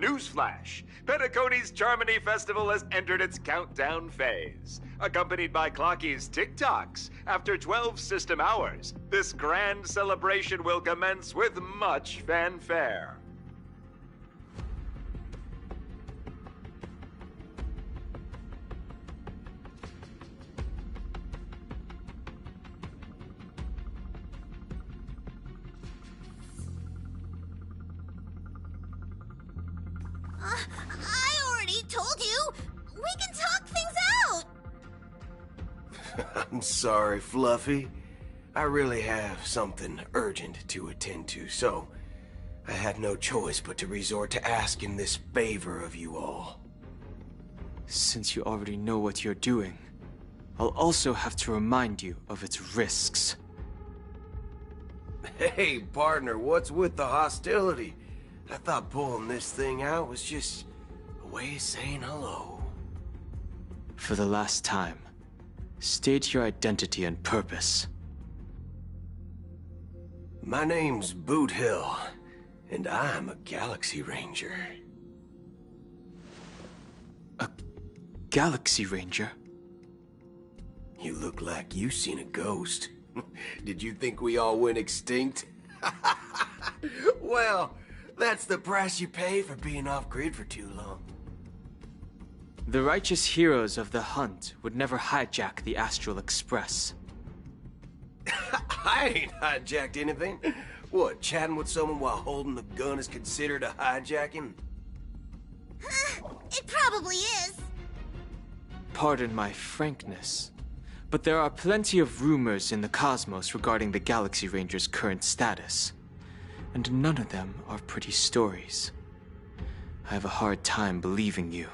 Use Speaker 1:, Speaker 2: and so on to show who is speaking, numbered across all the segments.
Speaker 1: Newsflash! Penacony's Charmony Festival has entered its countdown phase. Accompanied by Clocky's TikToks, after 12 system hours, this grand celebration will commence with much fanfare.
Speaker 2: I already told you! We can talk things out!
Speaker 3: I'm sorry, Fluffy. I really have something urgent to attend to, so I had no choice but to resort to asking this favor of you all.
Speaker 4: Since you already know what you're doing, I'll also have to remind you of its risks.
Speaker 3: Hey, partner, what's with the hostility? I thought pulling this thing out was just a way of saying hello.
Speaker 4: For the last time, state your identity and purpose.
Speaker 3: My name's Boot Hill, and I'm a Galaxy Ranger.
Speaker 4: A Galaxy Ranger?
Speaker 3: You look like you seen a ghost. Did you think we all went extinct? Well, that's the price you pay for being off-grid for too long.
Speaker 4: The righteous heroes of the hunt would never hijack the Astral Express.
Speaker 3: I ain't hijacked anything. What, chatting with someone while holding the gun is considered a hijacking?
Speaker 2: It probably is.
Speaker 4: Pardon my frankness, but there are plenty of rumors in the cosmos regarding the Galaxy Ranger's current status, and none of them are pretty stories. I have a hard time believing you.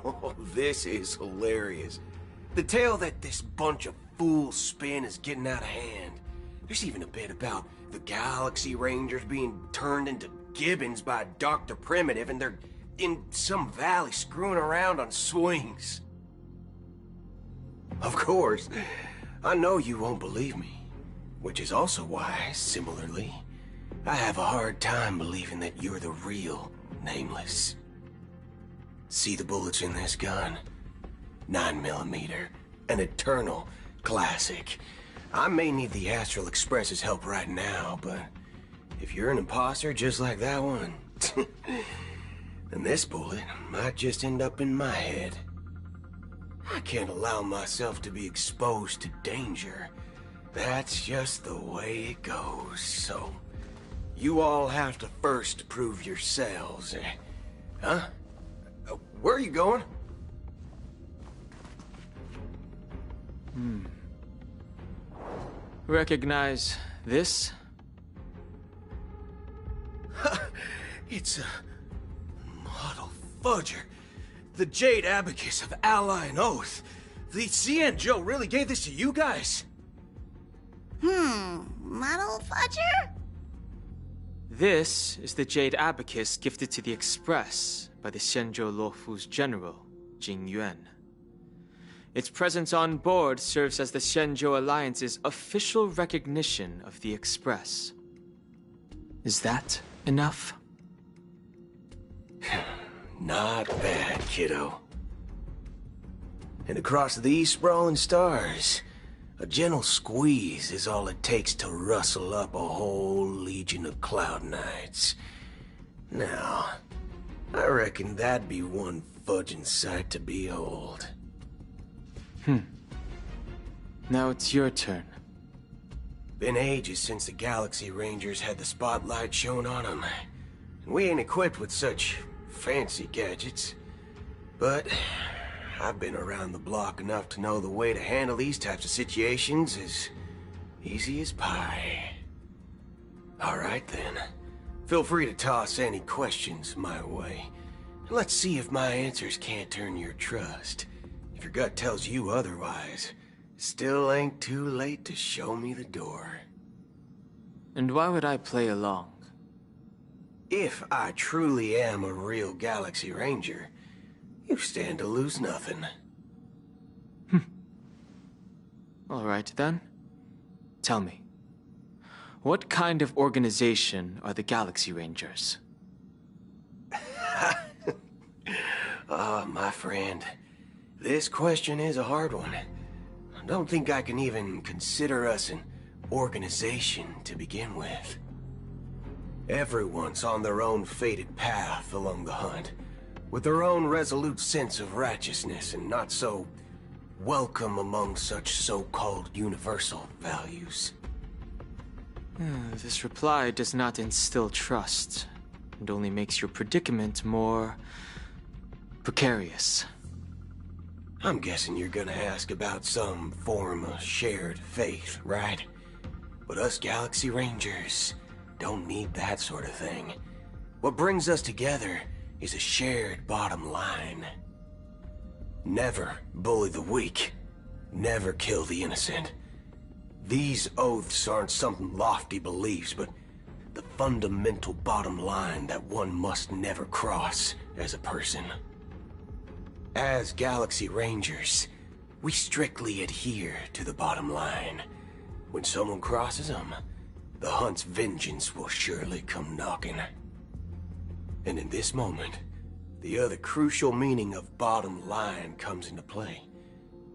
Speaker 3: Oh, this is hilarious. The tale that this bunch of fools spin is getting out of hand. There's even a bit about the Galaxy Rangers being turned into gibbons by Dr. Primitive, and they're in some valley screwing around on swings. Of course, I know you won't believe me, which is also why, similarly, I have a hard time believing that you're the real Nameless. See the bullets in this gun? 9mm, an eternal classic. I may need the Astral Express's help right now, but if you're an imposter just like that one, then this bullet might just end up in my head. I can't allow myself to be exposed to danger. That's just the way it goes, so you all have to first prove yourselves. Huh? Where are you going?
Speaker 4: Recognize this?
Speaker 3: It's a model fudger. The Jade Abacus of Ally and Oath. The Xianzhou really gave this to you guys?
Speaker 2: Model fudger?
Speaker 4: This is the Jade Abacus gifted to the Express by the Xianzhou Luofu's general, Jing Yuan. Its presence on board serves as the Xianzhou Alliance's official recognition of the Express. Is that enough?
Speaker 3: Not bad, kiddo. And across these sprawling stars, a gentle squeeze is all it takes to rustle up a whole legion of Cloud Knights. Now, I reckon that'd be one fudging sight to behold.
Speaker 4: Now it's your turn.
Speaker 3: Been ages since the Galaxy Rangers had the spotlight shone on them. And we ain't equipped with such fancy gadgets. But I've been around the block enough to know the way to handle these types of situations is easy as pie. Alright then. Feel free to toss any questions my way. Let's see if my answers can't turn your trust. If your gut tells you otherwise, still ain't too late to show me the door.
Speaker 4: And why would I play along?
Speaker 3: If I truly am a real Galaxy Ranger, you stand to lose nothing.
Speaker 4: All right then. Tell me, what kind of organization are the Galaxy Rangers?
Speaker 3: My friend, this question is a hard one. I don't think I can even consider us an organization to begin with. Everyone's on their own fated path along the hunt, with their own resolute sense of righteousness and not so welcome among such so-called universal values.
Speaker 4: This reply does not instill trust, and only makes your predicament more precarious.
Speaker 3: I'm guessing you're gonna ask about some form of shared faith, right? But us Galaxy Rangers don't need that sort of thing. What brings us together is a shared bottom line. Never bully the weak. Never kill the innocent. These oaths aren't some lofty beliefs, but the fundamental bottom line that one must never cross as a person. As Galaxy Rangers, we strictly adhere to the bottom line. When someone crosses them, the hunt's vengeance will surely come knocking. And in this moment, the other crucial meaning of bottom line comes into play.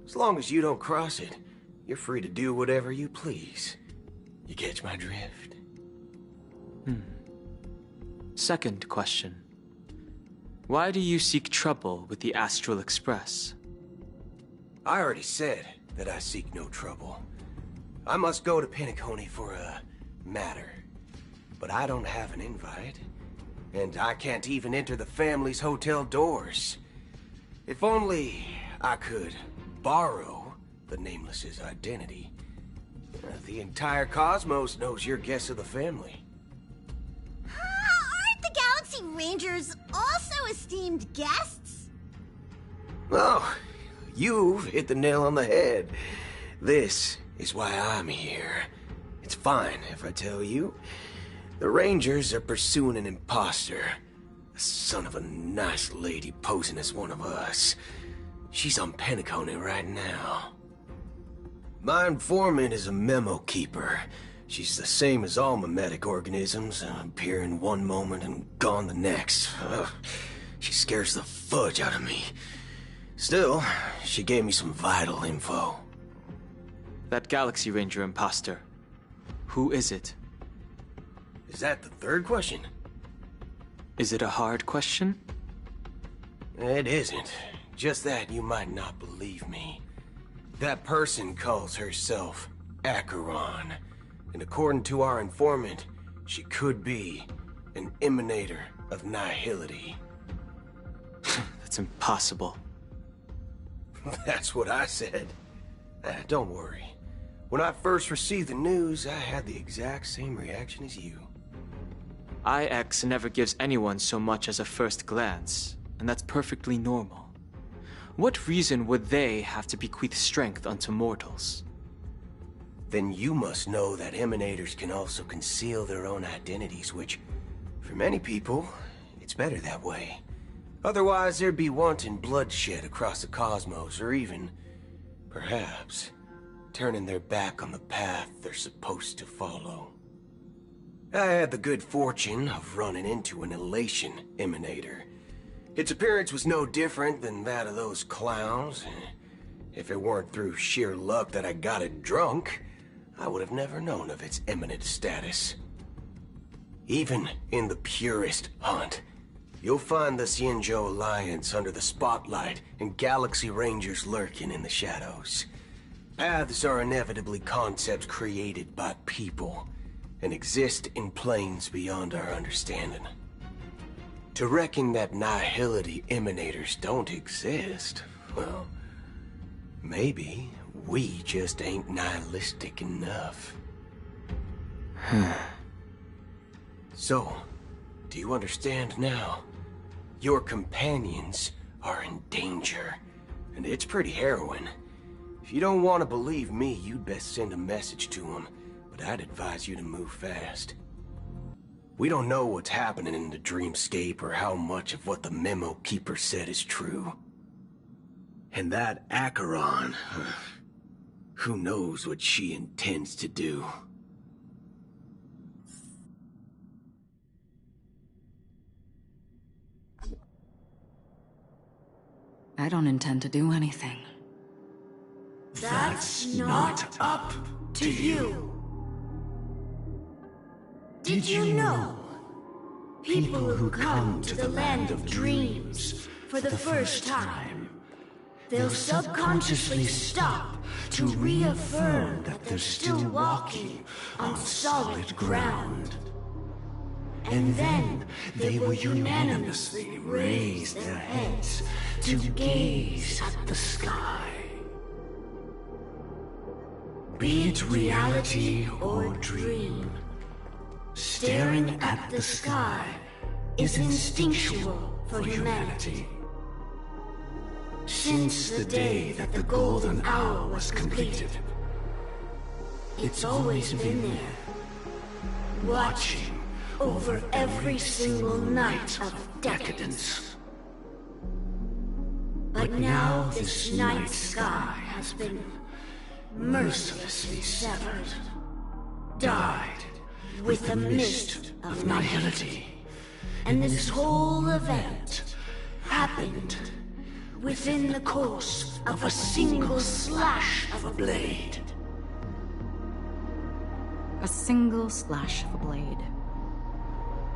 Speaker 3: As long as you don't cross it, you're free to do whatever you please. You catch my drift?
Speaker 4: Second question. Why do you seek trouble with the Astral Express?
Speaker 3: I already said that I seek no trouble. I must go to Penacony for a matter. But I don't have an invite. And I can't even enter the family's hotel doors. If only I could borrow the Nameless's identity. The entire cosmos knows you're guests of the family.
Speaker 2: Aren't the Galaxy Rangers also esteemed guests?
Speaker 3: Oh, you've hit the nail on the head. This is why I'm here. It's fine if I tell you. The Rangers are pursuing an imposter. A son of a nice lady posing as one of us. She's on Penacony right now. My informant is a memo keeper. She's the same as all mimetic organisms, appearing one moment and gone the next. She scares the fudge out of me. Still, she gave me some vital info.
Speaker 4: That Galaxy Ranger imposter. Who is it?
Speaker 3: Is that the third question?
Speaker 4: Is it a hard question?
Speaker 3: It isn't. Just that you might not believe me. That person calls herself Acheron. And according to our informant, she could be an emanator of nihility.
Speaker 4: That's impossible.
Speaker 3: That's what I said. Don't worry. When I first received the news, I had the exact same reaction as you.
Speaker 4: IX never gives anyone so much as a first glance, and that's perfectly normal. What reason would they have to bequeath strength unto mortals?
Speaker 3: Then you must know that emanators can also conceal their own identities, which, for many people, it's better that way. Otherwise, there'd be wanton bloodshed across the cosmos, or even, perhaps, turning their back on the path they're supposed to follow. I had the good fortune of running into an Elation emanator. Its appearance was no different than that of those clowns. If it weren't through sheer luck that I got it drunk, I would have never known of its eminent status. Even in the purest hunt, you'll find the Xianzhou Alliance under the spotlight and Galaxy Rangers lurking in the shadows. Paths are inevitably concepts created by people and exist in planes beyond our understanding. To reckon that nihility emanators don't exist, well, maybe we just ain't nihilistic enough. So, do you understand now? Your companions are in danger, and it's pretty harrowing. If you don't want to believe me, you'd best send a message to them, but I'd advise you to move fast. We don't know what's happening in the dreamscape or how much of what the memo keeper said is true. And that Acheron, who knows what she intends to do.
Speaker 5: I don't intend to do anything.
Speaker 6: That's not up to you. Did you know? People who come to the land of dreams for the first time, they'll subconsciously stop to reaffirm that they're still walking on solid ground. And then they will unanimously raise their heads to gaze at the sky. Be it reality or dream, staring at the sky is instinctual for humanity. Since the day that the golden hour was completed, it's always been there, watching over every single night of decadence. But now this night sky has been mercilessly severed, dyed with a mist of nihility. And this whole event happened within the course of a single slash of a blade.
Speaker 5: A single slash of a blade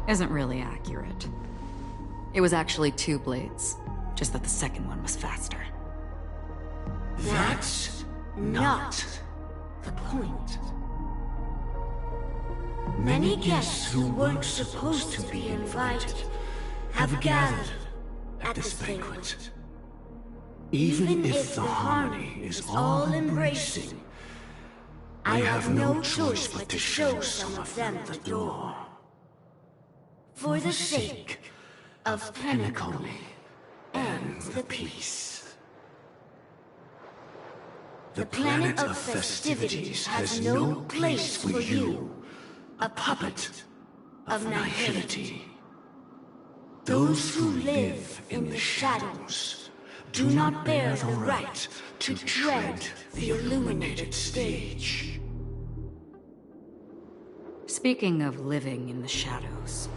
Speaker 5: isn't really accurate. It was actually 2 blades, just that the second one was faster.
Speaker 6: That's not the point. Many guests who weren't supposed to be invited have gathered at this banquet. Even if the harmony is all-embracing, I have no choice but to show some of them the door. For the sake of Penacony and the peace. The planet of festivities has no place for you, a puppet of nihility. Those who live in the shadows do not bear the right to tread the illuminated stage.
Speaker 5: Speaking of living in the shadows,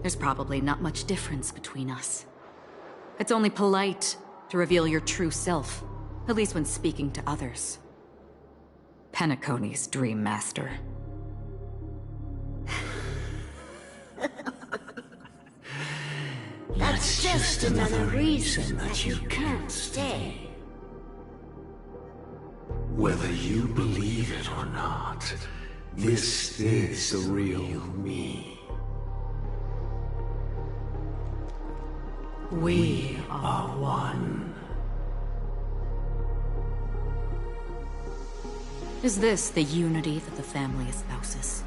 Speaker 5: there's probably not much difference between us. It's only polite to reveal your true self, at least when speaking to others. Penacony's Dream Master.
Speaker 6: That's just another reason that you can't stay. Whether you believe it or not, this is the real me. We are one.
Speaker 5: Is this the unity that the family espouses?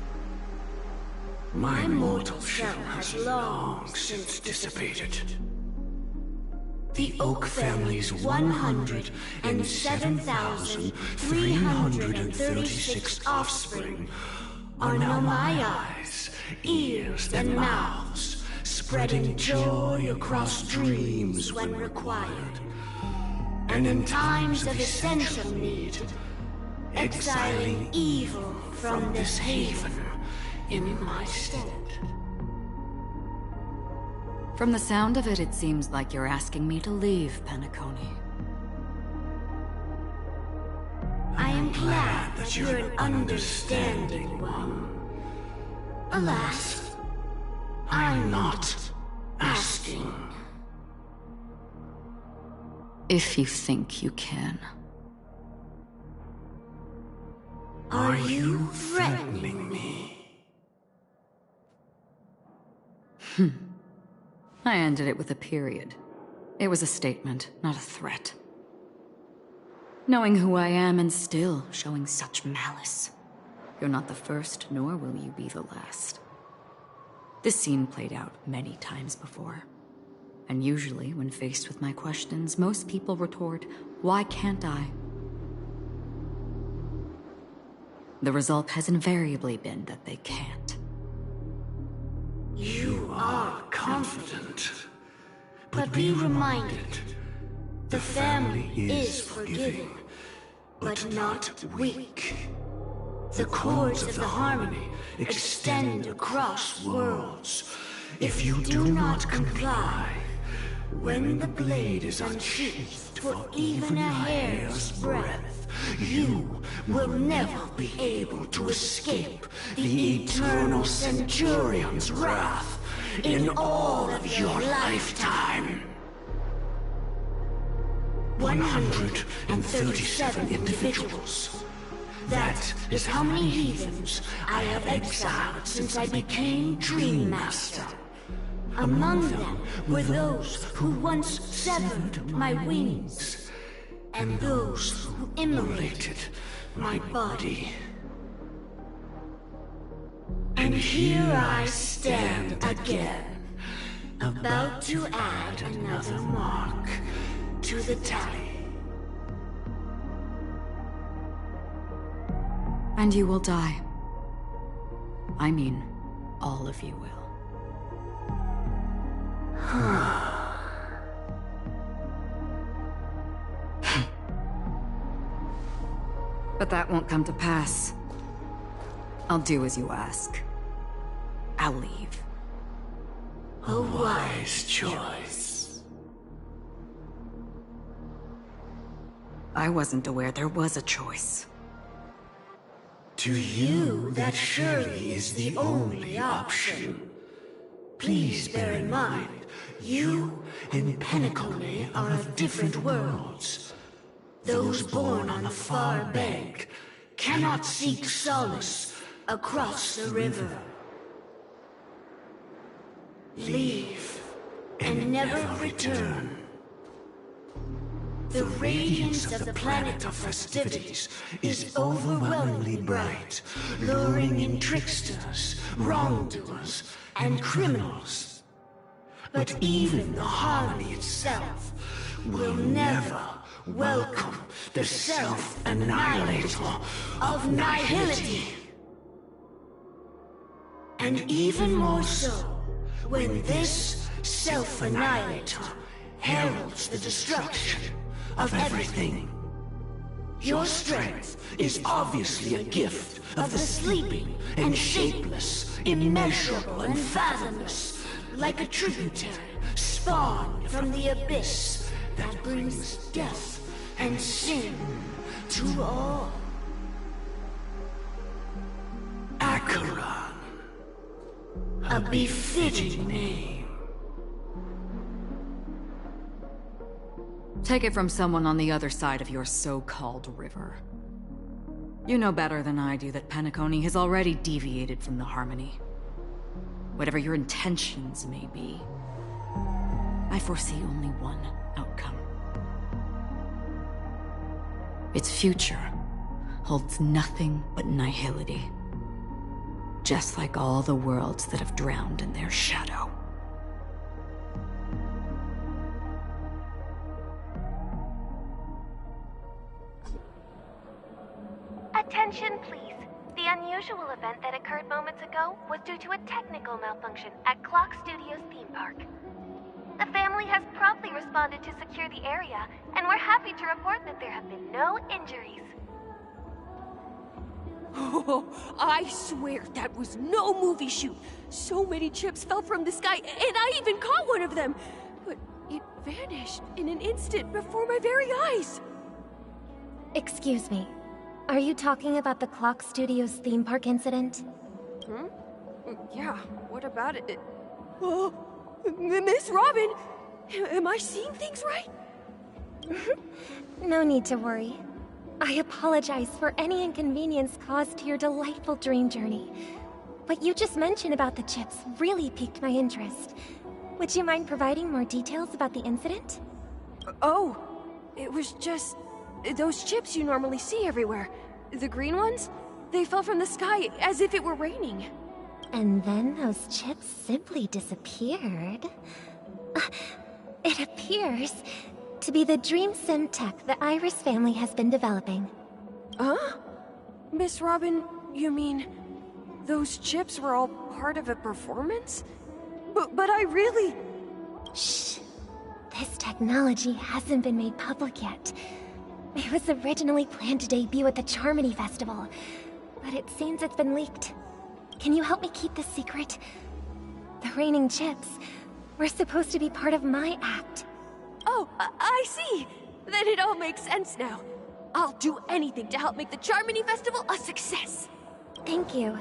Speaker 6: My mortal shell has long since dissipated. The Oak family's 107,336 offspring are now my eyes, ears, and mouths, spreading joy across dreams when required, and in times of essential need, exiling evil from this haven in my stead.
Speaker 5: From the sound of it, it seems like you're asking me to leave Penacony.
Speaker 6: I am glad that you're an understanding one. Alas, I'm not asking.
Speaker 5: If you think you can.
Speaker 6: Are you threatening me?
Speaker 5: I ended it with a period. It was a statement, not a threat. Knowing who I am and still showing such malice. You're not the first, nor will you be the last. This scene played out many times before. And usually, when faced with my questions, most people retort, "Why can't I?" The result has invariably been that they can't.
Speaker 6: You are confident. But be reminded, the family is forgiving, but not weak. The cords of the harmony extend across worlds. If you do not comply, When the blade is unsheathed for even a hair's breadth, you will never be able to escape the eternal Centurion's wrath in all of your lifetime. 137 individuals. That is how many heathens I have exiled since I became Dream Master. Among them were those who once severed my wings, and those who immolated my body. And here I stand again, about to add another mark to the tally.
Speaker 5: And you will die. I mean, all of you will. But that won't come to pass. I'll do as you ask. I'll leave.
Speaker 6: A wise choice.
Speaker 5: I wasn't aware there was a choice.
Speaker 6: To you, that surely is the only option. Please bear in mind, you and Penacony are of different worlds. Those born on the far bank cannot seek solace across the river. Leave and never return. The radiance of the planet of festivities is overwhelmingly bright, luring in tricksters, wrongdoers, and criminals. But even the harmony itself will never welcome the self-annihilator of nihility. And even more so, when this self-annihilator heralds the destruction of everything. Your strength is obviously a gift of the sleeping and shapeless, immeasurable and fathomless, like a tributary spawned from the abyss that brings death and sin to all. Acheron, a befitting name.
Speaker 5: Take it from someone on the other side of your so-called river. You know better than I do that Penacony has already deviated from the Harmony. Whatever your intentions may be, I foresee only one outcome. Its future holds nothing but nihility. Just like all the worlds that have drowned in their shadow.
Speaker 7: Attention, please. The unusual event that occurred moments ago was due to a technical malfunction at Clock Studios theme park. The family has promptly responded to secure the area, and we're happy to report that there have been no injuries.
Speaker 8: Oh, I swear that was no movie shoot. So many chips fell from the sky, and I even caught one of them. But it vanished in an instant before my very eyes.
Speaker 7: Excuse me. Are you talking about the Clock Studios theme park incident?
Speaker 8: Yeah, what about it? Oh, Miss Robin! Am I seeing things right?
Speaker 7: No need to worry. I apologize for any inconvenience caused to your delightful dream journey. What you just mentioned about the chips really piqued my interest. Would you mind providing more details about the incident?
Speaker 8: Oh, it was just those chips you normally see everywhere. The green ones? They fell from the sky as if it were raining.
Speaker 7: And then those chips simply disappeared. It appears to be the Dream Sim tech the Iris family has been developing.
Speaker 8: Huh? Miss Robin, you mean those chips were all part of a performance? But I really...
Speaker 7: Shh. This technology hasn't been made public yet. It was originally planned to debut at the Charmony Festival, but it seems it's been leaked. Can you help me keep this secret? The raining chips, We're supposed to be part of my act.
Speaker 8: Oh, I see. Then it all makes sense now. I'll do anything to help make the Charmony Festival a success.
Speaker 7: Thank you.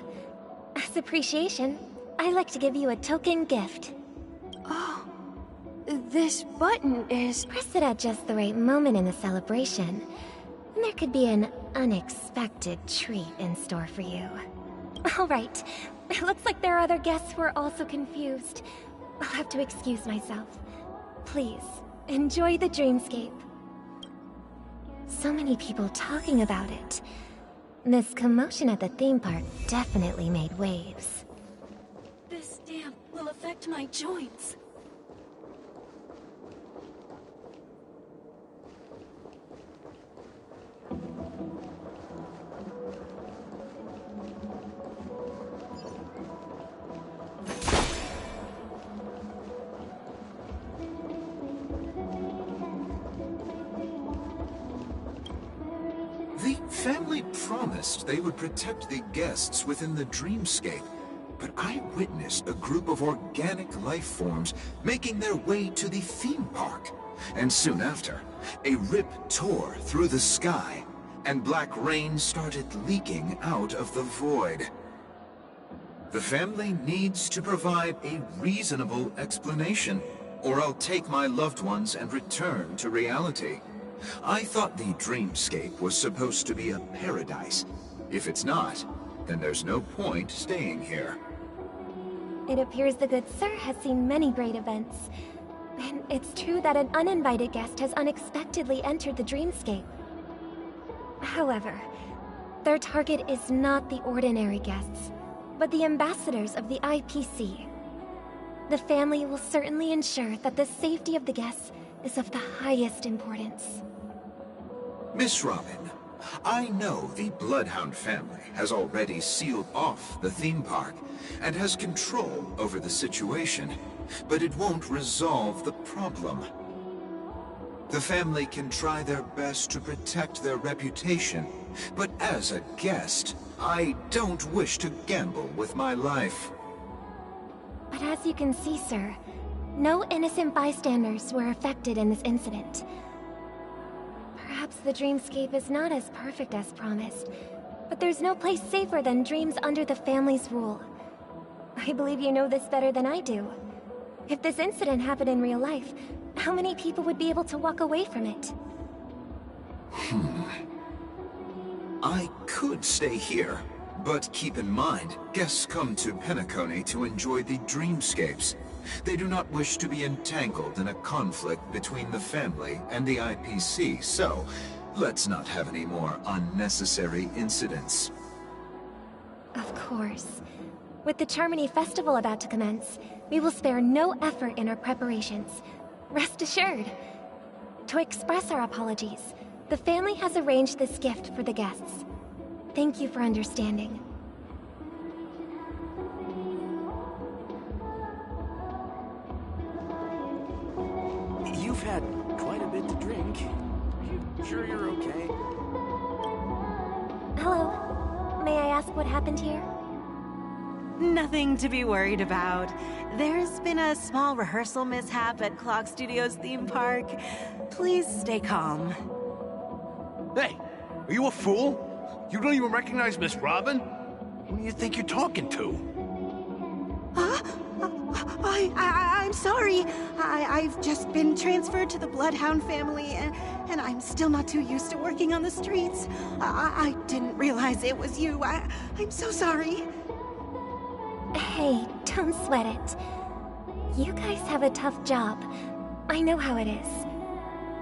Speaker 7: As appreciation, I'd like to give you a token gift.
Speaker 8: Oh, this button is...
Speaker 7: Press it at just the right moment in the celebration, and there could be an unexpected treat in store for you. All right. It looks like there are other guests who are also confused. I'll have to excuse myself. Please, enjoy the dreamscape. So many people talking about it. This commotion at the theme park definitely made waves.
Speaker 8: This damp will affect my joints.
Speaker 9: The family promised they would protect the guests within the dreamscape, but I witnessed a group of organic life forms making their way to the theme park. And soon after, a rip tore through the sky, and black rain started leaking out of the void. The family needs to provide a reasonable explanation, or I'll take my loved ones and return to reality. I thought the dreamscape was supposed to be a paradise. If it's not, then there's no point staying here.
Speaker 7: It appears the good sir has seen many great events. And it's true that an uninvited guest has unexpectedly entered the dreamscape. However, their target is not the ordinary guests, but the ambassadors of the IPC. The family will certainly ensure that the safety of the guests is of the highest importance.
Speaker 9: Miss Robin, I know the Bloodhound family has already sealed off the theme park and has control over the situation, but it won't resolve the problem. The family can try their best to protect their reputation, but as a guest, I don't wish to gamble with my life.
Speaker 7: But as you can see, sir, no innocent bystanders were affected in this incident. Perhaps the dreamscape is not as perfect as promised, but there's no place safer than dreams under the family's rule. I believe you know this better than I do. If this incident happened in real life, how many people would be able to walk away from it?
Speaker 9: I could stay here, but keep in mind, guests come to Penacony to enjoy the dreamscapes. They do not wish to be entangled in a conflict between the family and the IPC, so let's not have any more unnecessary incidents.
Speaker 7: Of course. With the Charmony Festival about to commence, we will spare no effort in our preparations. Rest assured. To express our apologies, the family has arranged this gift for the guests. Thank you for understanding.
Speaker 3: You've had quite a bit to drink. You sure you're okay?
Speaker 7: Hello. May I ask what happened here?
Speaker 10: Nothing to be worried about. There's been a small rehearsal mishap at Clock Studios theme park. Please stay calm.
Speaker 11: Hey, are you a fool? You don't even recognize Miss Robin? Who do you think you're talking to?
Speaker 10: I'm sorry. I've just been transferred to the Bloodhound family, and I'm still not too used to working on the streets. I didn't realize it was you. I'm so sorry.
Speaker 7: Hey, don't sweat it. You guys have a tough job. I know how it is.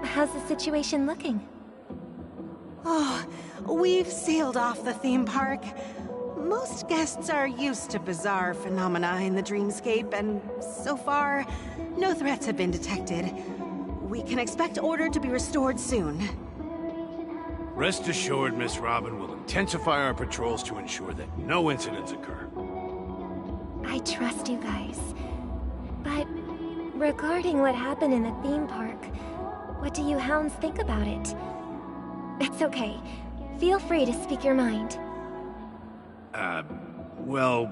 Speaker 7: How's the situation looking?
Speaker 10: Oh, we've sealed off the theme park. Most guests are used to bizarre phenomena in the dreamscape, and so far, no threats have been detected. We can expect order to be restored soon.
Speaker 11: Rest assured, Miss Robin will intensify our patrols to ensure that no incidents occur.
Speaker 7: I trust you guys. But regarding what happened in the theme park, what do you hounds think about it? It's okay. Feel free to speak your mind.
Speaker 11: Well...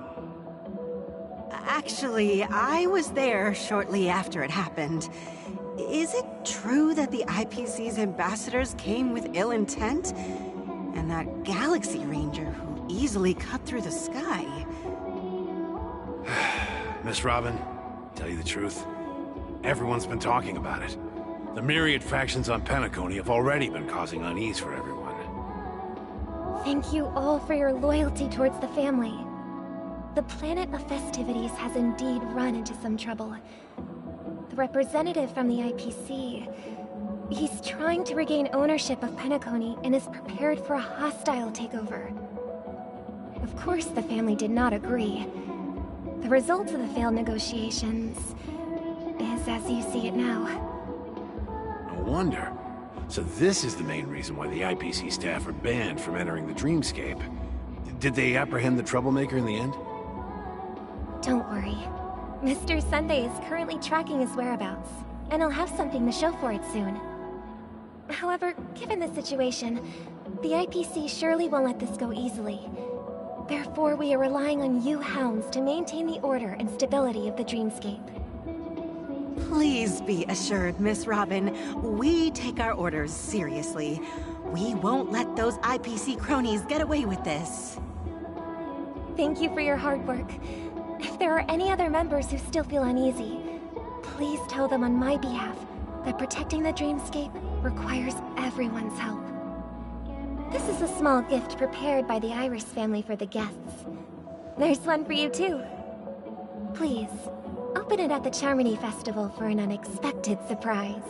Speaker 10: Actually, I was there shortly after it happened. Is it true that the IPC's ambassadors came with ill intent? And that Galaxy Ranger who easily cut through the sky?
Speaker 11: Miss Robin, tell you the truth, everyone's been talking about it. The myriad factions on Penacony have already been causing unease for everyone.
Speaker 7: Thank you all for your loyalty towards the family. The Planet of Festivities has indeed run into some trouble. The representative from the IPC, he's trying to regain ownership of Penacony and is prepared for a hostile takeover. Of course, the family did not agree. The result of the failed negotiations is as you see it now.
Speaker 11: No wonder. So this is the main reason why the IPC staff are banned from entering the Dreamscape. Did they apprehend the troublemaker in the end?
Speaker 7: Don't worry. Mr. Sunday is currently tracking his whereabouts, and he'll have something to show for it soon. However, given the situation, the IPC surely won't let this go easily. Therefore, we are relying on you hounds to maintain the order and stability of the Dreamscape.
Speaker 10: Please be assured, Miss Robin, we take our orders seriously. We won't let those IPC cronies get away with this.
Speaker 7: Thank you for your hard work. If there are any other members who still feel uneasy, please tell them on my behalf that protecting the Dreamscape requires everyone's help. This is a small gift prepared by the Iris family for the guests. There's one for you too. Please, open it at the Charmony Festival for an unexpected surprise.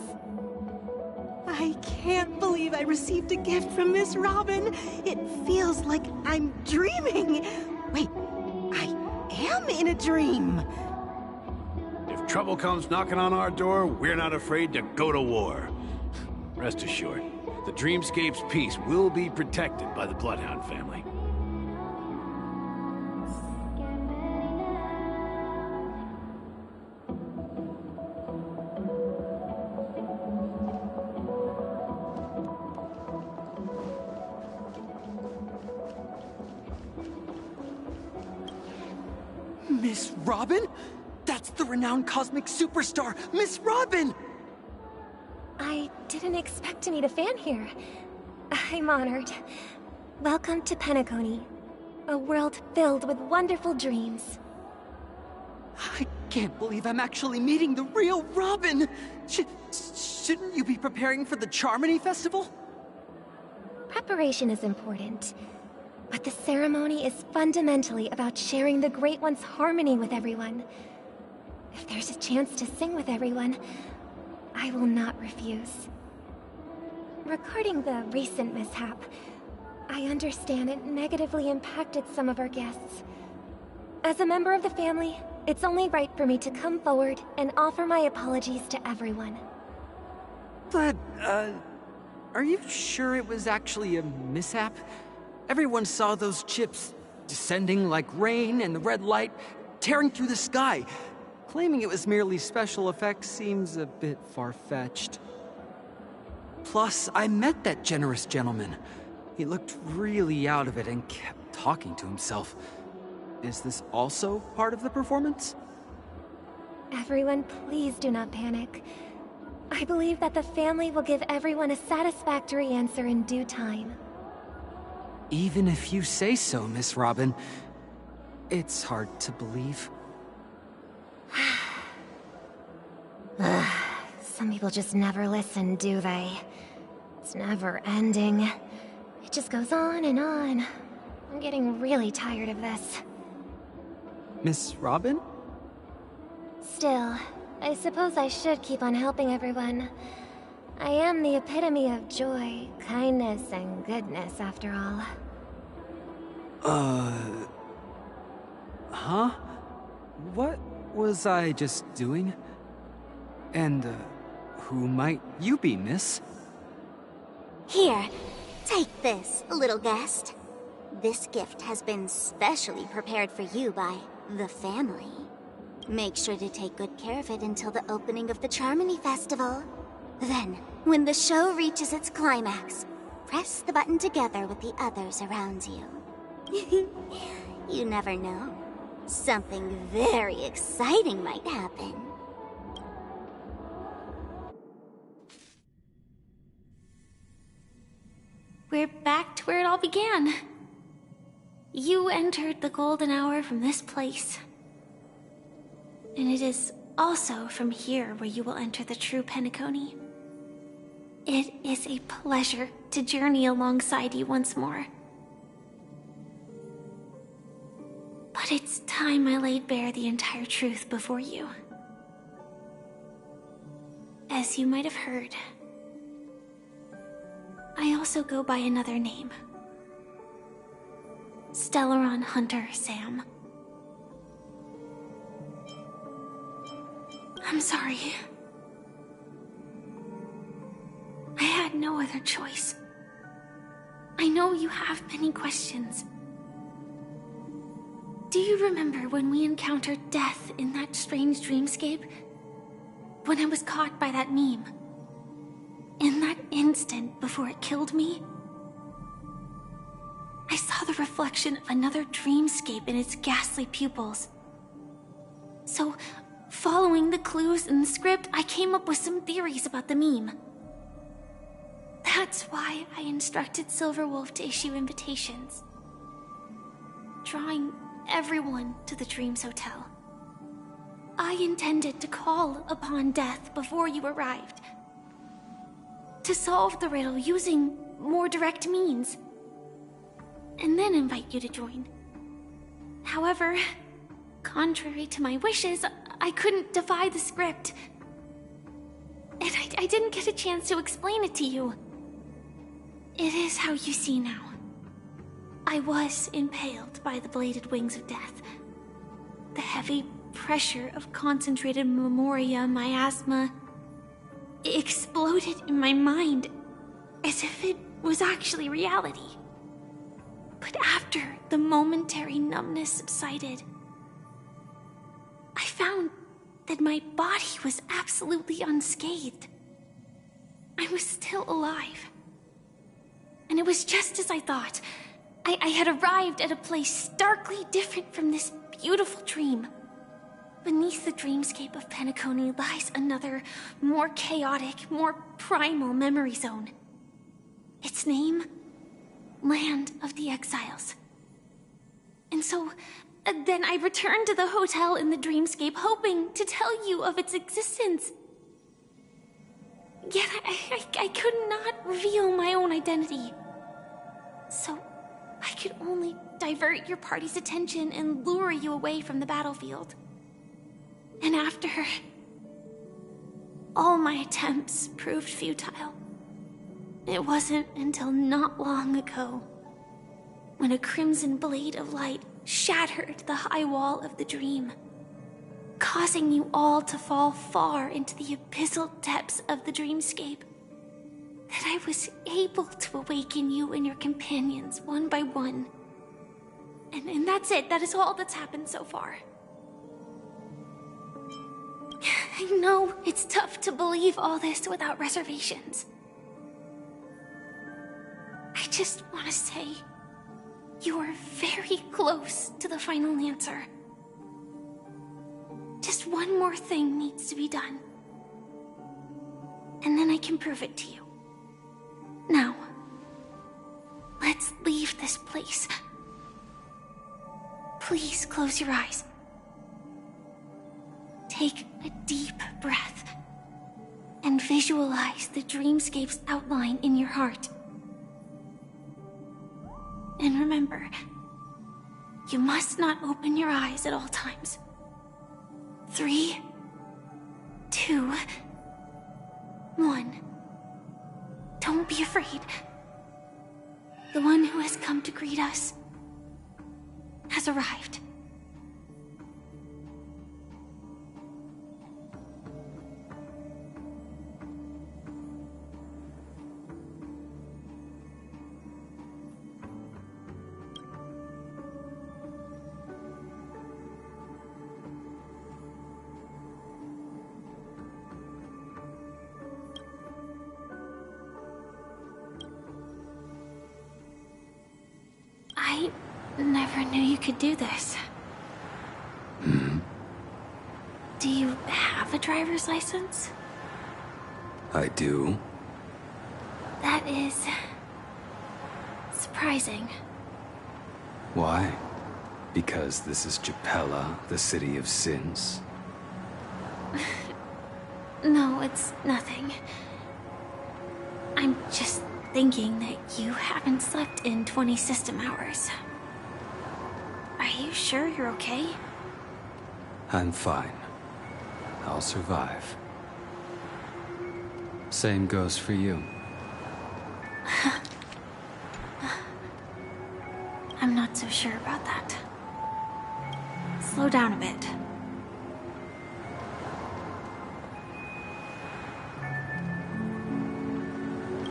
Speaker 10: I can't believe I received a gift from Miss Robin. It feels like I'm dreaming. Wait, I am in a dream.
Speaker 11: If trouble comes knocking on our door, we're not afraid to go to war. Rest assured, the Dreamscape's peace will be protected by the Bloodhound family.
Speaker 12: Miss Robin? That's the renowned cosmic superstar, Miss Robin!
Speaker 7: I didn't expect to meet a fan here. I'm honored. Welcome to Penacony, a world filled with wonderful dreams.
Speaker 12: I can't believe I'm actually meeting the real Robin! Shouldn't you be preparing for the Charmony Festival?
Speaker 7: Preparation is important, but the ceremony is fundamentally about sharing the Great One's harmony with everyone. If there's a chance to sing with everyone, I will not refuse. Regarding the recent mishap, I understand it negatively impacted some of our guests. As a member of the family, it's only right for me to come forward and offer my apologies to everyone.
Speaker 12: But, are you sure it was actually a mishap? Everyone saw those chips descending like rain and the red light tearing through the sky. Claiming it was merely special effects seems a bit far-fetched. Plus, I met that generous gentleman. He looked really out of it and kept talking to himself. Is this also part of the performance?
Speaker 7: Everyone, please do not panic. I believe that the family will give everyone a satisfactory answer in due time.
Speaker 12: Even if you say so, Miss Robin, it's hard to believe.
Speaker 7: Some people just never listen, do they? It's never ending. It just goes on and on. I'm getting really tired of this.
Speaker 12: Miss Robin?
Speaker 7: Still, I suppose I should keep on helping everyone. I am the epitome of joy, kindness, and goodness, after all.
Speaker 12: Huh? What was I just doing? And, who might you be, miss?
Speaker 2: Here, take this, little guest. This gift has been specially prepared for you by the family. Make sure to take good care of it until the opening of the Charmony Festival. Then, when the show reaches its climax, press the button together with the others around you. You never know. something very exciting might happen.
Speaker 7: We're back to where it all began. You entered the golden hour from this place. And it is also from here where you will enter the true Penacony. It is a pleasure to journey alongside you once more. But it's time I laid bare the entire truth before you. As you might have heard, I also go by another name. Stellaron Hunter Sam. I'm sorry. I had no other choice. I know you have many questions. Do you remember when we encountered death in that strange dreamscape? When I was caught by that meme? In that instant before it killed me? I saw the reflection of another dreamscape in its ghastly pupils. So, following the clues in the script, I came up with some theories about the meme. That's why I instructed Silverwolf to issue invitations, drawing everyone to the Dreams Hotel. I intended to call upon death before you arrived, to solve the riddle using more direct means, and then invite you to join. However, contrary to my wishes, I couldn't defy the script, and I didn't get a chance to explain it to you. It is how you see now. I was impaled by the bladed wings of death. The heavy pressure of concentrated memoria miasma exploded in my mind as if it was actually reality. But after the momentary numbness subsided, I found that my body was absolutely unscathed. I was still alive. And it was just as I thought. I had arrived at a place starkly different from this beautiful dream. Beneath the dreamscape of Penacony lies another, more chaotic, more primal memory zone. Its name? Land of the Exiles. And so, then I returned to the hotel in the dreamscape, hoping to tell you of its existence. Yet I could not reveal my own identity. So, I could only divert your party's attention and lure you away from the battlefield. And after, all my attempts proved futile. It wasn't until not long ago, when a crimson blade of light shattered the high wall of the dream, causing you all to fall far into the abyssal depths of the dreamscape, that I was able to awaken you and your companions one by one. And that's it. That is all that's happened so far. I know it's tough to believe all this without reservations. I just want to say, you are very close to the final answer. Just one more thing needs to be done. And then I can prove it to you. Now, let's leave this place. Please close your eyes. Take a deep breath and visualize the dreamscape's outline in your heart. And remember, you must not open your eyes at all times. 3, 2, 1. Don't be afraid. The one who has come to greet us has arrived. I never knew you could do this. have a driver's license?
Speaker 13: I do.
Speaker 7: That is... surprising.
Speaker 13: Why? Because this is Japella, the city of sins?
Speaker 7: No, it's nothing. I'm just thinking that you haven't slept in 20 system hours. Are you sure you're okay?
Speaker 13: I'm fine. I'll survive. Same goes for you.
Speaker 7: I'm not so sure about that. Slow down a bit.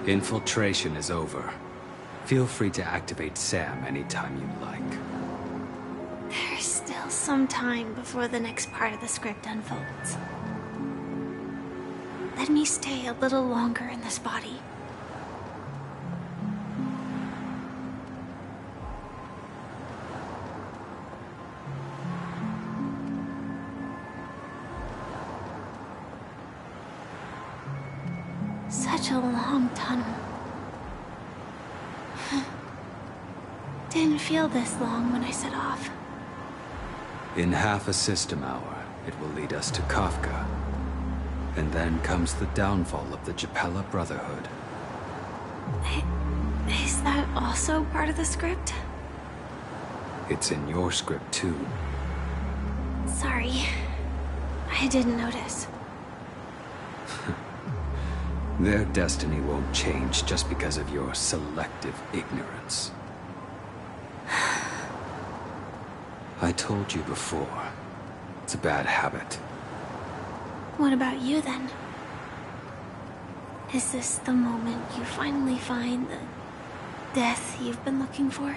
Speaker 13: Infiltration is over. Feel free to activate Sam anytime you like.
Speaker 7: There's still some time before the next part of the script unfolds. Let me stay a little longer in this body. Such a long tunnel. Didn't feel this long when I set off.
Speaker 13: In half a system hour, it will lead us to Kafka. And then comes the downfall of the Japella Brotherhood.
Speaker 7: Is that also part of the script?
Speaker 13: It's in your script too.
Speaker 7: Sorry. I didn't notice.
Speaker 13: Their destiny won't change just because of your selective ignorance. I told you before, it's a bad habit.
Speaker 7: What about you then? Is this the moment you finally find the death you've been looking for?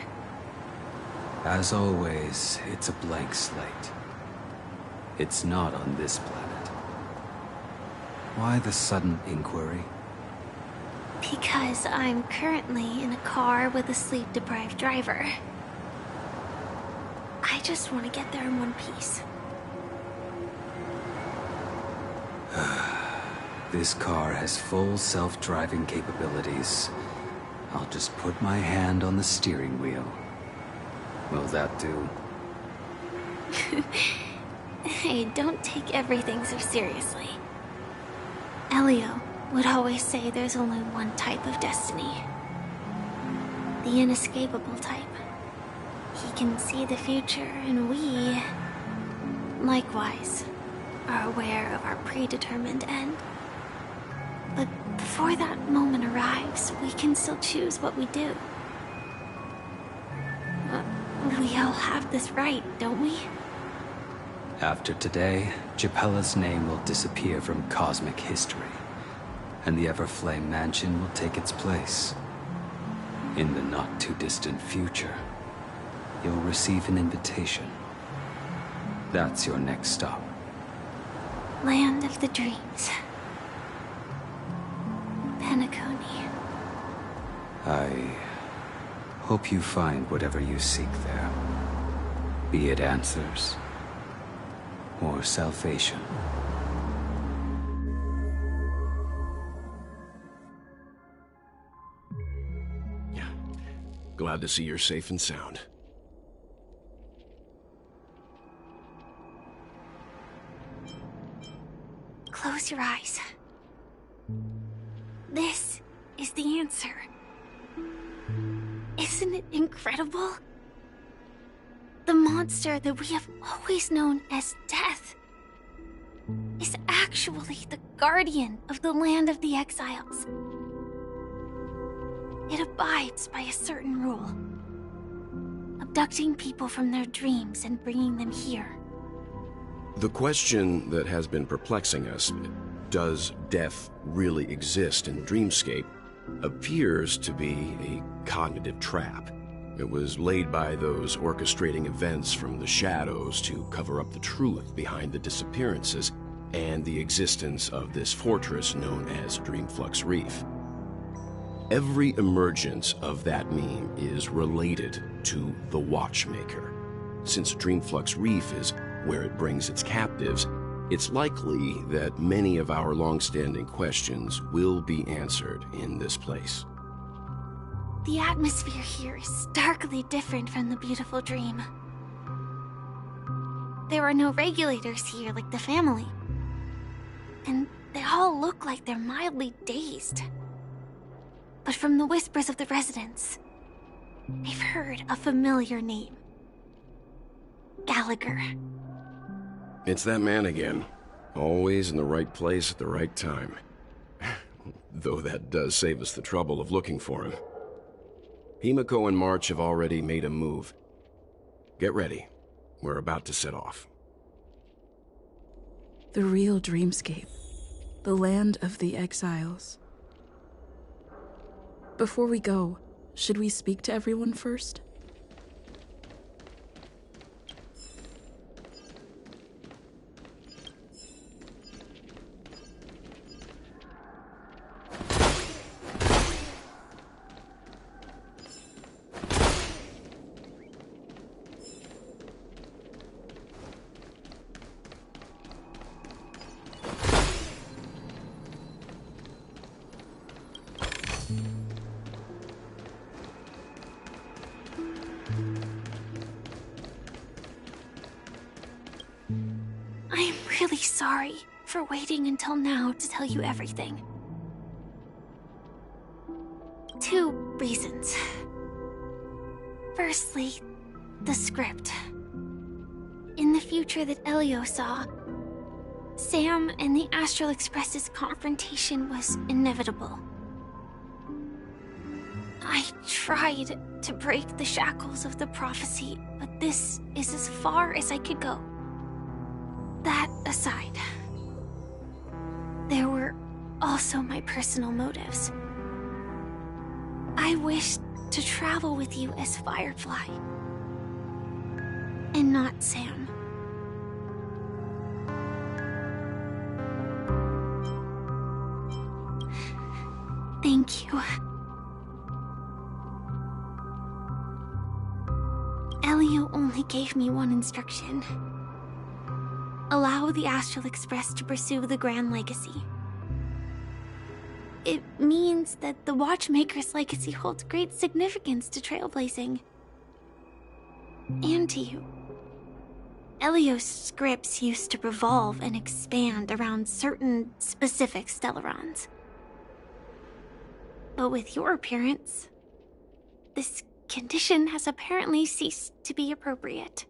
Speaker 13: As always, it's a blank slate. It's not on this planet. Why the sudden inquiry?
Speaker 7: Because I'm currently in a car with a sleep-deprived driver. I just want to get there in one piece.
Speaker 13: This car has full self-driving capabilities. I'll just put my hand on the steering wheel. Will that do?
Speaker 7: Hey, don't take everything so seriously. Elio would always say there's only one type of destiny. The inescapable type. He can see the future, and we, likewise, are aware of our predetermined end. But before that moment arrives, we can still choose what we do. We all have this right, don't we?
Speaker 13: After today, Japella's name will disappear from cosmic history, and the Everflame Mansion will take its place. In the not-too-distant future, you'll receive an invitation. That's your next stop.
Speaker 7: Land of the Dreams. Penacony.
Speaker 13: I hope you find whatever you seek there. Be it answers or salvation.
Speaker 14: Yeah. Glad to see you're safe and sound.
Speaker 7: Close your eyes. This is the answer. Isn't it incredible? The monster that we have always known as Death is actually the guardian of the land of the exiles. It abides by a certain rule, abducting people from their dreams and bringing them here.
Speaker 14: The question that has been perplexing us, does death really exist in Dreamscape, appears to be a cognitive trap. It was laid by those orchestrating events from the shadows to cover up the truth behind the disappearances and the existence of this fortress known as Dreamflux Reef. Every emergence of that meme is related to the Watchmaker. Since Dreamflux Reef is where it brings its captives, it's likely that many of our long-standing questions will be answered in this place.
Speaker 7: The atmosphere here is starkly different from the beautiful dream. There are no regulators here like the family. And they all look like they're mildly dazed. But from the whispers of the residents, I've heard a familiar name. Gallagher.
Speaker 14: It's that man again. Always in the right place at the right time. Though that does save us the trouble of looking for him. Himiko and March have already made a move. Get ready. We're about to set off.
Speaker 15: The real dreamscape. The land of the exiles. Before we go, should we speak to everyone first?
Speaker 7: I'm really sorry for waiting until now to tell you everything. 2 reasons. Firstly, the script. In the future that Elio saw, Sam and the Astral Express's confrontation was inevitable. I tried to break the shackles of the prophecy, but this is as far as I could go. That aside, there were also my personal motives. I wished to travel with you as Firefly, and not Sam. Thank you. Elio only gave me one instruction. Allow the Astral Express to pursue the Grand Legacy. It means that the Watchmaker's legacy holds great significance to trailblazing. And to you. Elio's scripts used to revolve and expand around certain specific Stellarons. But with your appearance, this condition has apparently ceased to be appropriate.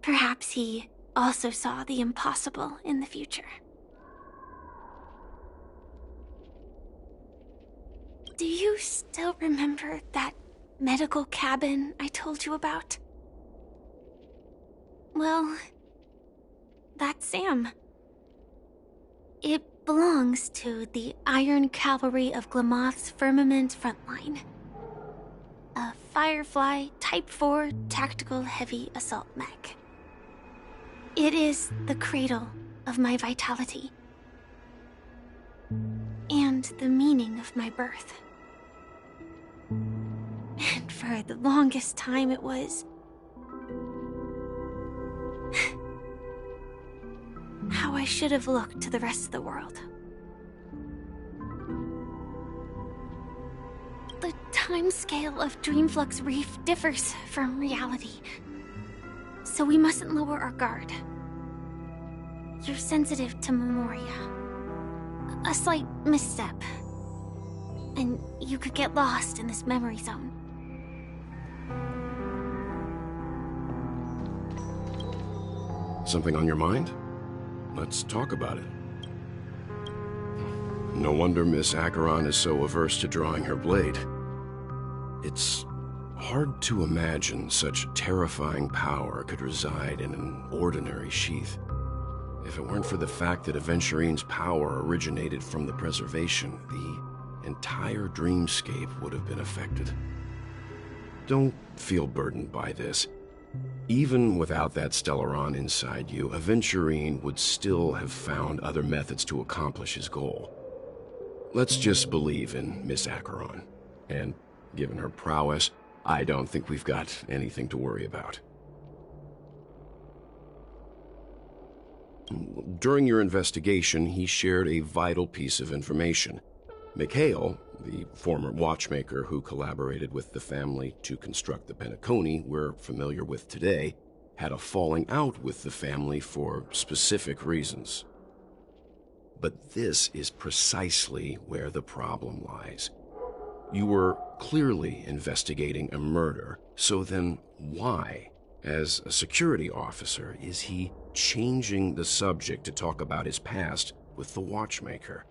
Speaker 7: Perhaps he also saw the impossible in the future. Do you still remember that medical cabin I told you about? Well, that's Sam. It belongs to the Iron Cavalry of Glamoth's Firmament Frontline. A Firefly Type 4 tactical heavy assault mech. It is the cradle of my vitality. And the meaning of my birth. And for the longest time it was how I should have looked to the rest of the world. The timescale of Dreamflux Reef differs from reality, so we mustn't lower our guard. You're sensitive to Memoria. A slight misstep, and you could get lost in this memory zone.
Speaker 14: Something on your mind? Let's talk about it. No wonder Miss Acheron is so averse to drawing her blade. It's hard to imagine such terrifying power could reside in an ordinary sheath. If it weren't for the fact that Aventurine's power originated from the preservation, the entire dreamscape would have been affected. Don't feel burdened by this. Even without that Stellaron inside you, Aventurine would still have found other methods to accomplish his goal. Let's just believe in Miss Acheron. And given her prowess, I don't think we've got anything to worry about. During your investigation, he shared a vital piece of information. Mikhail, the former watchmaker who collaborated with the family to construct the Penacony we're familiar with today, had a falling out with the family for specific reasons. But this is precisely where the problem lies. You were clearly investigating a murder, so then why, as a security officer, is he changing the subject to talk about his past with the watchmaker?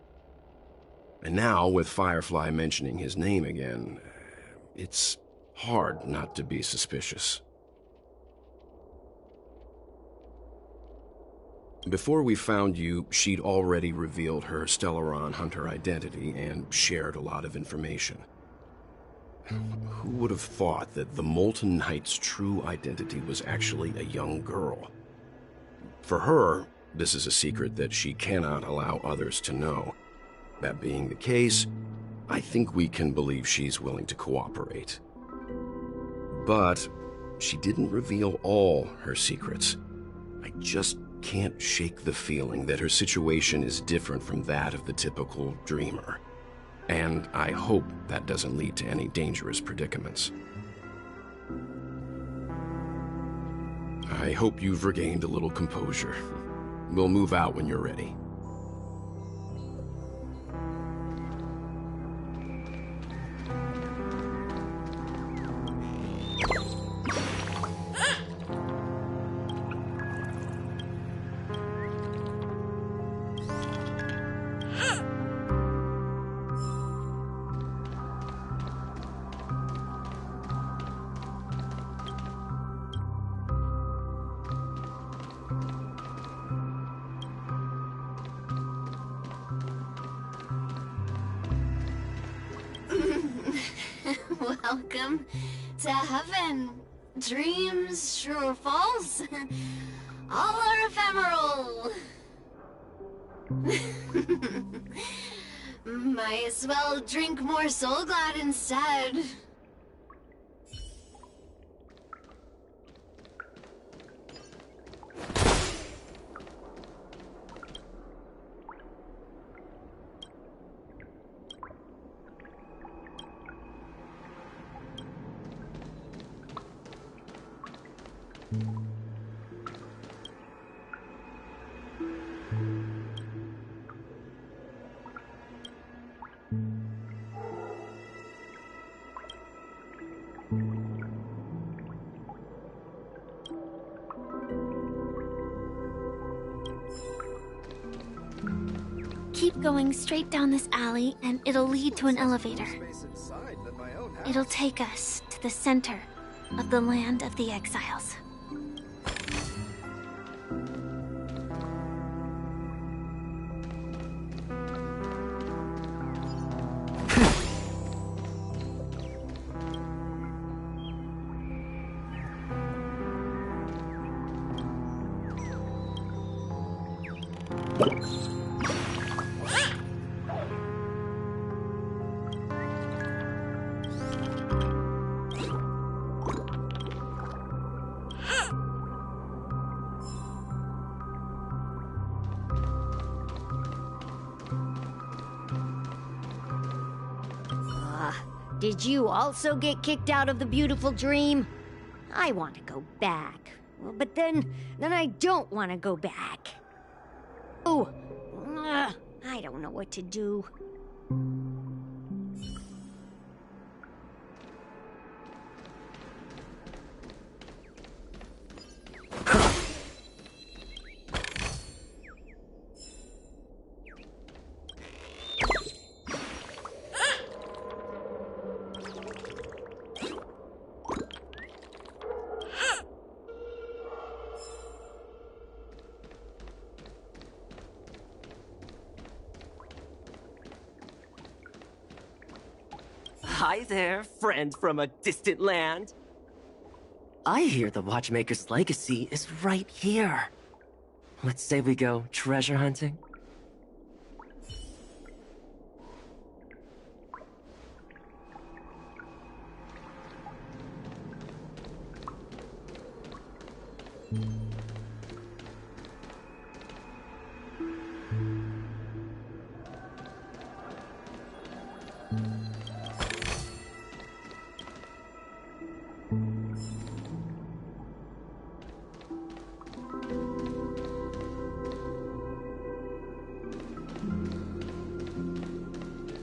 Speaker 14: And now, with Firefly mentioning his name again, it's hard not to be suspicious. Before we found you, she'd already revealed her Stellaron Hunter identity and shared a lot of information. Who would have thought that the Molten Knight's true identity was actually a young girl? For her, this is a secret that she cannot allow others to know. That being the case, I think we can believe she's willing to cooperate. But she didn't reveal all her secrets. I just can't shake the feeling that her situation is different from that of the typical dreamer. And I hope that doesn't lead to any dangerous predicaments. I hope you've regained a little composure. We'll move out when you're ready.
Speaker 16: Welcome to heaven. Dreams, true or false, all are ephemeral. Might as well drink more Soul Glad instead.
Speaker 7: Keep going straight down this alley, and it'll lead to an elevator. It'll take us to the center of the land of the exiles.
Speaker 17: Did you also get kicked out of the beautiful dream? I want to go back. But then I don't want to go back. Oh, I don't know what to do.
Speaker 18: Hi there, friend from a distant land. I hear the Watchmaker's legacy is right here. Let's say we go treasure hunting.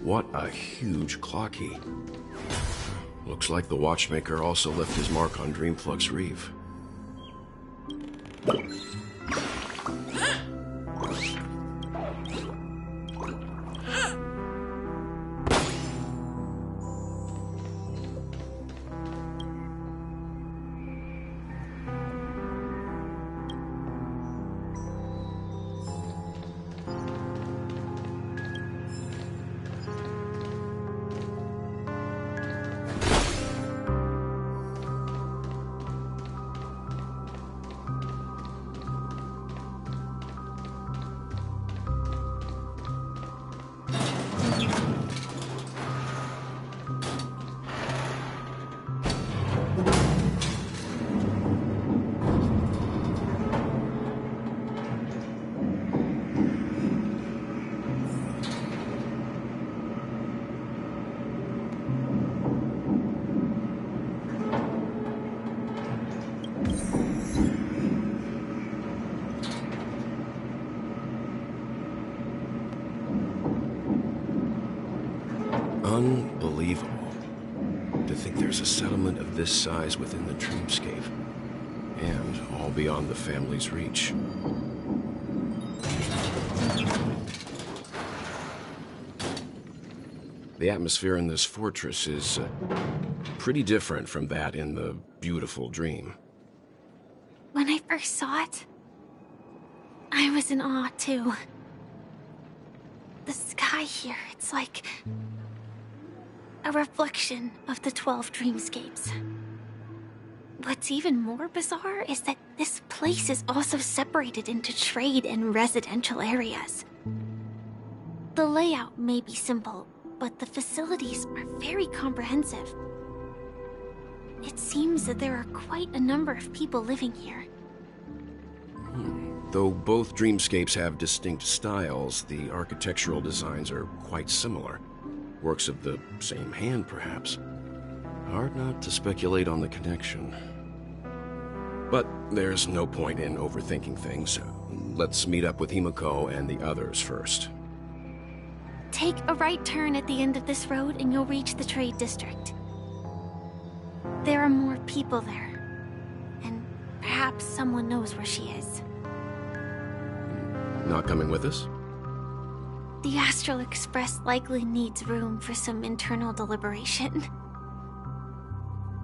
Speaker 14: What a huge clock key. Looks like the watchmaker also left his mark on Dreamflux Reef. Unbelievable. To think there's a settlement of this size within the Dreamscape, and all beyond the family's reach. The atmosphere in this fortress is pretty different from that in the beautiful Dream.
Speaker 7: When I first saw it, I was in awe too. The sky here, it's like a reflection of the 12 Dreamscapes. What's even more bizarre is that this place is also separated into trade and residential areas. The layout may be simple, but the facilities are very comprehensive. It seems that there are quite a number of people living here.
Speaker 14: Though both Dreamscapes have distinct styles, the architectural designs are quite similar. Works of the same hand, perhaps. Hard not to speculate on the connection. But there's no point in overthinking things. Let's meet up with Himiko and the others first.
Speaker 7: Take a right turn at the end of this road and you'll reach the trade district. There are more people there, and perhaps someone knows where she is.
Speaker 14: Not coming with us?
Speaker 7: The Astral Express likely needs room for some internal deliberation.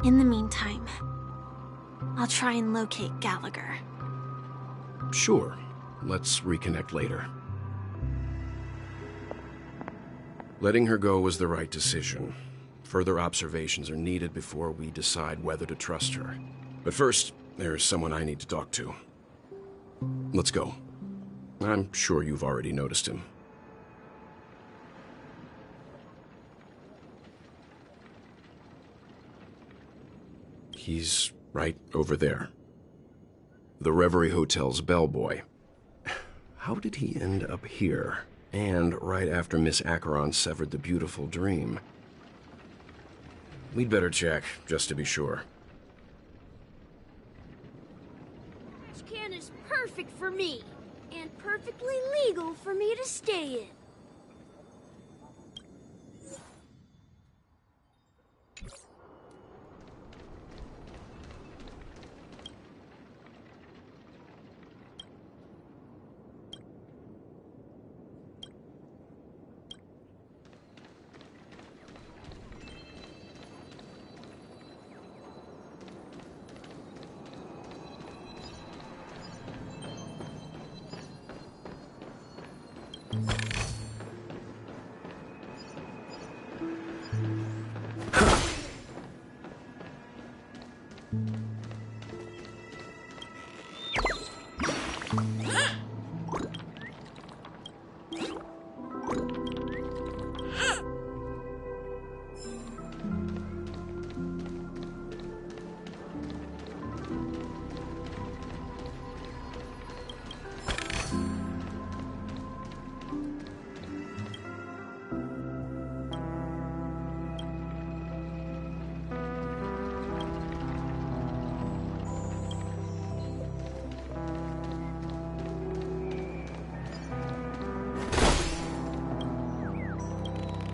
Speaker 7: In the meantime, I'll try and locate Gallagher.
Speaker 14: Sure. Let's reconnect later. Letting her go was the right decision. Further observations are needed before we decide whether to trust her. But first, there's someone I need to talk to. Let's go. I'm sure you've already noticed him. He's right over there. The Reverie Hotel's bellboy. How did he end up here? And right after Miss Acheron severed the beautiful Dream. We'd better check, just to be sure.
Speaker 6: This can is perfect for me, and perfectly legal for me to stay in.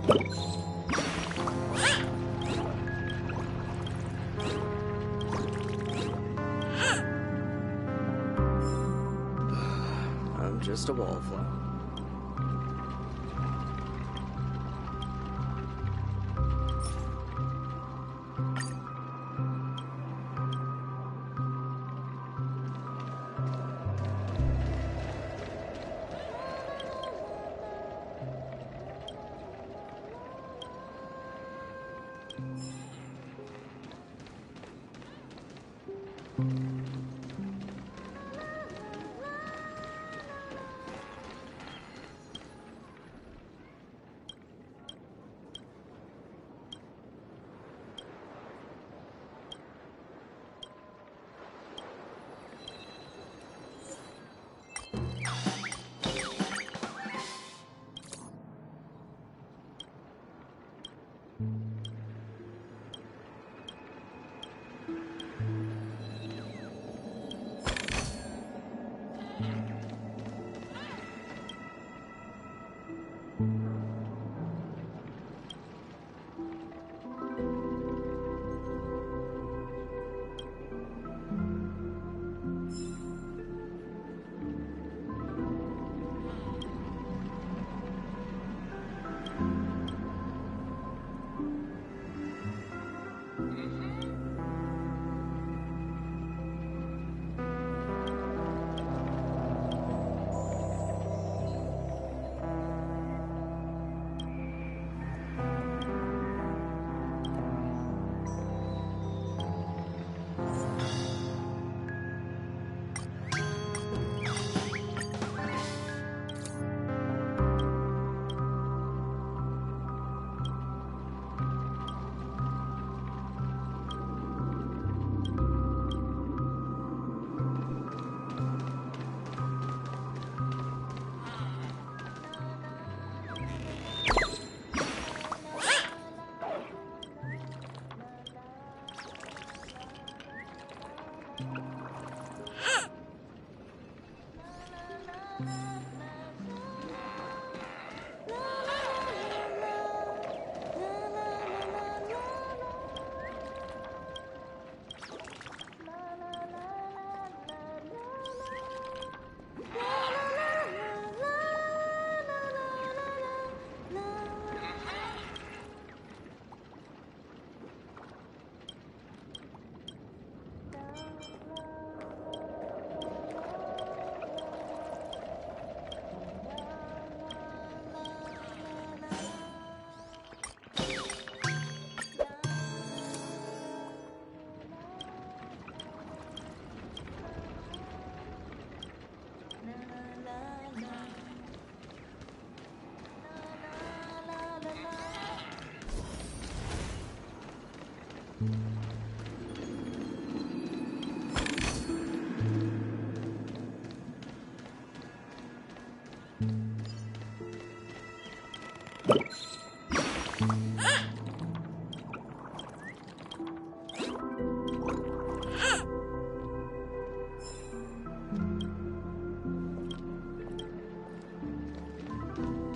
Speaker 18: I'm just a wallflower.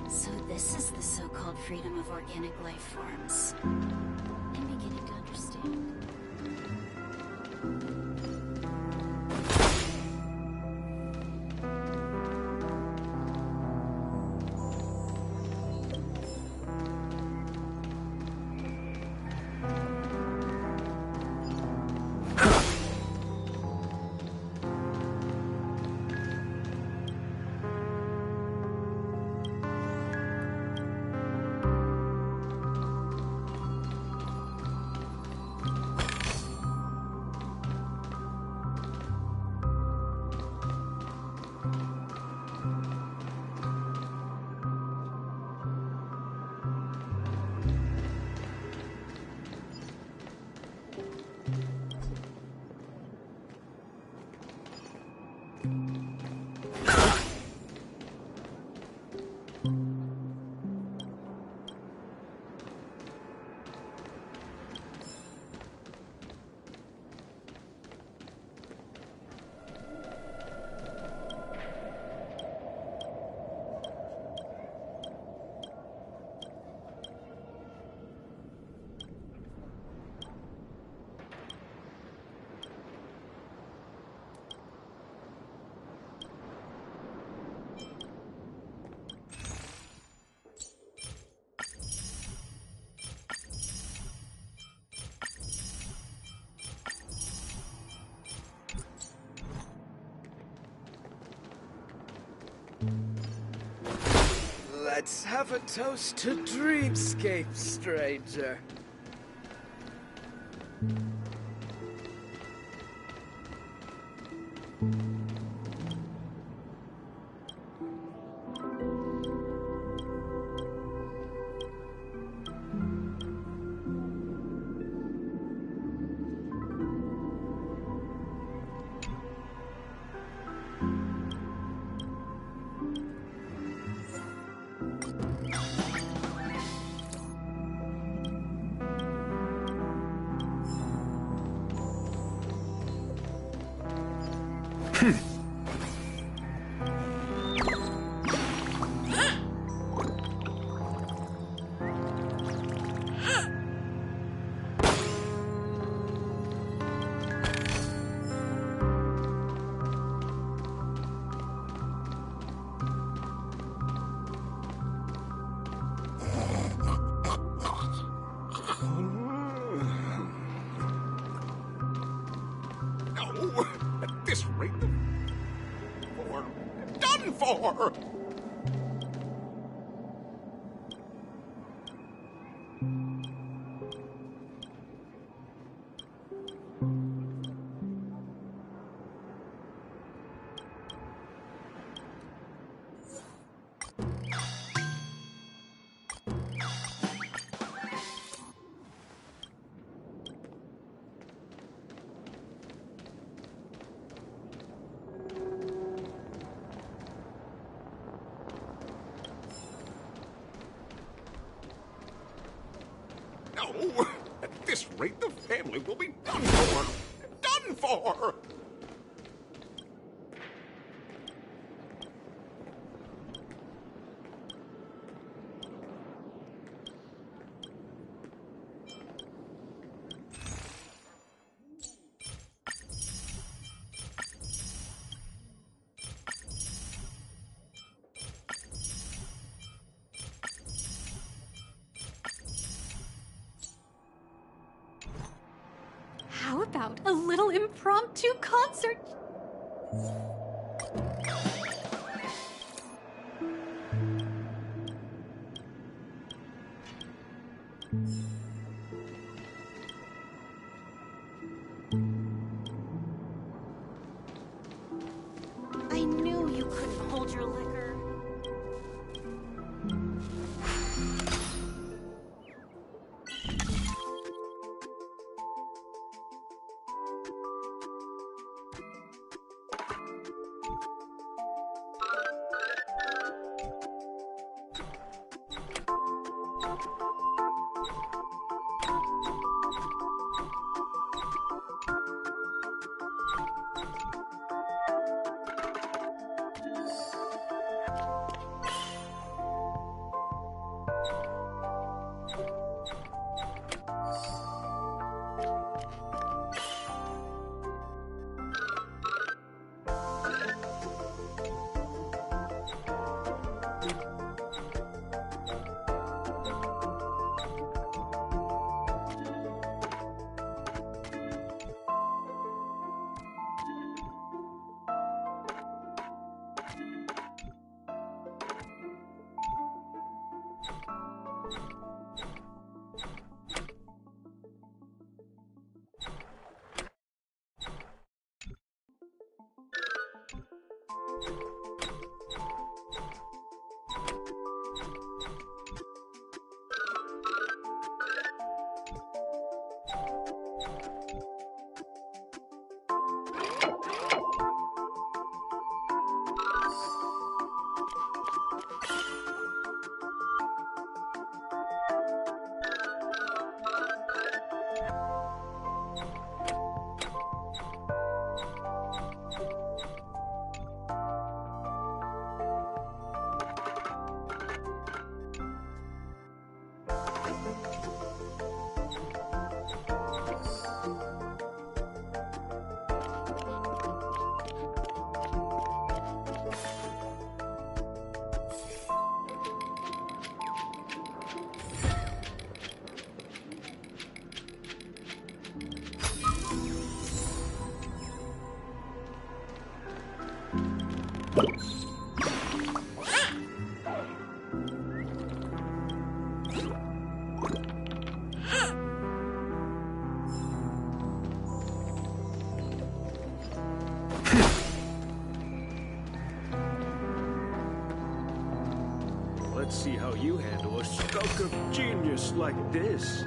Speaker 2: So this is the so-called freedom of organic life forms. I'm beginning to understand.
Speaker 19: Let's have a toast to Dreamscape, stranger.
Speaker 20: At this rate, we're done for! No! At this rate, the family will be done for! Done for!
Speaker 5: How about a little impromptu concert?
Speaker 10: I knew you couldn't hold your liquor.
Speaker 11: see how you handle a stroke of genius like this.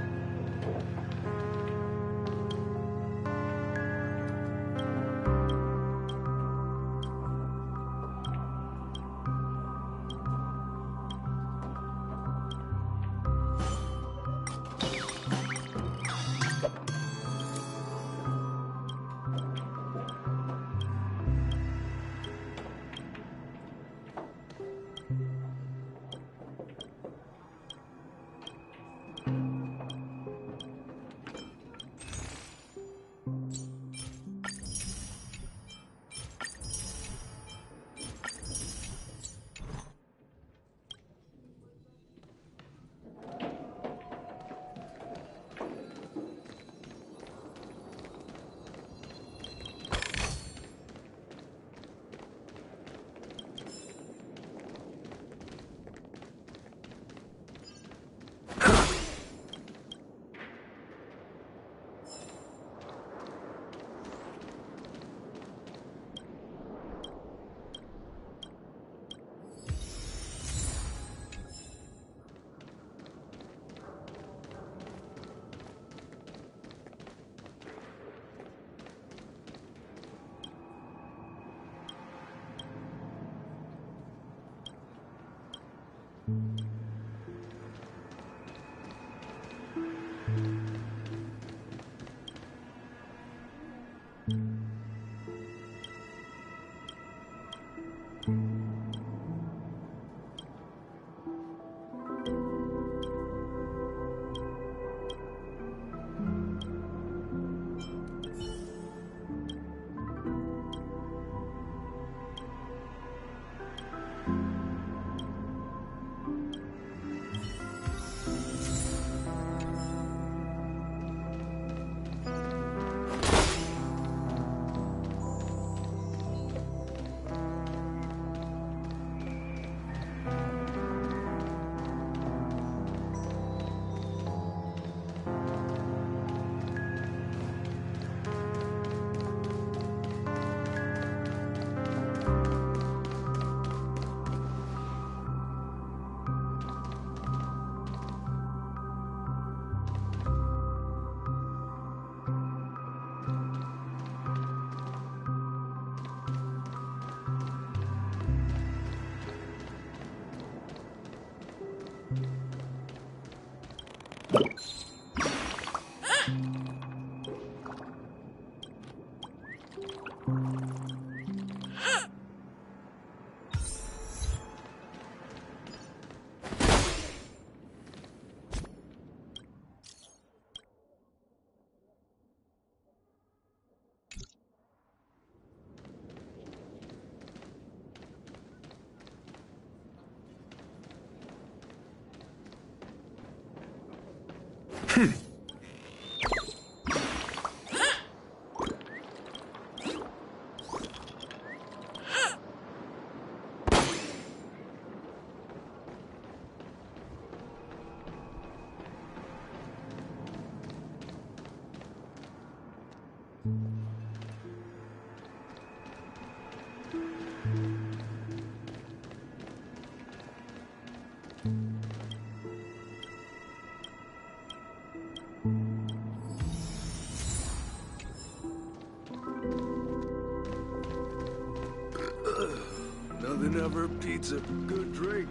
Speaker 20: Nothing ever beats a good drink.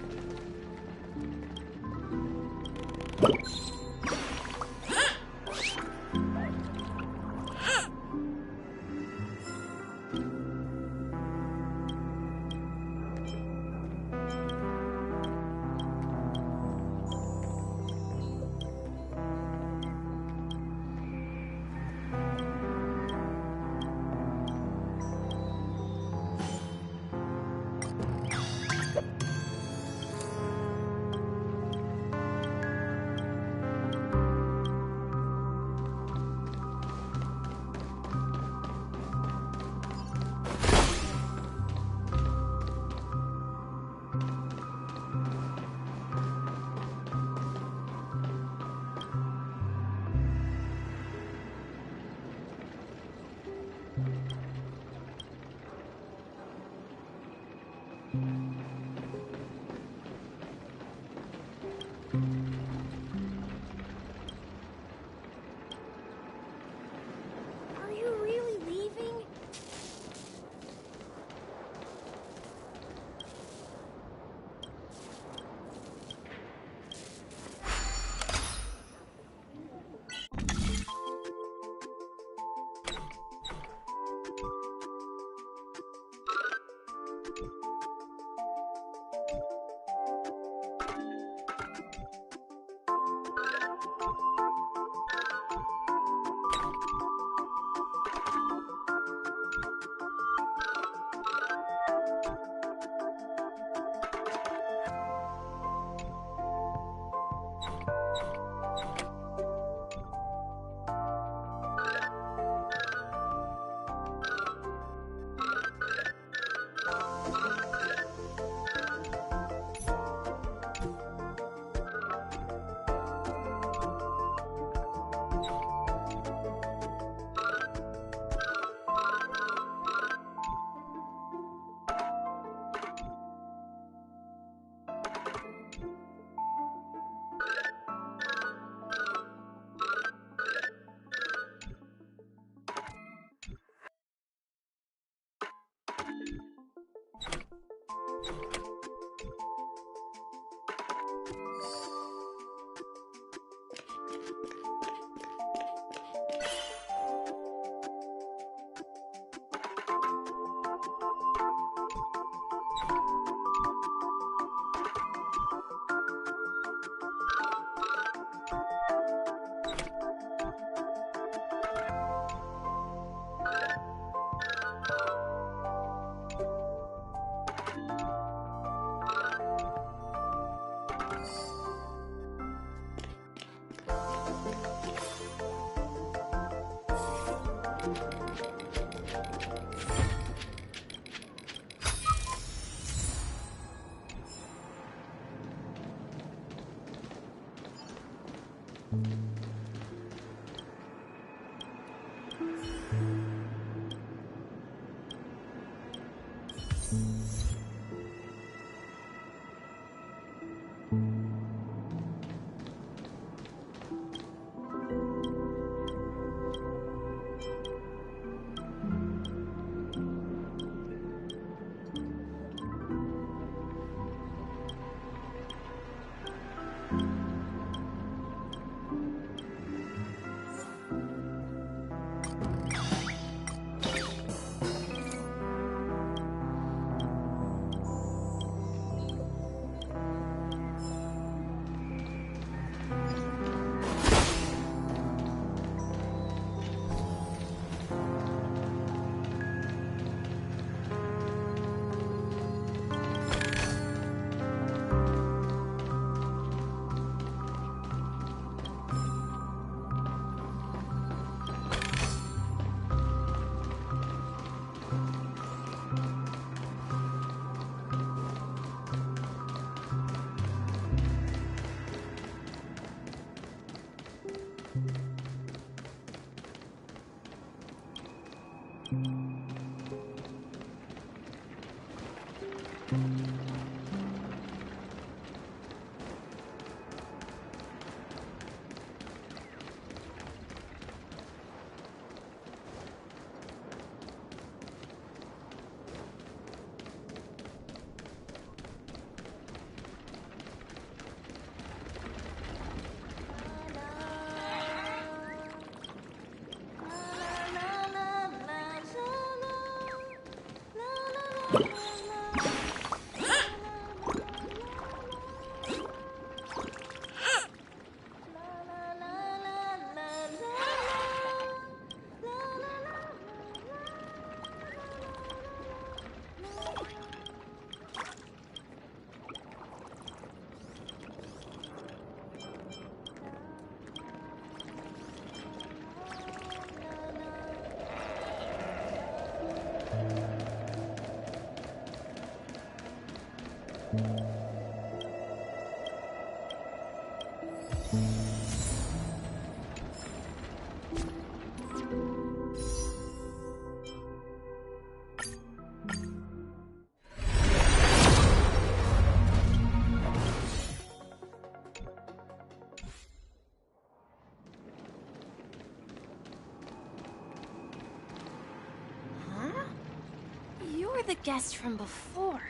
Speaker 8: The guest from before.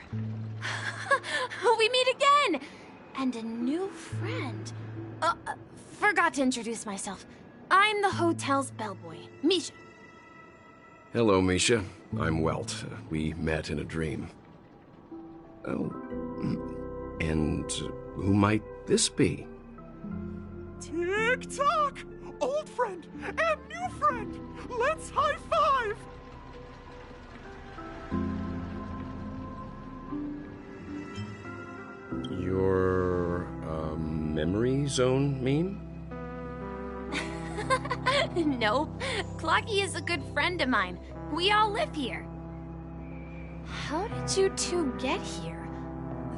Speaker 8: We meet again! And a new friend. Forgot to introduce myself. I'm the hotel's bellboy, Misha.
Speaker 14: Hello, Misha. I'm Welt. We met in a dream. Oh, and who might this be?
Speaker 20: Tick-tock! Old friend and new friend! Let's high-five!
Speaker 14: Your, memory zone meme?
Speaker 8: No, Clocky is a good friend of mine. We all live here. How did you two get here?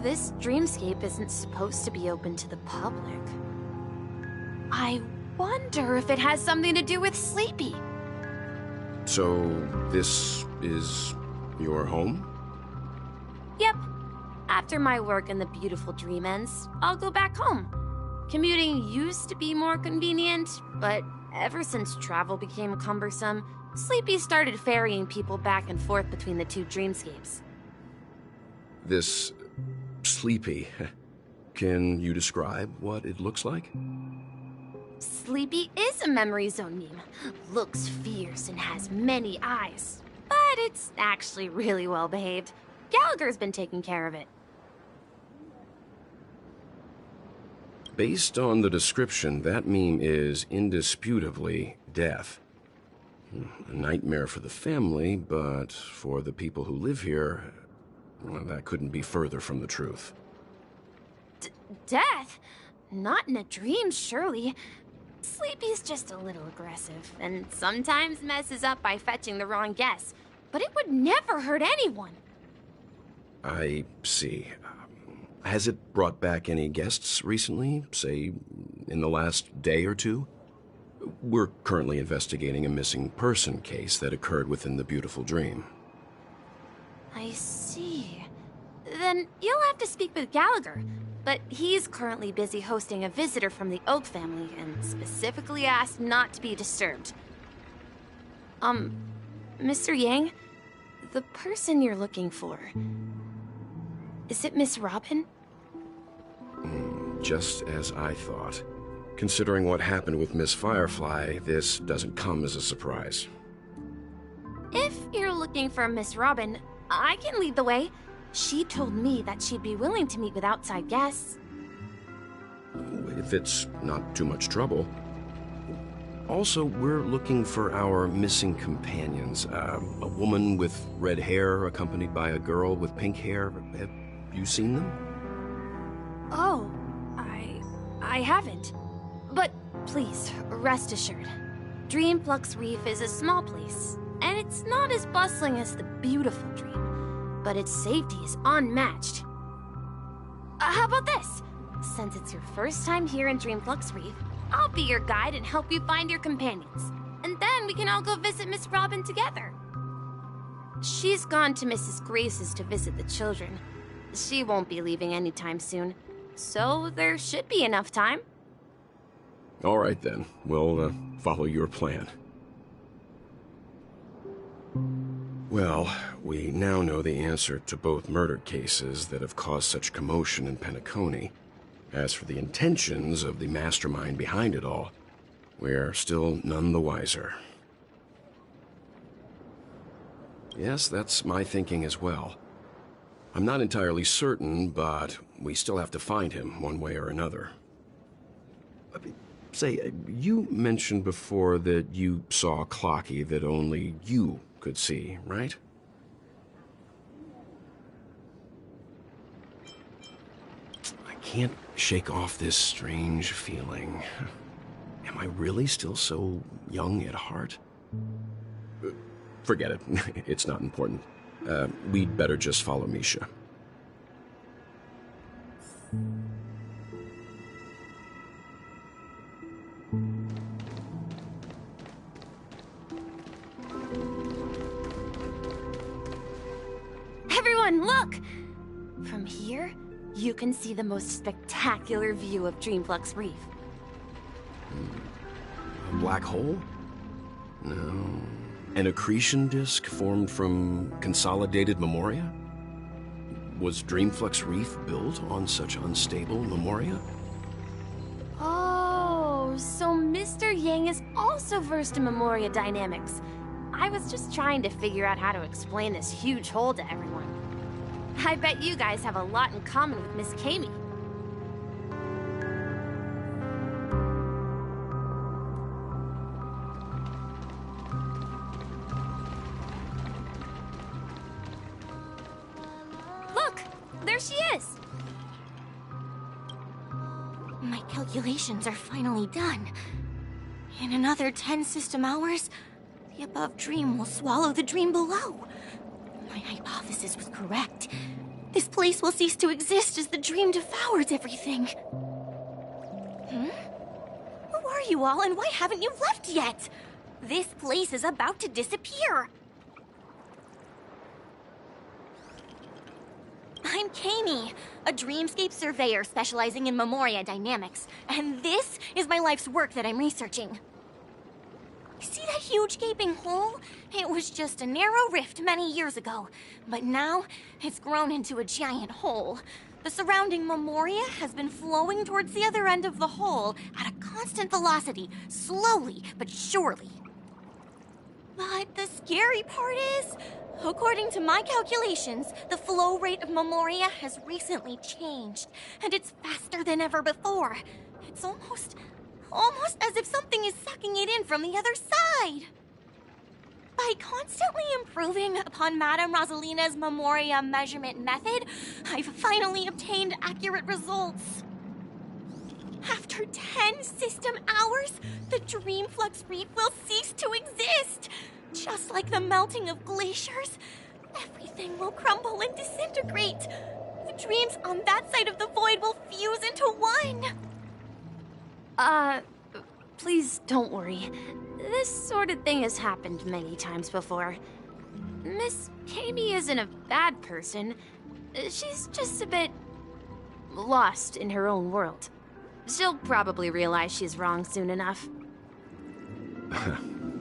Speaker 8: This dreamscape isn't supposed to be open to the public. I wonder if it has something to do with Sleepy.
Speaker 14: So, this is your home?
Speaker 8: Yep. After my work in the beautiful dream ends, I'll go back home. Commuting used to be more convenient, but ever since travel became cumbersome, Sleepy started ferrying people back and forth between the two dreamscapes.
Speaker 14: This Sleepy. Can you describe what it looks like?
Speaker 8: Sleepy is a memory zone meme. Looks fierce and has many eyes. But it's actually really well behaved. Gallagher's been taking care of it.
Speaker 14: Based on the description, that meme is indisputably death. A nightmare for the family, but for the people who live here, well, that couldn't be further from the truth.
Speaker 8: Death? Not in a dream, surely. Sleepy's just a little aggressive, and sometimes messes up by fetching the wrong guess. But it would never hurt anyone.
Speaker 14: I see. Has it brought back any guests recently? Say, in the last day or two? We're currently investigating a missing person case that occurred within the beautiful dream.
Speaker 7: I see. Then you'll have to speak with Gallagher. But he's currently busy hosting a visitor from the Oak family and specifically asked not to be disturbed. Mr. Yang, the person you're looking for, is it Miss Robin?
Speaker 14: Just as I thought. Considering what happened with Miss Firefly, this doesn't come as a surprise.
Speaker 7: If you're looking for Miss Robin, I can lead the way. She told me that she'd be willing to meet with outside guests.
Speaker 14: If it's not too much trouble. Also, we're looking for our missing companions. A woman with red hair accompanied by a girl with pink hair. Have you seen them?
Speaker 7: Oh, I haven't. But please, rest assured. Dreamflux Reef is a small place, and it's not as bustling as the beautiful Dream, but its safety is unmatched. How about this? Since it's your first time here in Dreamflux Reef, I'll be your guide and help you find your companions. And then we can all go visit Miss Robin together. She's gone to Mrs. Grace's to visit the children. She won't be leaving anytime soon, so there should be enough time.
Speaker 14: All right then, we'll follow your plan. Well, we now know the answer to both murder cases that have caused such commotion in Penacony. As for the intentions of the mastermind behind it all, we're still none the wiser. Yes, that's my thinking as well. I'm not entirely certain, but we still have to find him one way or another. Say, you mentioned before that you saw Clocky that only you could see, right? I can't shake off this strange feeling. Am I really still so young at heart? Forget it. It's not important. We'd better just follow Misha.
Speaker 7: Everyone, look! From here, you can see the most spectacular view of Dreamflux Reef.
Speaker 14: A black hole? No. An accretion disk formed from consolidated memoria? Was Dreamflux Reef built on such unstable memoria?
Speaker 7: Oh, so Mr. Yang is also versed in memoria dynamics. I was just trying to figure out how to explain this huge hole to everyone. I bet you guys have a lot in common with Miss Kami. Look! There she is!
Speaker 2: My calculations are finally done. In another 10 system hours, the above dream will swallow the dream below. My hypothesis was correct. This place will cease to exist as the dream devours everything. Who are you all, and why haven't you left yet? This place is about to disappear. I'm Kami, a dreamscape surveyor specializing in memoria dynamics, and this is my life's work that I'm researching. See that huge gaping hole? It was just a narrow rift many years ago, but now it's grown into a giant hole. The surrounding memoria has been flowing towards the other end of the hole at a constant velocity, slowly but surely. But the scary part is, according to my calculations, the flow rate of memoria has recently changed, and it's faster than ever before. It's almost as if something is sucking it in from the other side. By constantly improving upon Madame Rosalina's memoria measurement method, I've finally obtained accurate results. After 10 system hours, the Dreamflux Reef will cease to exist. Just like the melting of glaciers, everything will crumble and disintegrate. The dreams on that side of the void will fuse into one.
Speaker 8: Please don't worry. This sort of thing has happened many times before. Miss Kami isn't a bad person. She's just a bit lost in her own world. She'll probably realize she's wrong soon enough.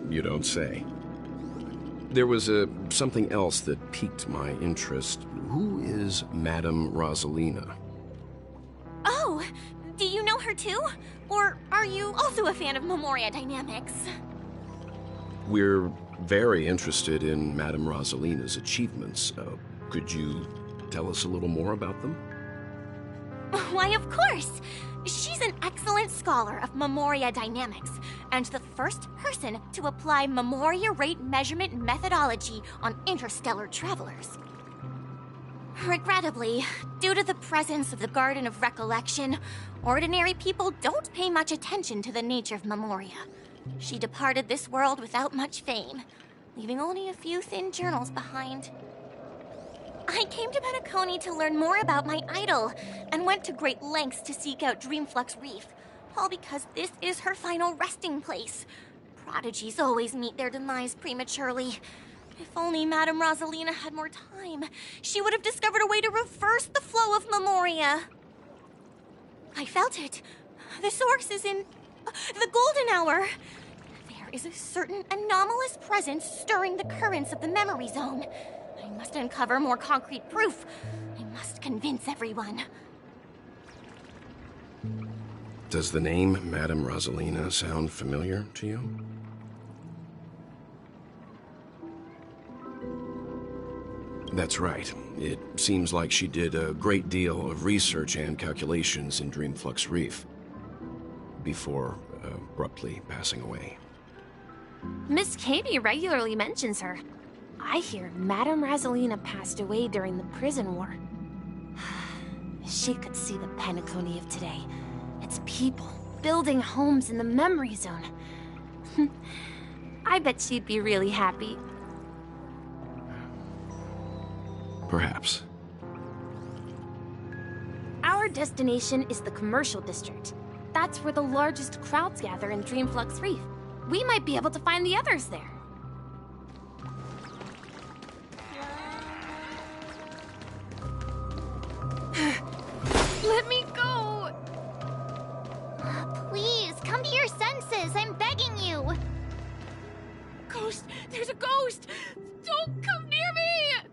Speaker 14: You don't say. There was something else that piqued my interest. Who is Madame Rosalina?
Speaker 7: Oh, do you know her too? Or are you also a fan of Memoria Dynamics?
Speaker 14: We're very interested in Madame Rosalina's achievements. Could you tell us a little more about them?
Speaker 7: Why, of course! She's an excellent scholar of Memoria Dynamics, and the first person to apply Memoria rate measurement methodology on interstellar travelers. Regrettably, due to the presence of the Garden of Recollection, ordinary people don't pay much attention to the nature of Memoria. She departed this world without much fame, leaving only a few thin journals behind. I came to Penacony to learn more about my idol, and went to great lengths to seek out Dreamflux Reef, all because this is her final resting place. Prodigies always meet their demise prematurely. If only Madame Rosalina had more time, she would have discovered a way to reverse the flow of Memoria. I felt it. The source is in the Golden Hour. There is a certain anomalous presence stirring the currents of the memory zone. I must uncover more concrete proof. I must convince everyone.
Speaker 14: Does the name Madame Rosalina sound familiar to you? That's right. It seems like she did a great deal of research and calculations in Dreamflux Reef before abruptly passing away.
Speaker 8: Miss Kami regularly mentions her. I hear Madame Rosalina passed away during the prison war. She could see the Penacony of today. Its people building homes in the memory zone. I bet she'd be really happy.
Speaker 14: Perhaps.
Speaker 8: Our destination is the commercial district. That's where the largest crowds gather in Dreamflux Reef. We might be able to find the others there. Let me go!
Speaker 2: Please, come to your senses. I'm begging you.
Speaker 8: Ghost! There's a ghost! Don't come near me!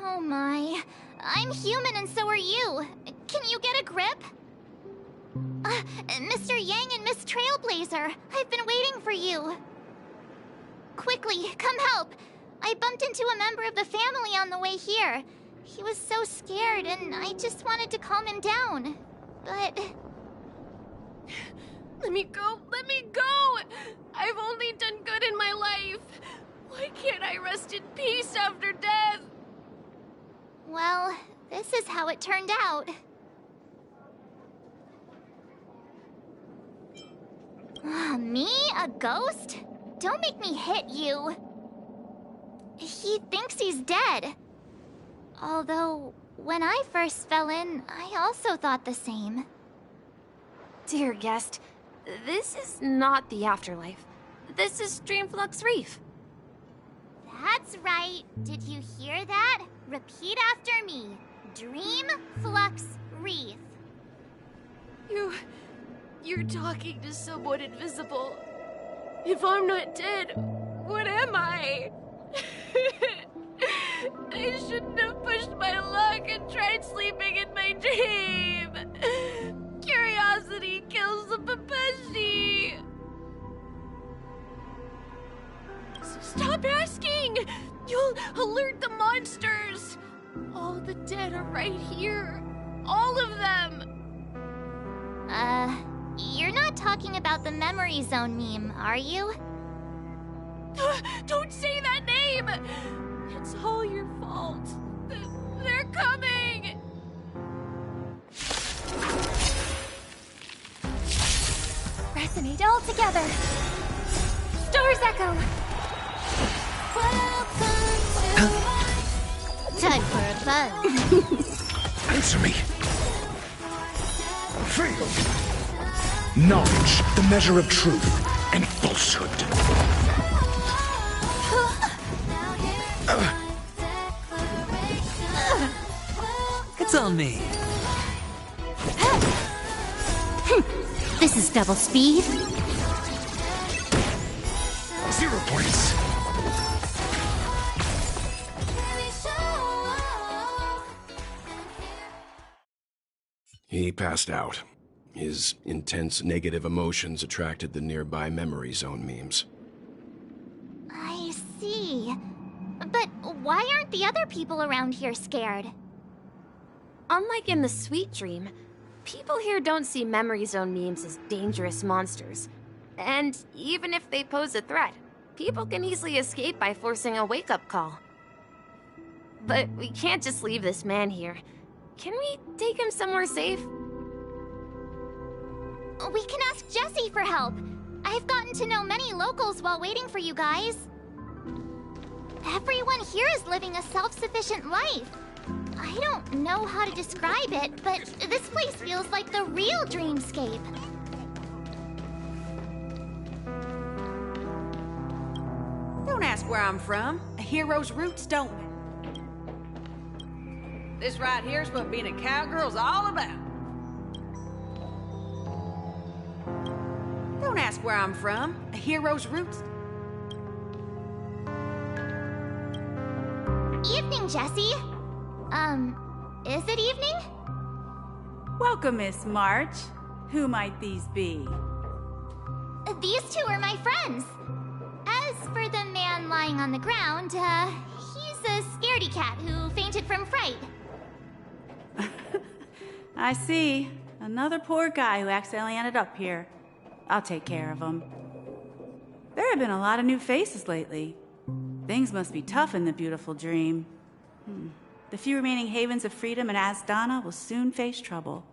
Speaker 2: Oh my. I'm human and so are you. Can you get a grip? Mr. Yang and Miss Trailblazer, I've been waiting for you. Quickly, come help. I bumped into a member of the family on the way here. He was so scared, and I just wanted to calm him down. But...
Speaker 8: Let me go! Let me go! I've only done good in my life. Why can't I rest in peace after death?
Speaker 2: Well, this is how it turned out. Me? A ghost? Don't make me hit you. He thinks he's dead. Although, when I first fell in, I also thought the same.
Speaker 8: Dear guest, this is not the afterlife. This is Dreamflux Reef.
Speaker 2: That's right. Did you hear that? Repeat after me. Dreamflux Reef.
Speaker 8: You're talking to someone invisible. If I'm not dead, what am I? I shouldn't have pushed my luck and tried sleeping in my dream. Curiosity kills the Pepeshi. Stop asking! You'll alert the monsters. All the dead are right here. All of them.
Speaker 2: You're not talking about the memory zone meme, are you?
Speaker 8: Don't say that name! It's all your fault. They're coming!
Speaker 7: Resonate all together. Stars echo.
Speaker 2: Time for a buzz.
Speaker 20: Answer me. Freedom.
Speaker 21: Knowledge, the measure of truth and falsehood.
Speaker 12: It's on me.
Speaker 2: This is double speed.
Speaker 21: 0 points.
Speaker 14: He passed out. His intense negative emotions attracted the nearby memory zone memes.
Speaker 2: I see. But why aren't the other people around here scared?
Speaker 8: Unlike in the Sweet Dream, people here don't see memory zone memes as dangerous monsters. And even if they pose a threat, people can easily escape by forcing a wake-up call. But we can't just leave this man here. Can we take him somewhere safe?
Speaker 2: We can ask Jessie for help. I've gotten to know many locals while waiting for you guys. Everyone here is living a self-sufficient life. I don't know how to describe it, but this place feels like the real dreamscape.
Speaker 22: Don't ask where I'm from. A hero's roots don't. This right here's what being a cowgirl's all about. Don't ask where I'm from. A hero's roots.
Speaker 2: Evening, Jessie. Is it evening?
Speaker 22: Welcome, Miss March. Who might these be?
Speaker 2: These two are my friends. As for the man lying on the ground, he's a scaredy cat who fainted from fright.
Speaker 22: I see. Another poor guy who accidentally ended up here. I'll take care of him. There have been a lot of new faces lately. Things must be tough in the beautiful dream. The few remaining havens of freedom in Asdana will soon face trouble.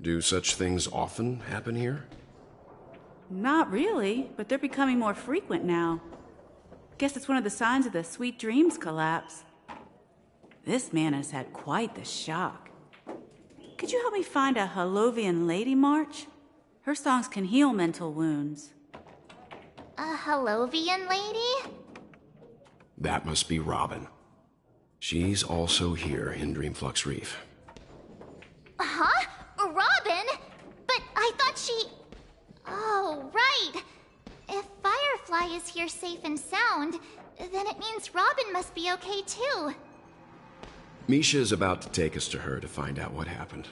Speaker 14: Do such things often happen here?
Speaker 22: Not really, but they're becoming more frequent now. Guess it's one of the signs of the Sweet Dreams collapse. This man has had quite the shock. Could you help me find a Halovian lady, March? Her songs can heal mental wounds.
Speaker 2: A Halovian lady?
Speaker 14: That must be Robin. She's also here in Dreamflux Reef.
Speaker 2: Huh? Robin? But I thought she... Oh, right. If Firefly is here safe and sound, then it means Robin must be okay too.
Speaker 14: Misha is about to take us to her to find out what happened.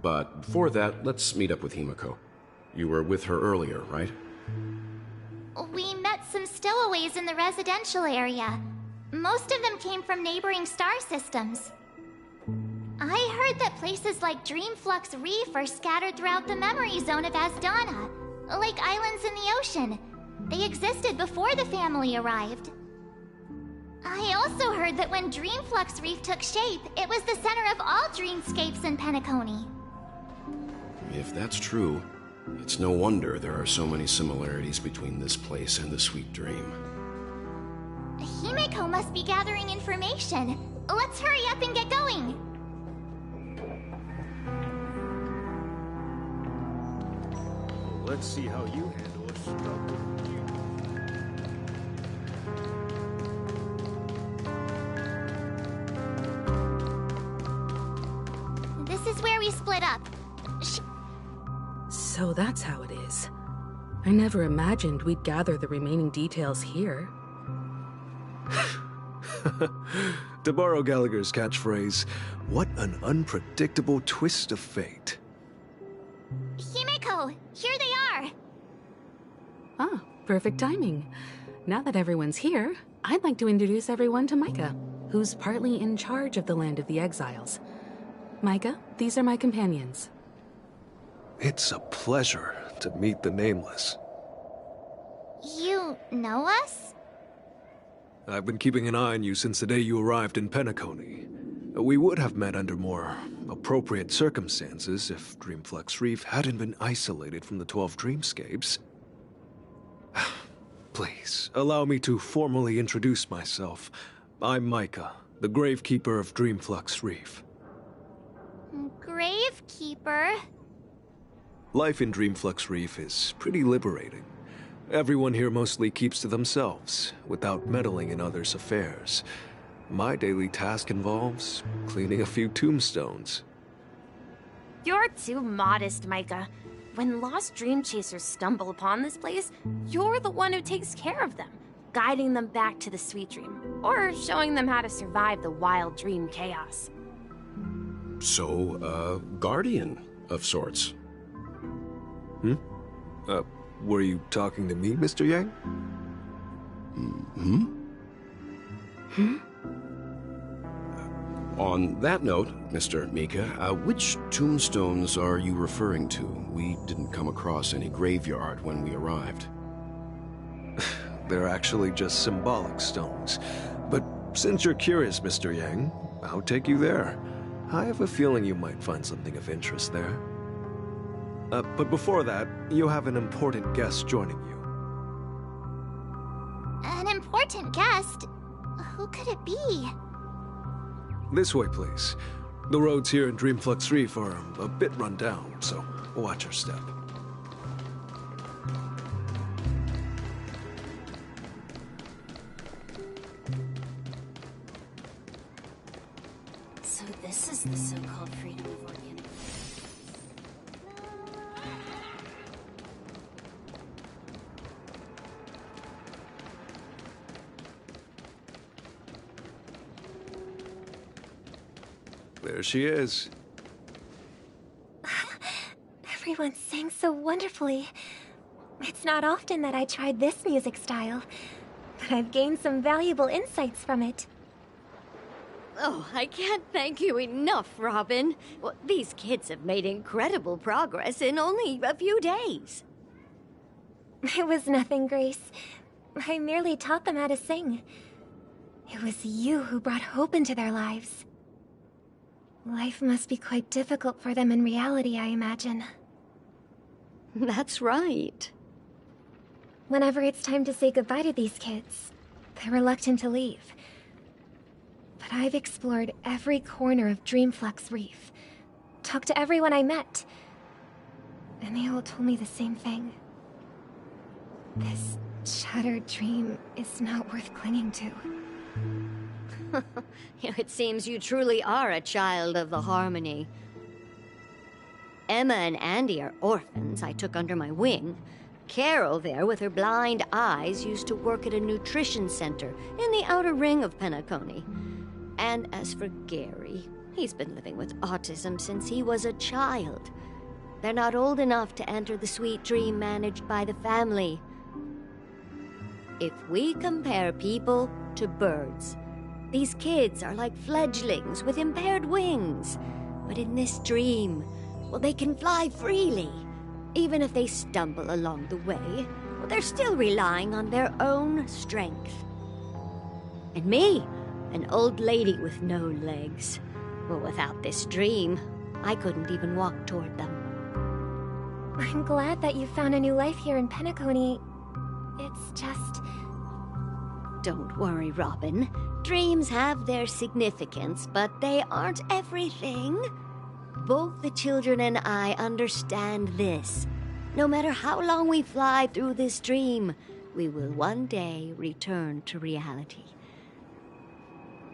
Speaker 14: But before that, let's meet up with Himiko. You were with her earlier, right?
Speaker 2: We met some stowaways in the residential area. Most of them came from neighboring star systems. I heard that places like Dreamflux Reef are scattered throughout the memory zone of Asdana, like islands in the ocean. They existed before the family arrived. I also heard that when Dreamflux Reef took shape, it was the center of all dreamscapes in Penacony.
Speaker 14: If that's true, it's no wonder there are so many similarities between this place and the Sweet Dream.
Speaker 2: Himiko must be gathering information. Let's hurry up and get going.
Speaker 20: Let's see how you handle a struggle.
Speaker 2: This is where we split up.
Speaker 15: So that's how it is. I never imagined we'd gather the remaining details here.
Speaker 23: To borrow Gallagher's catchphrase, what an unpredictable twist of fate.
Speaker 2: Himiko, here they are.
Speaker 15: Ah, perfect timing. Now that everyone's here, I'd like to introduce everyone to Micah, who's partly in charge of the Land of the Exiles. Micah, these are my companions.
Speaker 23: It's a pleasure to meet the Nameless.
Speaker 2: You know us?
Speaker 23: I've been keeping an eye on you since the day you arrived in Penacony. We would have met under more appropriate circumstances if Dreamflux Reef hadn't been isolated from the 12 dreamscapes. Please, allow me to formally introduce myself. I'm Micah, the Gravekeeper of Dreamflux Reef.
Speaker 2: Gravekeeper?
Speaker 23: Life in Dreamflux Reef is pretty liberating. Everyone here mostly keeps to themselves, without meddling in others' affairs. My daily task involves cleaning a few tombstones.
Speaker 7: You're too modest, Micah. When lost dream chasers stumble upon this place, you're the one who takes care of them, guiding them back to the sweet dream, or showing them how to survive the wild dream chaos.
Speaker 14: So, a guardian of sorts.
Speaker 23: Were you talking to me, Mr. Yang?
Speaker 14: On that note, Mr. Mika, which tombstones are you referring to? We didn't come across any graveyard when we arrived.
Speaker 23: They're actually just symbolic stones. But since you're curious, Mr. Yang, I'll take you there. I have a feeling you might find something of interest there. But before that, you have an important guest joining you.
Speaker 2: An important guest? Who could it be?
Speaker 23: This way, please. The roads here in Dreamflux Reef are a bit run down, so watch your step.
Speaker 7: So this is the so-called freedom of organic.
Speaker 23: There she is.
Speaker 7: Everyone sang so wonderfully. It's not often that I tried this music style, but I've gained some valuable insights from it.
Speaker 17: Oh, I can't thank you enough, Robin. Well, these kids have made incredible progress in only a few days.
Speaker 7: It was nothing, Grace. I merely taught them how to sing. It was you who brought hope into their lives. Life must be quite difficult for them in reality, I imagine.
Speaker 17: That's right.
Speaker 7: Whenever it's time to say goodbye to these kids, they're reluctant to leave. But I've explored every corner of Dreamflux Reef, talked to everyone I met, and they all told me the same thing. This shattered dream is not worth clinging to.
Speaker 17: It seems you truly are a child of the Harmony. Emma and Andy are orphans I took under my wing. Carol there, with her blind eyes, used to work at a nutrition center in the outer ring of Penacony. And as for Gary, he's been living with autism since he was a child. They're not old enough to enter the sweet dream managed by the family. If we compare people to birds, these kids are like fledglings with impaired wings. But in this dream, well, they can fly freely. Even if they stumble along the way, well, they're still relying on their own strength. And me, an old lady with no legs. Well, without this dream, I couldn't even walk toward them.
Speaker 7: I'm glad that you found a new life here in Penacony. It's just...
Speaker 17: Don't worry, Robin. Dreams have their significance, but they aren't everything. Both the children and I understand this. No matter how long we fly through this dream, we will one day return to reality.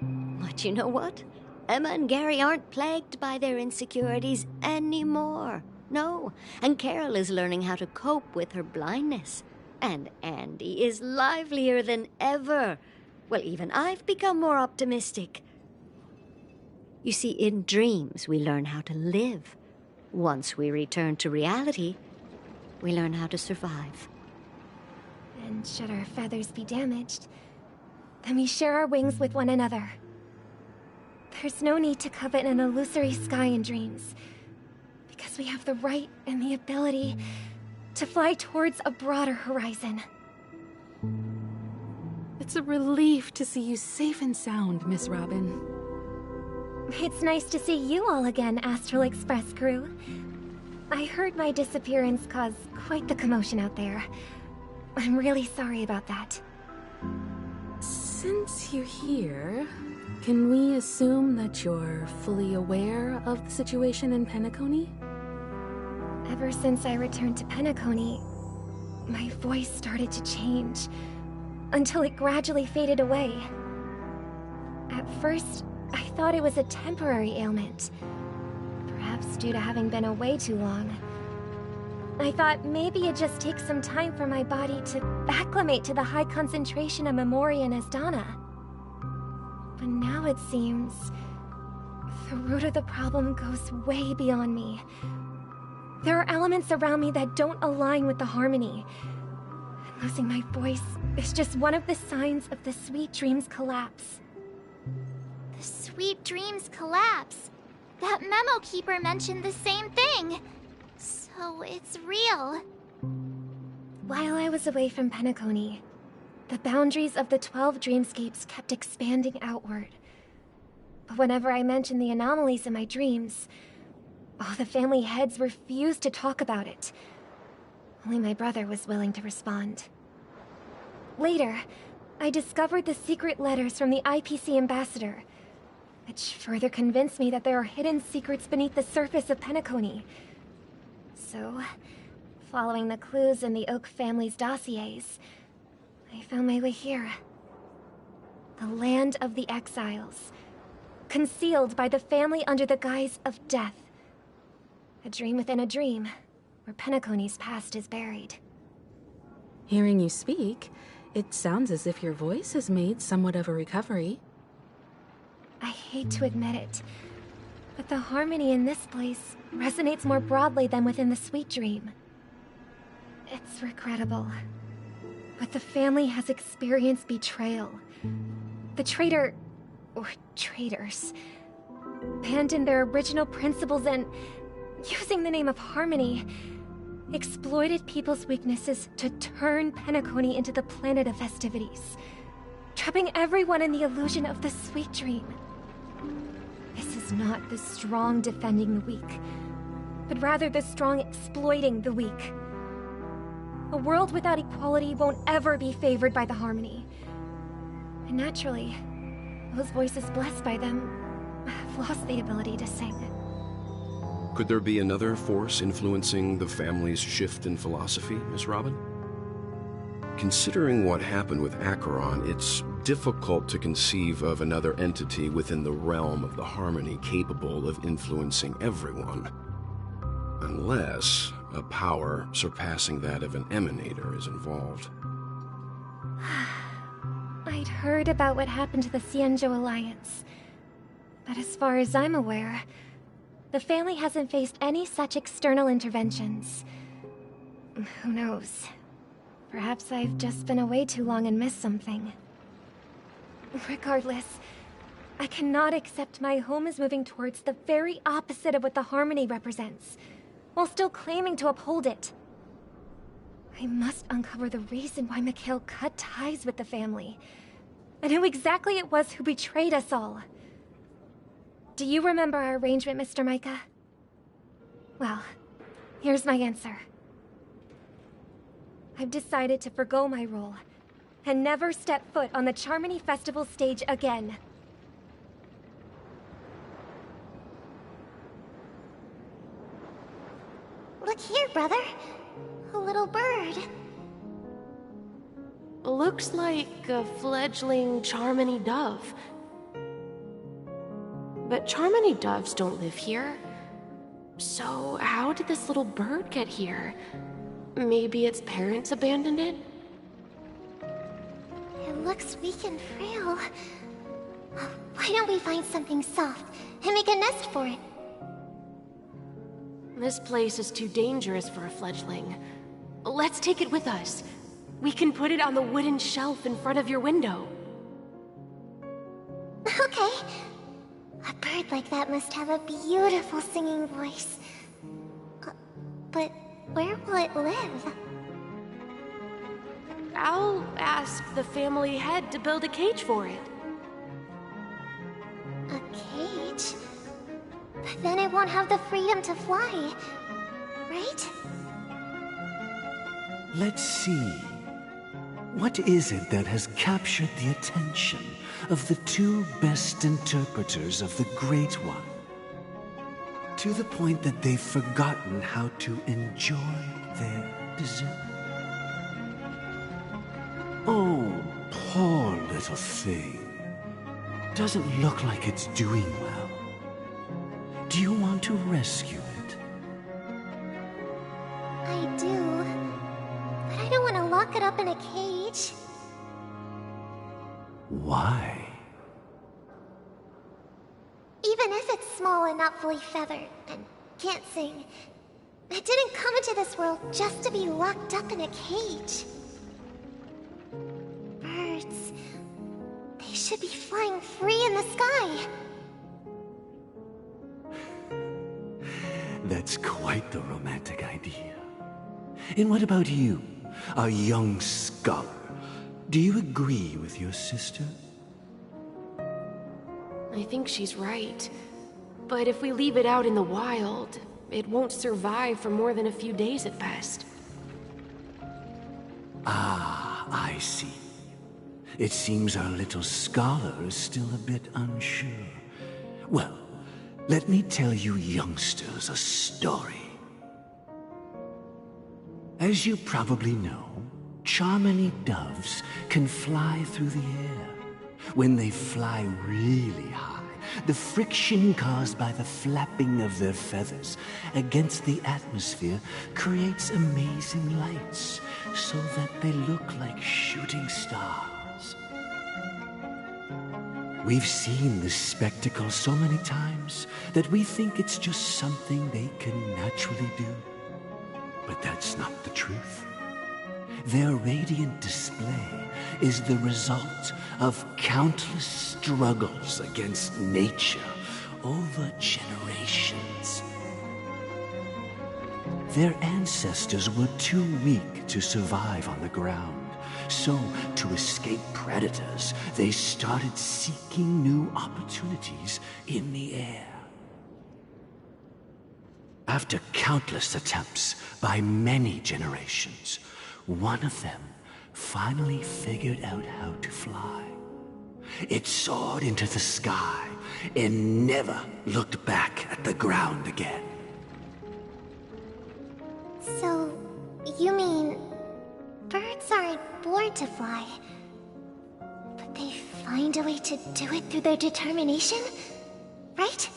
Speaker 17: But you know what? Emma and Gary aren't plagued by their insecurities anymore. No, and Carol is learning how to cope with her blindness. And Andy is livelier than ever. Well, even I've become more optimistic. You see, in dreams, we learn how to live. Once we return to reality, we learn how to survive.
Speaker 7: And should our feathers be damaged, then we share our wings with one another. There's no need to covet an illusory sky in dreams, because we have the right and the ability to fly towards a broader horizon.
Speaker 15: It's a relief to see you safe and sound, Miss Robin.
Speaker 7: It's nice to see you all again, Astral Express crew. I heard my disappearance caused quite the commotion out there. I'm really sorry about that.
Speaker 15: Since you're here, can we assume that you're fully aware of the situation in Penacony?
Speaker 1: Ever since I returned to Penacony, my voice started to change, until it gradually faded away. At first, I thought it was a temporary ailment, perhaps due to having been away too long. I thought maybe it just takes some time for my body to acclimate to the high concentration of Memoria and Asdana. But now it seems the root of the problem goes way beyond me. There are elements around me that don't align with the harmony. And losing my voice is just one of the signs of the Sweet Dreams collapse.
Speaker 2: The Sweet Dreams collapse. That memo keeper mentioned the same thing. So it's real.
Speaker 1: While I was away from Penacony, the boundaries of the 12 dreamscapes kept expanding outward. But whenever I mentioned the anomalies in my dreams, all the family heads refused to talk about it. Only my brother was willing to respond. Later, I discovered the secret letters from the IPC ambassador, which further convinced me that there are hidden secrets beneath the surface of Penacony. So, following the clues in the Oak family's dossiers, I found my way here. The land of the exiles, concealed by the family under the guise of death. A dream within a dream, where Penacony's past is buried.
Speaker 15: Hearing you speak, it sounds as if your voice has made somewhat of a recovery.
Speaker 1: I hate to admit it, but the harmony in this place resonates more broadly than within the Sweet Dream. It's regrettable, but the family has experienced betrayal. The traitor, or traitors, abandoned their original principles and, using the name of harmony, exploited people's weaknesses to turn Penacony into the planet of festivities, trapping everyone in the illusion of the Sweet Dream. This is not the strong defending the weak, but rather the strong exploiting the weak. A world without equality won't ever be favored by the harmony. And naturally, those voices blessed by them have lost the ability to sing.
Speaker 14: Could there be another force influencing the family's shift in philosophy, Miss Robin? Considering what happened with Acheron, it's difficult to conceive of another entity within the realm of the harmony capable of influencing everyone. Unless a power surpassing that of an emanator is involved.
Speaker 1: I'd heard about what happened to the Xianzhou Alliance, but as far as I'm aware, the family hasn't faced any such external interventions. Who knows? Perhaps I've just been away too long and missed something. Regardless, I cannot accept my home is moving towards the very opposite of what the harmony represents, while still claiming to uphold it. I must uncover the reason why Mikhail cut ties with the family, and who exactly it was who betrayed us all. Do you remember our arrangement, Mr. Micah? Well, here's my answer. I've decided to forgo my role, and never step foot on the Charmony Festival stage again.
Speaker 2: Look here, brother. A little bird.
Speaker 8: Looks like a fledgling Charmony dove. But Charmony doves don't live here. So how did this little bird get here? Maybe its parents abandoned it?
Speaker 2: It looks weak and frail. Why don't we find something soft and make a nest for it?
Speaker 8: This place is too dangerous for a fledgling. Let's take it with us. We can put it on the wooden shelf in front of your window.
Speaker 2: Okay. A bird like that must have a beautiful singing voice. But where will it live?
Speaker 8: I'll ask the family head to build a cage for it.
Speaker 2: A cage? But then it won't have the freedom to fly, right?
Speaker 6: Let's see. What is it that has captured the attention of the two best interpreters of the Great One? To the point that they've forgotten how to enjoy their dessert. Oh, poor little thing. Doesn't look like it's doing well. Do you want to rescue it?
Speaker 1: I do. But I don't want to lock it up in a cage.
Speaker 6: Why?
Speaker 1: Even if it's small and not fully feathered and can't sing, it didn't come into this world just to be locked up in a cage. Birds, they should be flying free in the sky.
Speaker 6: That's quite the romantic idea. And what about you, a young scholar? Do you agree with your sister?
Speaker 8: I think she's right. But if we leave it out in the wild, it won't survive for more than a few days at best.
Speaker 6: Ah, I see. It seems our little scholar is still a bit unsure. Well, let me tell you youngsters a story. As you probably know, Charmony doves can fly through the air. When they fly really high, the friction caused by the flapping of their feathers against the atmosphere creates amazing lights, so that they look like shooting stars. We've seen this spectacle so many times that we think it's just something they can naturally do. But that's not the truth. Their radiant display is the result of countless struggles against nature over generations. Their ancestors were too weak to survive on the ground, so to escape predators, they started seeking new opportunities in the air. After countless attempts by many generations, one of them finally figured out how to fly. It soared into the sky and never looked back at the ground again.
Speaker 1: So, you mean birds aren't born to fly, but they find a way to do it through their determination, right?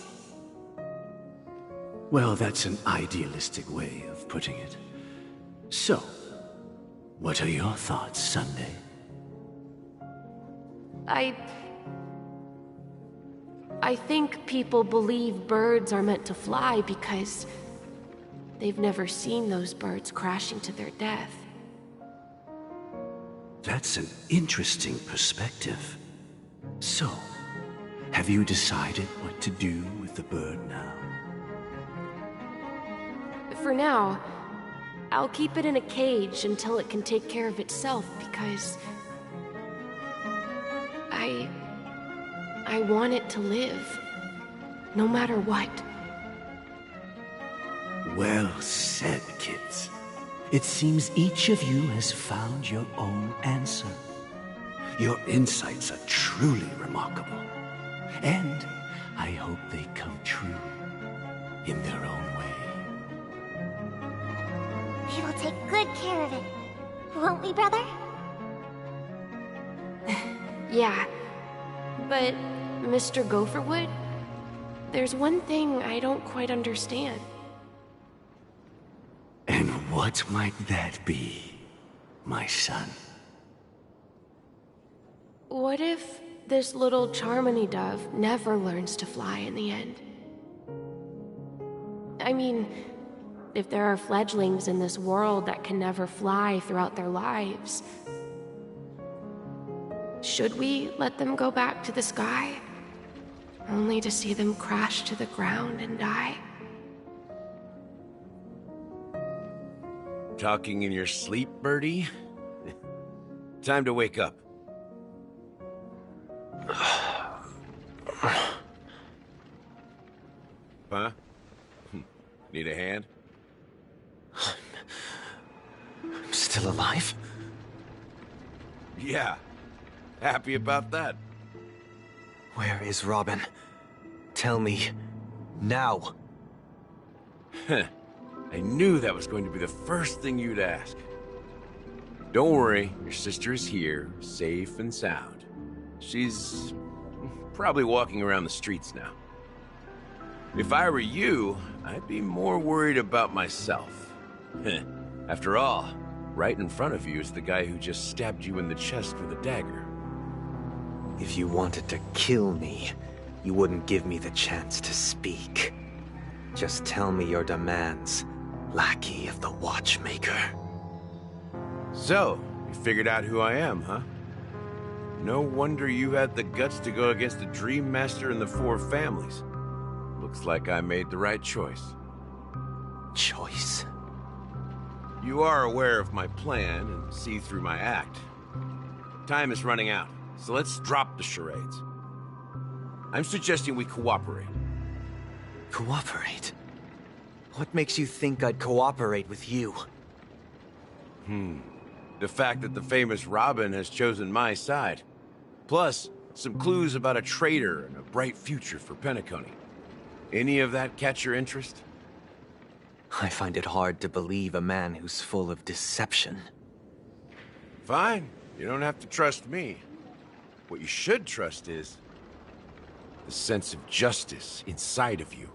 Speaker 6: Well, that's an idealistic way of putting it. So, what are your thoughts, Sunday?
Speaker 8: I think people believe birds are meant to fly because they've never seen those birds crashing to their death.
Speaker 6: That's an interesting perspective. So, have you decided what to do with the bird now?
Speaker 8: For now, I'll keep it in a cage until it can take care of itself because I want it to live, no matter what.
Speaker 6: Well said, kids. It seems each of you has found your own answer. Your insights are truly remarkable. And I hope they come true in their own way.
Speaker 1: We will take good care of it, won't we, brother?
Speaker 8: Yeah, but Mr. Gopherwood, there's one thing I don't quite understand.
Speaker 6: And what might that be, my son?
Speaker 8: What if this little Charmony dove never learns to fly in the end? I mean, if there are fledglings in this world that can never fly throughout their lives, should we let them go back to the sky, only to see them crash to the ground and die?
Speaker 11: Talking in your sleep, Birdie? Time to wake up. Huh? Need a hand?
Speaker 18: I'm still alive?
Speaker 11: Yeah. Happy about that.
Speaker 18: Where is Robin? Tell me. Now.
Speaker 11: I knew that was going to be the first thing you'd ask. Don't worry, your sister is here, safe and sound. She's probably walking around the streets now. If I were you, I'd be more worried about myself. After all, right in front of you is the guy who just stabbed you in the chest with a dagger.
Speaker 3: If you wanted to kill me, you wouldn't give me the chance to speak. Just tell me your demands, lackey of the Watchmaker.
Speaker 11: So, you figured out who I am, huh? No wonder you had the guts to go against the Dream Master and the Four Families. Looks like I made the right choice.
Speaker 3: Choice?
Speaker 11: You are aware of my plan and see through my act. Time is running out, so let's drop the charades. I'm suggesting we cooperate.
Speaker 3: Cooperate? What makes you think I'd cooperate with you?
Speaker 11: The fact that the famous Robin has chosen my side. Plus, some clues about a traitor and a bright future for Penacony. Any of that catch your interest?
Speaker 3: I find it hard to believe a man who's full of deception.
Speaker 11: Fine. You don't have to trust me. What you should trust is the sense of justice inside of you.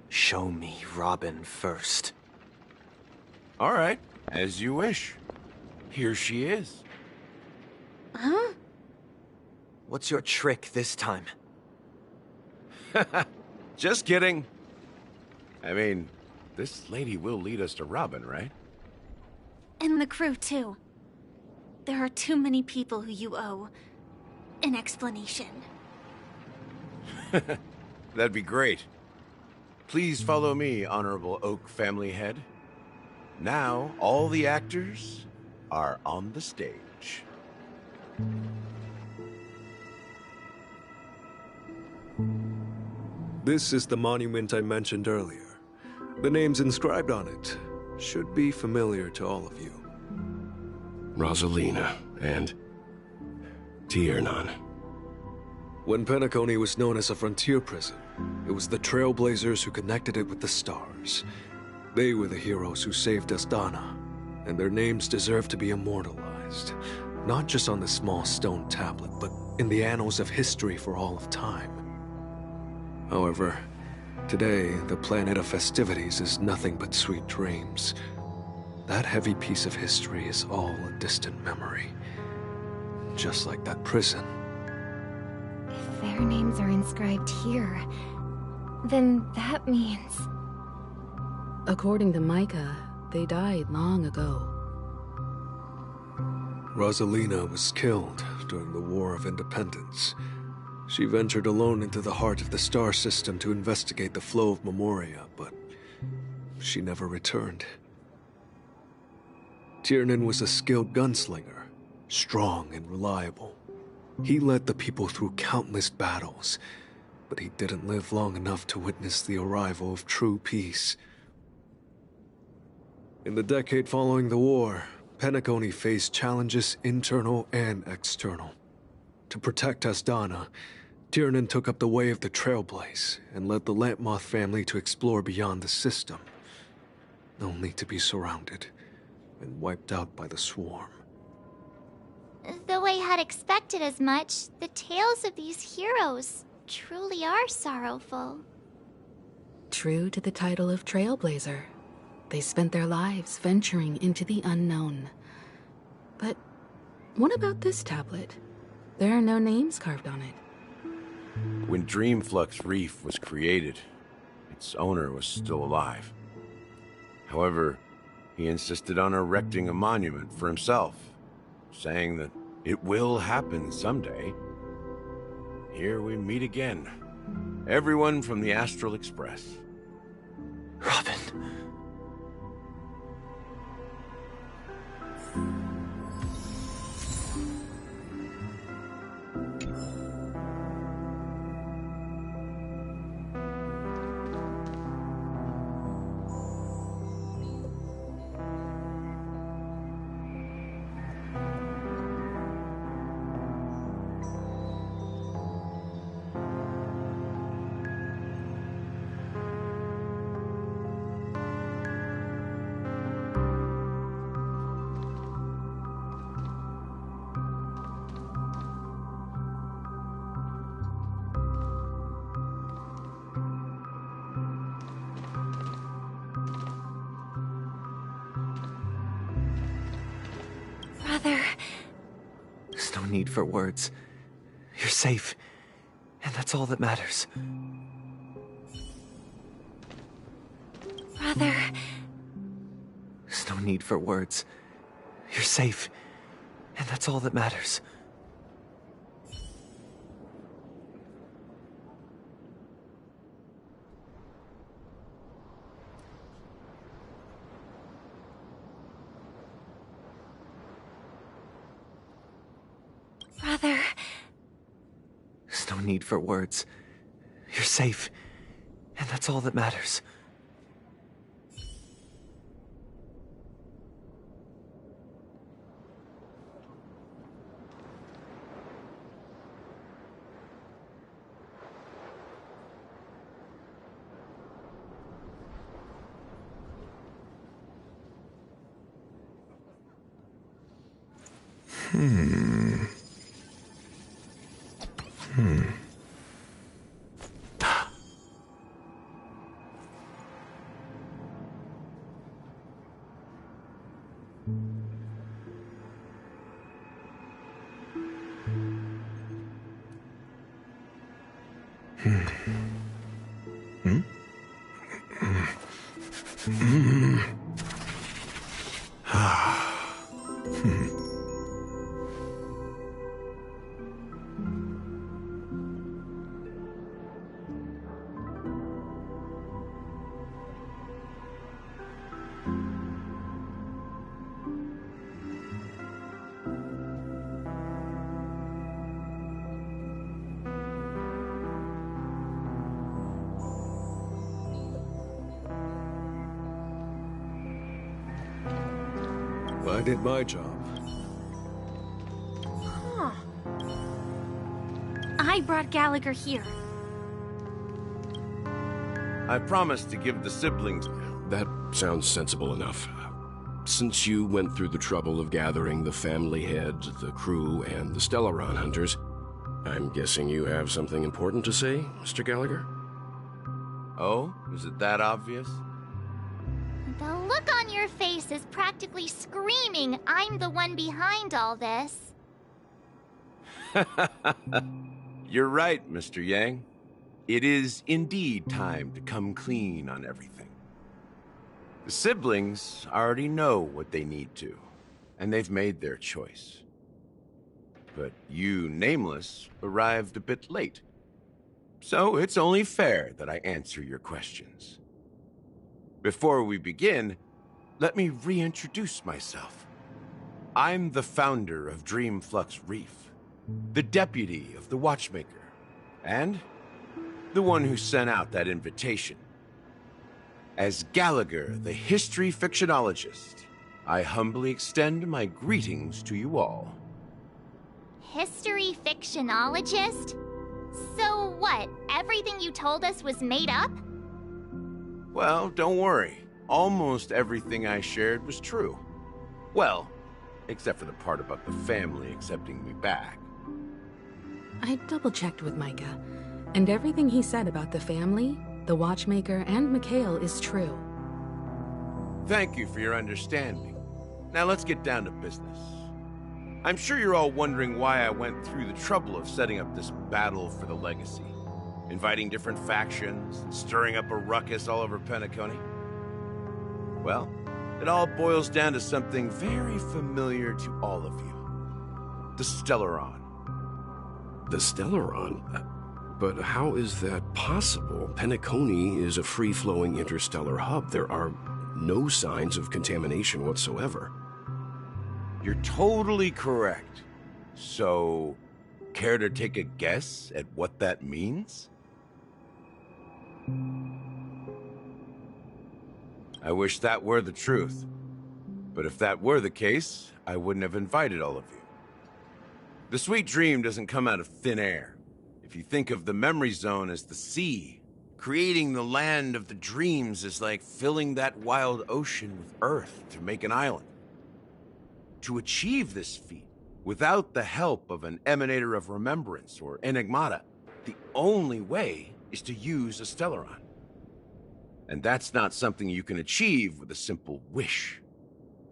Speaker 3: Show me Robin first.
Speaker 11: All right, as you wish. Here she is.
Speaker 17: Huh?
Speaker 3: What's your trick this time?
Speaker 11: Just kidding. I mean, this lady will lead us to Robin, right?
Speaker 4: And the crew, too. There are too many people who you owe an explanation.
Speaker 11: That'd be great. Please follow me, Honorable Oak Family Head. Now, all the actors are on the stage.
Speaker 23: This is the monument I mentioned earlier. The names inscribed on it should be familiar to all of you.
Speaker 14: Rosalina and Tiernan.
Speaker 23: When Penacony was known as a frontier prison, it was the Trailblazers who connected it with the stars. They were the heroes who saved Asdana, and their names deserve to be immortalized, not just on the small stone tablet, but in the annals of history for all of time. However, today, the planet of festivities is nothing but sweet dreams. That heavy piece of history is all a distant memory. Just like that prison.
Speaker 1: If their names are inscribed here, then that means...
Speaker 15: According to Micah, they died long ago.
Speaker 23: Rosalina was killed during the War of Independence. She ventured alone into the heart of the star system to investigate the flow of Memoria, but she never returned. Tiernan was a skilled gunslinger, strong and reliable. He led the people through countless battles, but he didn't live long enough to witness the arrival of true peace. In the decade following the war, Penacony faced challenges internal and external. To protect Asdana, Tiernan took up the way of the Trailblaze and led the Lampmoth family to explore beyond the system, only to be surrounded and wiped out by the Swarm.
Speaker 9: Though I had expected as much, the tales of these heroes truly are sorrowful.
Speaker 15: True to the title of Trailblazer, they spent their lives venturing into the unknown. But what about this tablet? There are no names carved on it.
Speaker 11: When Dreamflux Reef was created, its owner was still alive. However, he insisted on erecting a monument for himself, saying that it will happen someday. Here we meet again. Everyone from the Astral Express.
Speaker 3: Robin.
Speaker 1: Brother.
Speaker 3: There's no need for words. You're safe, and that's all that matters.
Speaker 1: Brother.
Speaker 3: There's no need for words. You're safe, and that's all that matters.
Speaker 1: Brother.
Speaker 3: There's no need for words. You're safe, and that's all that matters.
Speaker 23: I did my job.
Speaker 4: Huh. I brought Gallagher here.
Speaker 11: I promised to give the siblings...
Speaker 14: That sounds sensible enough. Since you went through the trouble of gathering the family head, the crew, and the Stellaron hunters, I'm guessing you have something important to say, Mr. Gallagher?
Speaker 11: Oh? Is it that obvious?
Speaker 9: The look on your face is practically screaming, I'm the one behind all this.
Speaker 11: You're right, Mr. Yang. It is indeed time to come clean on everything. The siblings already know what they need to, and they've made their choice. But you, Nameless, arrived a bit late. So it's only fair that I answer your questions. Before we begin, let me reintroduce myself. I'm the founder of Dreamflux Reef, the deputy of the Watchmaker, and the one who sent out that invitation. As Gallagher, the history fictionologist, I humbly extend my greetings to you all.
Speaker 9: History fictionologist? So what, everything you told us was made up?
Speaker 11: Well, don't worry. Almost everything I shared was true. Well, except for the part about the family accepting me back.
Speaker 15: I double-checked with Micah, and everything he said about the family, the Watchmaker, and Mikhail is true.
Speaker 11: Thank you for your understanding. Now let's get down to business. I'm sure you're all wondering why I went through the trouble of setting up this battle for the legacy. Inviting different factions, and stirring up a ruckus all over Penacony. Well, it all boils down to something very familiar to all of you. The Stellaron.
Speaker 14: The Stellaron? But how is that possible? Penacony is a free-flowing interstellar hub. There are no signs of contamination whatsoever.
Speaker 11: You're totally correct. So, care to take a guess at what that means? I wish that were the truth. But if that were the case, I wouldn't have invited all of you. The sweet dream doesn't come out of thin air. If you think of the memory zone as the sea, creating the land of the dreams is like filling that wild ocean with earth to make an island. To achieve this feat, without the help of an Emanator of Remembrance or Enigmata, the only way is to use a Stellaron. And that's not something you can achieve with a simple wish.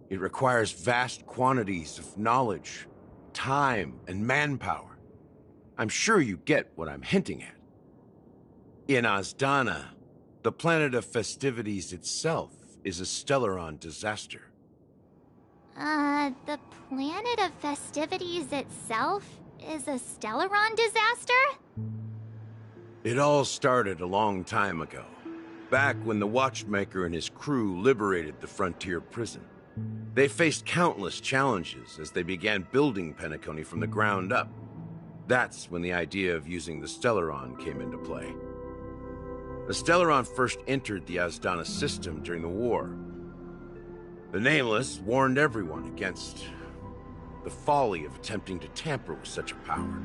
Speaker 11: It requires vast quantities of knowledge, time, and manpower. I'm sure you get what I'm hinting at. In Azdana, the planet of festivities itself is a Stellaron disaster.
Speaker 9: The planet of festivities itself is a Stellaron disaster?
Speaker 11: It all started a long time ago, back when the Watchmaker and his crew liberated the frontier prison. They faced countless challenges as they began building Penacony from the ground up. That's when the idea of using the Stellaron came into play. The Stellaron first entered the Azdana system during the war. The Nameless warned everyone against the folly of attempting to tamper with such a power,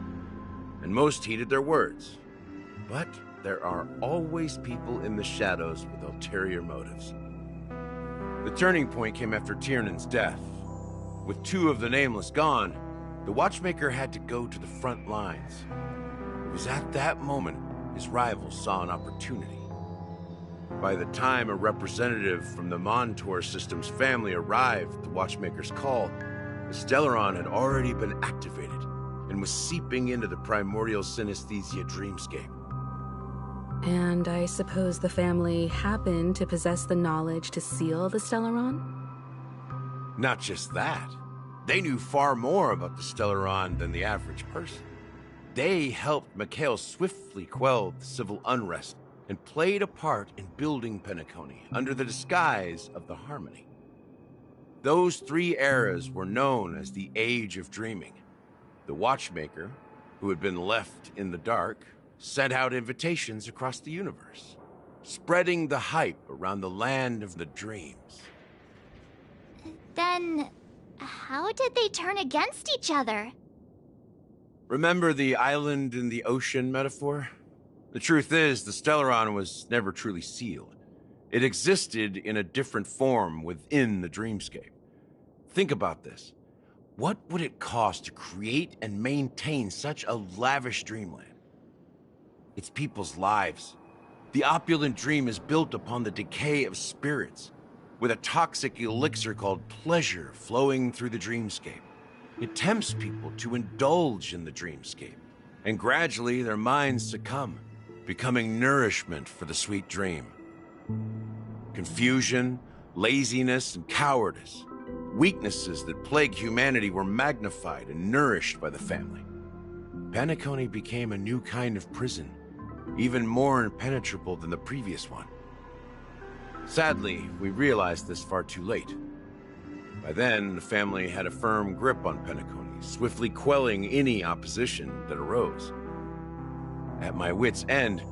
Speaker 11: and most heeded their words. But there are always people in the shadows with ulterior motives. The turning point came after Tiernan's death. With 2 of the Nameless gone, the Watchmaker had to go to the front lines. It was at that moment his rivals saw an opportunity. By the time a representative from the Montour Systems family arrived at the Watchmaker's call, the Stellaron had already been activated and was seeping into the primordial synesthesia dreamscape.
Speaker 15: And I suppose the family happened to possess the knowledge to seal the Stellaron?
Speaker 11: Not just that. They knew far more about the Stellaron than the average person. They helped Mikhail swiftly quell the civil unrest and played a part in building Penacony under the disguise of the Harmony. Those 3 eras were known as the Age of Dreaming. The Watchmaker, who had been left in the dark, sent out invitations across the universe, spreading the hype around the land of the dreams.
Speaker 9: Then, how did they turn against each other?
Speaker 11: Remember the island in the ocean metaphor? The truth is, the Stellaron was never truly sealed. It existed in a different form within the dreamscape. Think about this. What would it cost to create and maintain such a lavish dreamland? It's people's lives. The opulent dream is built upon the decay of spirits, with a toxic elixir called pleasure flowing through the dreamscape. It tempts people to indulge in the dreamscape, and gradually their minds succumb, becoming nourishment for the sweet dream. Confusion, laziness, and cowardice, weaknesses that plague humanity, were magnified and nourished by the family. Penacony became a new kind of prison, even more impenetrable than the previous one. Sadly, we realized this far too late. By then, the family had a firm grip on Penacony, swiftly quelling any opposition that arose. At my wit's end,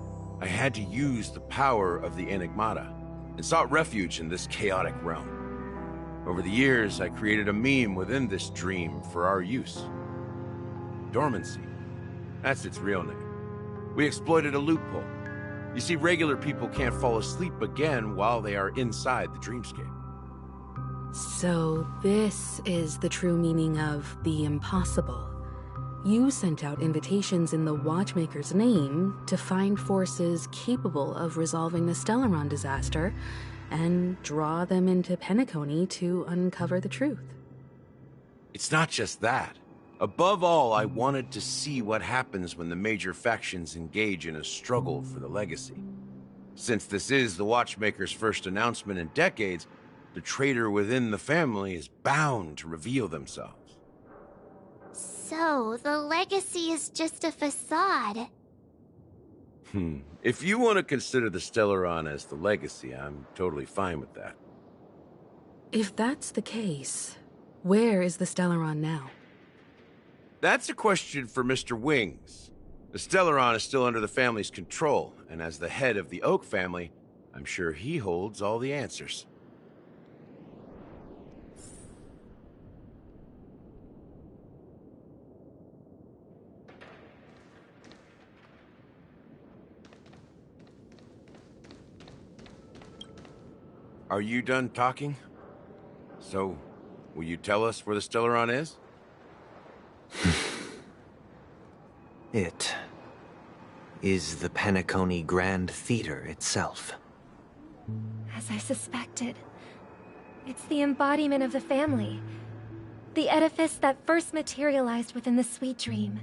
Speaker 11: I had to use the power of the Enigmata, and sought refuge in this chaotic realm. Over the years, I created a meme within this dream for our use. Dormancy. That's its real name. We exploited a loophole. You see, regular people can't fall asleep again while they are inside the dreamscape.
Speaker 15: So this is the true meaning of the impossible. You sent out invitations in the Watchmaker's name to find forces capable of resolving the Stellaron disaster and draw them into Penacony to uncover the truth.
Speaker 11: It's not just that. Above all, I wanted to see what happens when the major factions engage in a struggle for the legacy. Since this is the Watchmaker's first announcement in decades, the traitor within the family is bound to reveal themselves.
Speaker 9: So, the legacy is just a facade.
Speaker 11: If you want to consider the Stellaron as the legacy, I'm totally fine with that.
Speaker 15: If that's the case, where is the Stellaron now?
Speaker 11: That's a question for Mr. Wings. The Stellaron is still under the family's control, and as the head of the Oak family, I'm sure he holds all the answers. Are you done talking? So, will you tell us where the Stellaron is?
Speaker 3: It is the Penacony Grand Theater itself.
Speaker 1: As I suspected, It's the embodiment of the family. The edifice that first materialized within the Sweet Dream.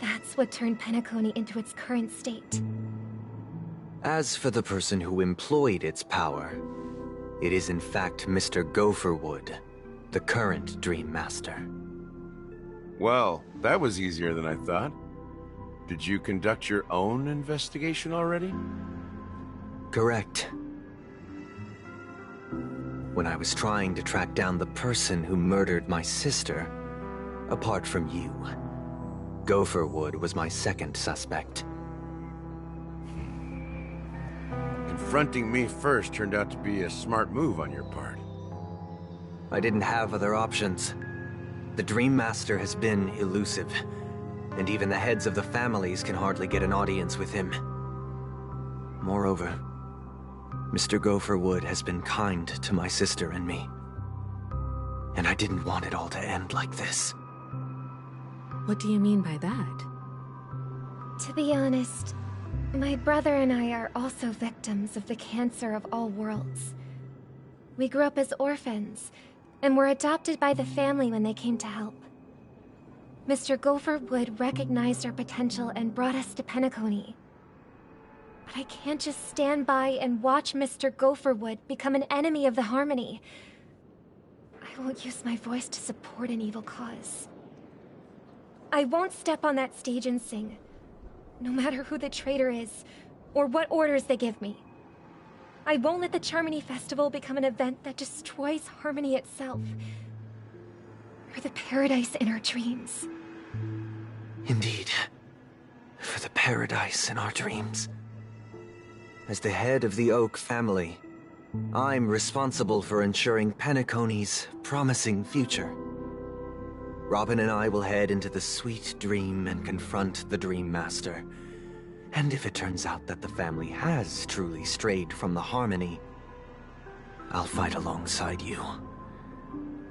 Speaker 1: That's what turned Penacony into its current state.
Speaker 3: As for the person who employed its power, it is in fact Mr. Gopherwood, the current Dream Master.
Speaker 11: Well, that was easier than I thought. Did you conduct your own investigation already?
Speaker 3: Correct. When I was trying to track down the person who murdered my sister, apart from you, Gopherwood was my second suspect.
Speaker 11: Confronting me first turned out to be a smart move on your part.
Speaker 3: I didn't have other options. The Dream Master has been elusive, and even the heads of the families can hardly get an audience with him. Moreover, Mr. Gopherwood has been kind to my sister and me. And I didn't want it all to end like this.
Speaker 15: What do you mean by that?
Speaker 1: To be honest, my brother and I are also victims of the cancer of all worlds. We grew up as orphans, and were adopted by the family when they came to help. Mr. Gopherwood recognized our potential and brought us to Penacony. But I can't just stand by and watch Mr. Gopherwood become an enemy of the Harmony. I won't use my voice to support an evil cause. I won't step on that stage and sing, no matter who the traitor is, or what orders they give me. I won't let the Charmony Festival become an event that destroys Harmony itself, or the paradise in our dreams.
Speaker 3: Indeed. For the paradise in our dreams. As the head of the Oak family, I'm responsible for ensuring Penacony's promising future. Robin and I will head into the Sweet Dream and confront the Dream Master. And if it turns out that the family has truly strayed from the Harmony, I'll fight alongside you.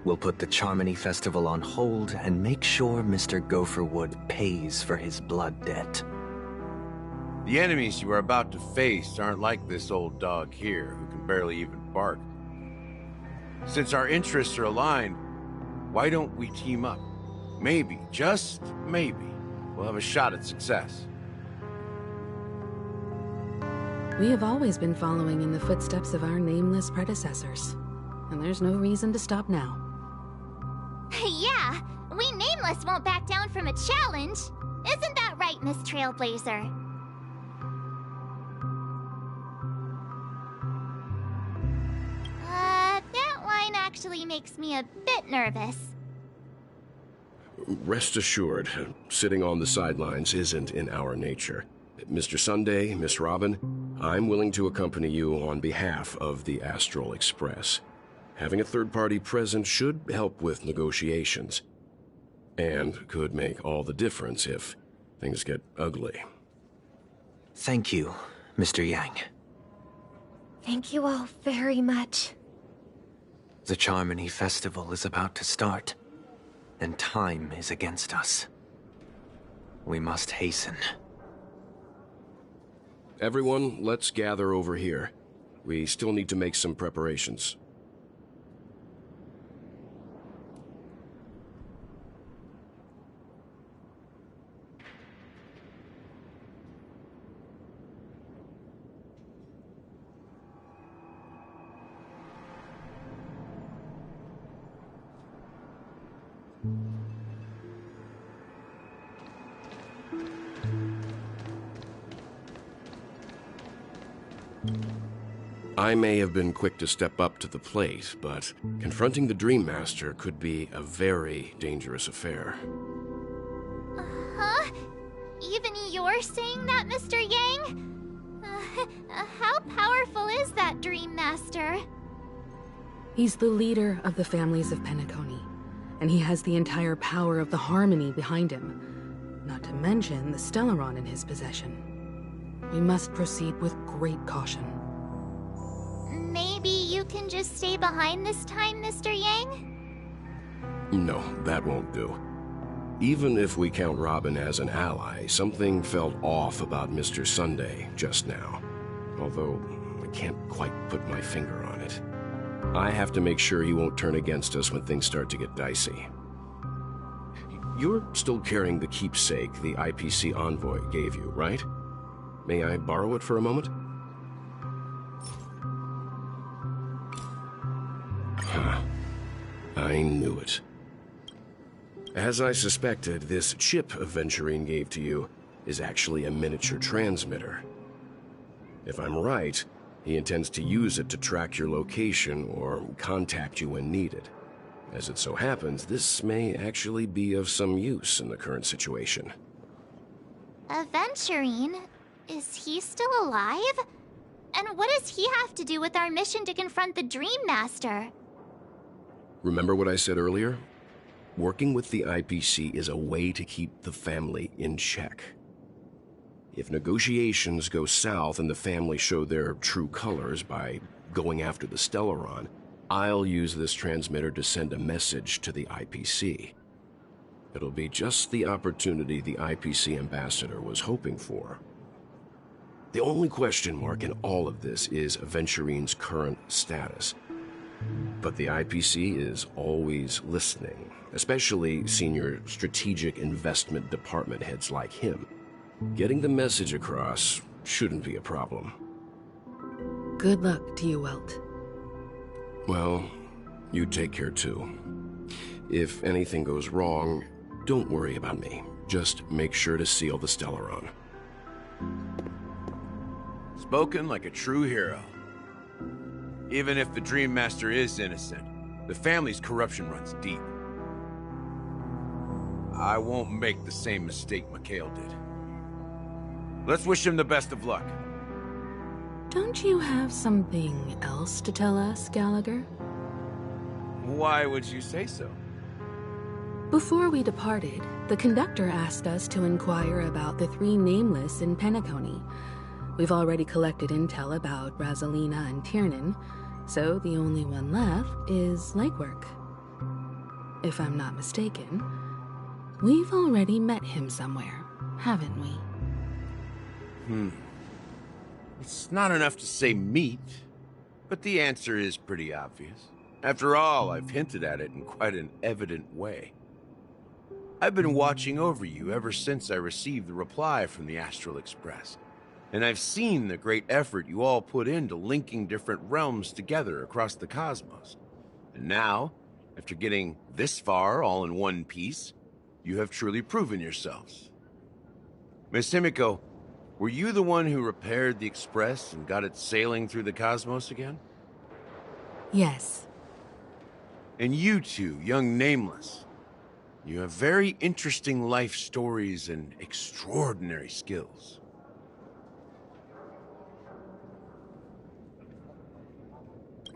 Speaker 3: We'll put the Charmony Festival on hold and make sure Mr. Gopherwood pays for his blood debt.
Speaker 11: The enemies you are about to face aren't like this old dog here, who can barely even bark. Since our interests are aligned, why don't we team up? Maybe, just maybe, we'll have a shot at success.
Speaker 15: We have always been following in the footsteps of our nameless predecessors, and there's no reason to stop now.
Speaker 9: Yeah, we Nameless won't back down from a challenge. Isn't that right, Miss Trailblazer? That line actually makes me a bit nervous.
Speaker 14: Rest assured, sitting on the sidelines isn't in our nature. Mr. Sunday, Miss Robin, I'm willing to accompany you on behalf of the Astral Express. Having a third party present should help with negotiations, and could make all the difference if things get ugly.
Speaker 3: Thank you, Mr. Yang.
Speaker 1: Thank you all very much.
Speaker 3: The Charmony Festival is about to start, and time is against us. We must hasten.
Speaker 14: Everyone, let's gather over here. We still need to make some preparations. I may have been quick to step up to the plate, but confronting the Dream Master could be a very dangerous affair.
Speaker 9: Huh? Even you're saying that, Mr. Yang? How powerful is that Dream Master?
Speaker 15: He's the leader of the families of Penacony, and he has the entire power of the Harmony behind him, not to mention the Stellaron in his possession. We must proceed with great caution.
Speaker 9: Maybe you can just stay behind this time, Mr. Yang?
Speaker 14: No, that won't do. Even if we count Robin as an ally, something felt off about Mr. Sunday just now. Although, I can't quite put my finger on it. I have to make sure he won't turn against us when things start to get dicey. You're still carrying the keepsake the IPC envoy gave you, right? May I borrow it for a moment? Huh. I knew it. As I suspected, this chip Aventurine gave to you is actually a miniature transmitter. If I'm right, he intends to use it to track your location or contact you when needed. As it so happens, this may actually be of some use in the current situation.
Speaker 9: Aventurine? Is he still alive? And what does he have to do with our mission to confront the Dream Master?
Speaker 14: Remember what I said earlier? Working with the IPC is a way to keep the family in check. If negotiations go south and the family show their true colors by going after the Stellaron, I'll use this transmitter to send a message to the IPC. It'll be just the opportunity the IPC ambassador was hoping for. The only question mark in all of this is Aventurine's current status. But the IPC is always listening, especially senior strategic investment department heads like him. Getting the message across shouldn't be a problem.
Speaker 15: Good luck to you, Welt.
Speaker 14: Well, you take care too. If anything goes wrong, don't worry about me. Just make sure to seal the Stellaron.
Speaker 11: Spoken like a true hero. Even if the Dream Master is innocent, the family's corruption runs deep. I won't make the same mistake Mikhail did. Let's wish him the best of luck.
Speaker 15: Don't you have something else to tell us, Gallagher?
Speaker 11: Why would you say so?
Speaker 15: Before we departed, the conductor asked us to inquire about the 3 nameless in Penacony. We've already collected intel about Rosalina and Tiernan, so the only one left is Legwork. If I'm not mistaken, we've already met him somewhere, haven't we?
Speaker 11: It's not enough to say meet, but the answer is pretty obvious. After all, I've hinted at it in quite an evident way. I've been watching over you ever since I received the reply from the Astral Express, and I've seen the great effort you all put into linking different realms together across the cosmos. And now, after getting this far all in one piece, you have truly proven yourselves. Miss Himiko, were you the one who repaired the Express and got it sailing through the cosmos again?
Speaker 15: Yes.
Speaker 11: And you two, young Nameless, you have very interesting life stories and extraordinary skills.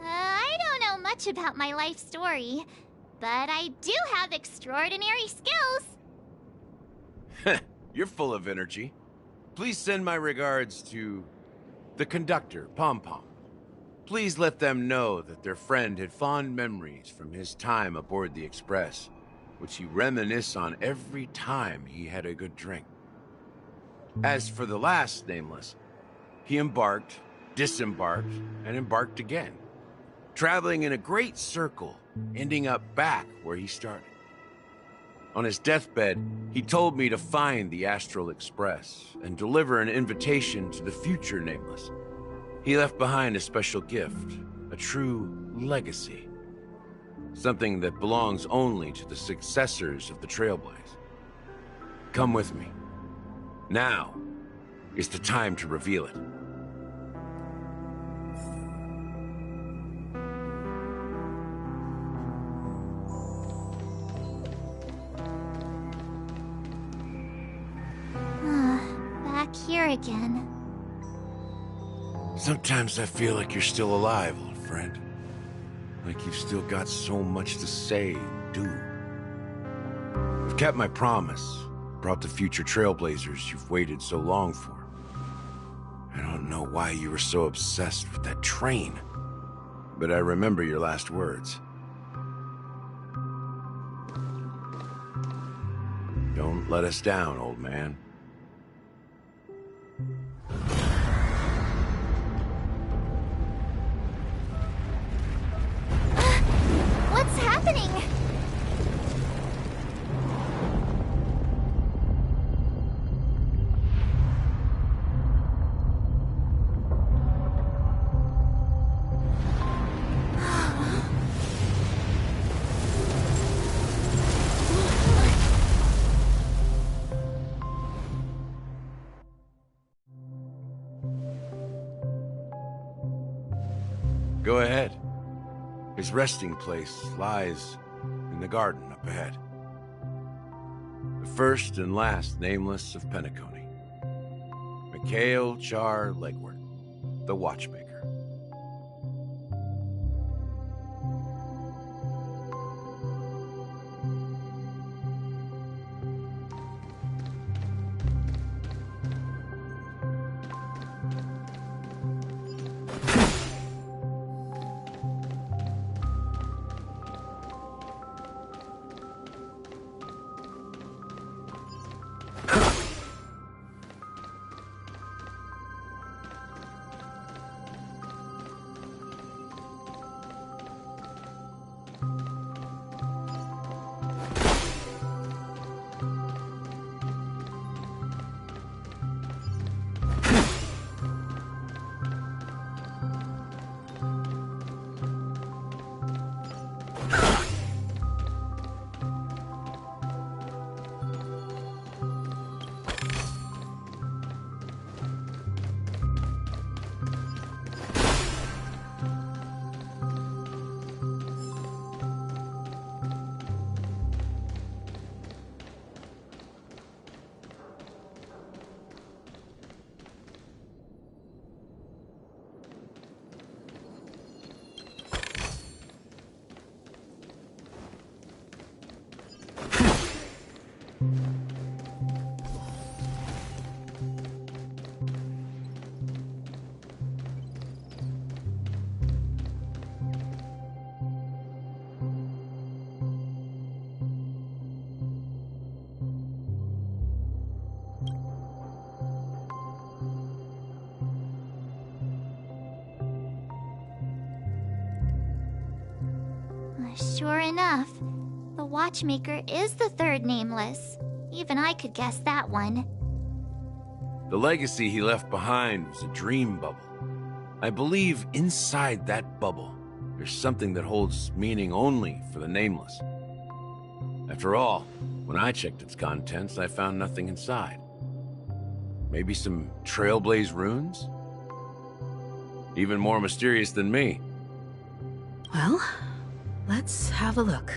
Speaker 9: I don't know much about my life story, but I do have extraordinary skills.
Speaker 11: You're full of energy. Please send my regards to the conductor, Pom Pom. Please let them know that their friend had fond memories from his time aboard the Express, which he reminisced on every time he had a good drink. As for the last Nameless, he embarked, disembarked, and embarked again, traveling in a great circle, ending up back where he started. On his deathbed, he told me to find the Astral Express and deliver an invitation to the future Nameless. He left behind a special gift, a true legacy. Something that belongs only to the successors of the Trailblaze. Come with me. Now is the time to reveal it.
Speaker 9: Back here again.
Speaker 11: Sometimes I feel like you're still alive, old friend. Like you've still got so much to say and do. I've kept my promise, brought the future Trailblazers you've waited so long for. I don't know why you were so obsessed with that train, but I remember your last words. Don't let us down, old man.
Speaker 9: happening?
Speaker 11: Go ahead. His resting place lies in the garden up ahead. The first and last nameless of Penacony. Mikhail Char Legwart, the Watchmaker.
Speaker 9: Sure enough, the Watchmaker is the third nameless. Even I could guess that one.
Speaker 11: The legacy he left behind was a dream bubble. I believe inside that bubble, there's something that holds meaning only for the nameless. After all, when I checked its contents, I found nothing inside. Maybe some Trailblaze runes? Even more mysterious than me.
Speaker 15: Well, let's have a look.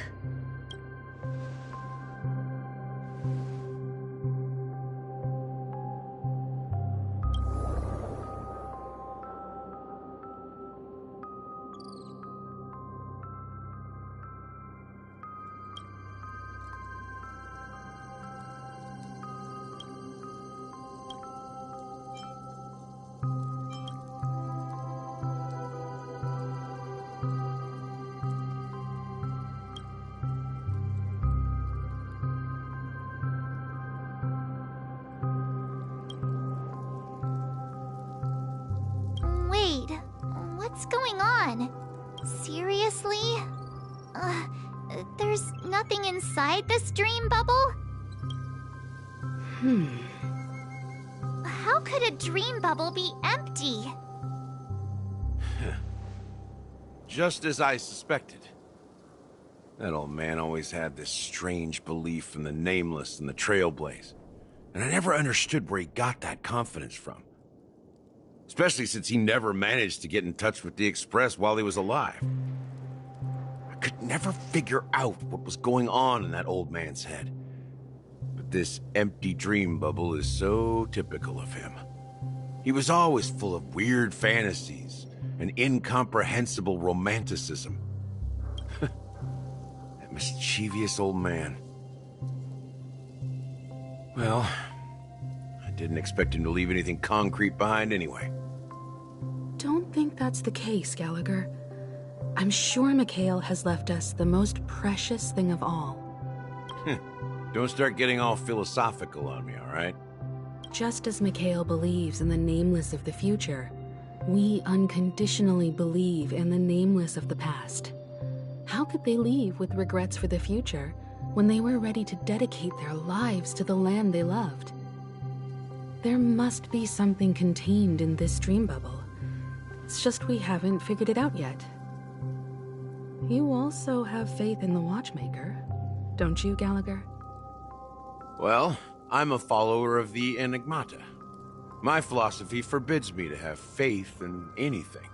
Speaker 9: Wait, what's going on? Seriously? There's nothing inside this dream bubble? How could a dream bubble be empty?
Speaker 11: Just as I suspected. That old man always had this strange belief in the Nameless and the Trailblaze. And I never understood where he got that confidence from. Especially since he never managed to get in touch with the Express while he was alive. I could never figure out what was going on in that old man's head. But this empty dream bubble is so typical of him. He was always full of weird fantasies and incomprehensible romanticism. That mischievous old man. Well, I didn't expect him to leave anything concrete behind anyway.
Speaker 15: Don't think that's the case, Gallagher. I'm sure Mikhail has left us the most precious thing of all.
Speaker 11: Don't start getting all philosophical on me, all right?
Speaker 15: Just as Mikhail believes in the Nameless of the future, we unconditionally believe in the Nameless of the past. How could they leave with regrets for the future when they were ready to dedicate their lives to the land they loved? There must be something contained in this dream bubble. It's just we haven't figured it out yet. You also have faith in the Watchmaker, don't you, Gallagher?
Speaker 11: Well, I'm a follower of the Enigmata. My philosophy forbids me to have faith in anything.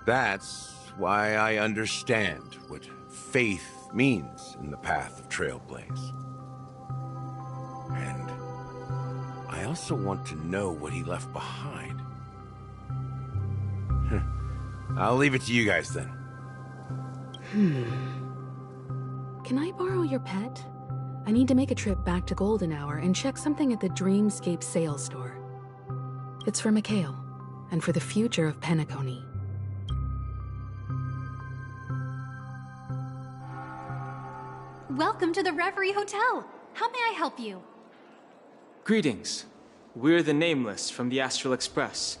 Speaker 11: That's why I understand what faith means in the path of Trailblaze. And I also want to know what he left behind. I'll leave it to you guys then.
Speaker 15: Can I borrow your pet? I need to make a trip back to Golden Hour and check something at the Dreamscape sales store. It's for Mikhail, and for the future of Penacony.
Speaker 13: Welcome to the Reverie Hotel. How may I help you?
Speaker 16: Greetings. We're the Nameless from the Astral Express,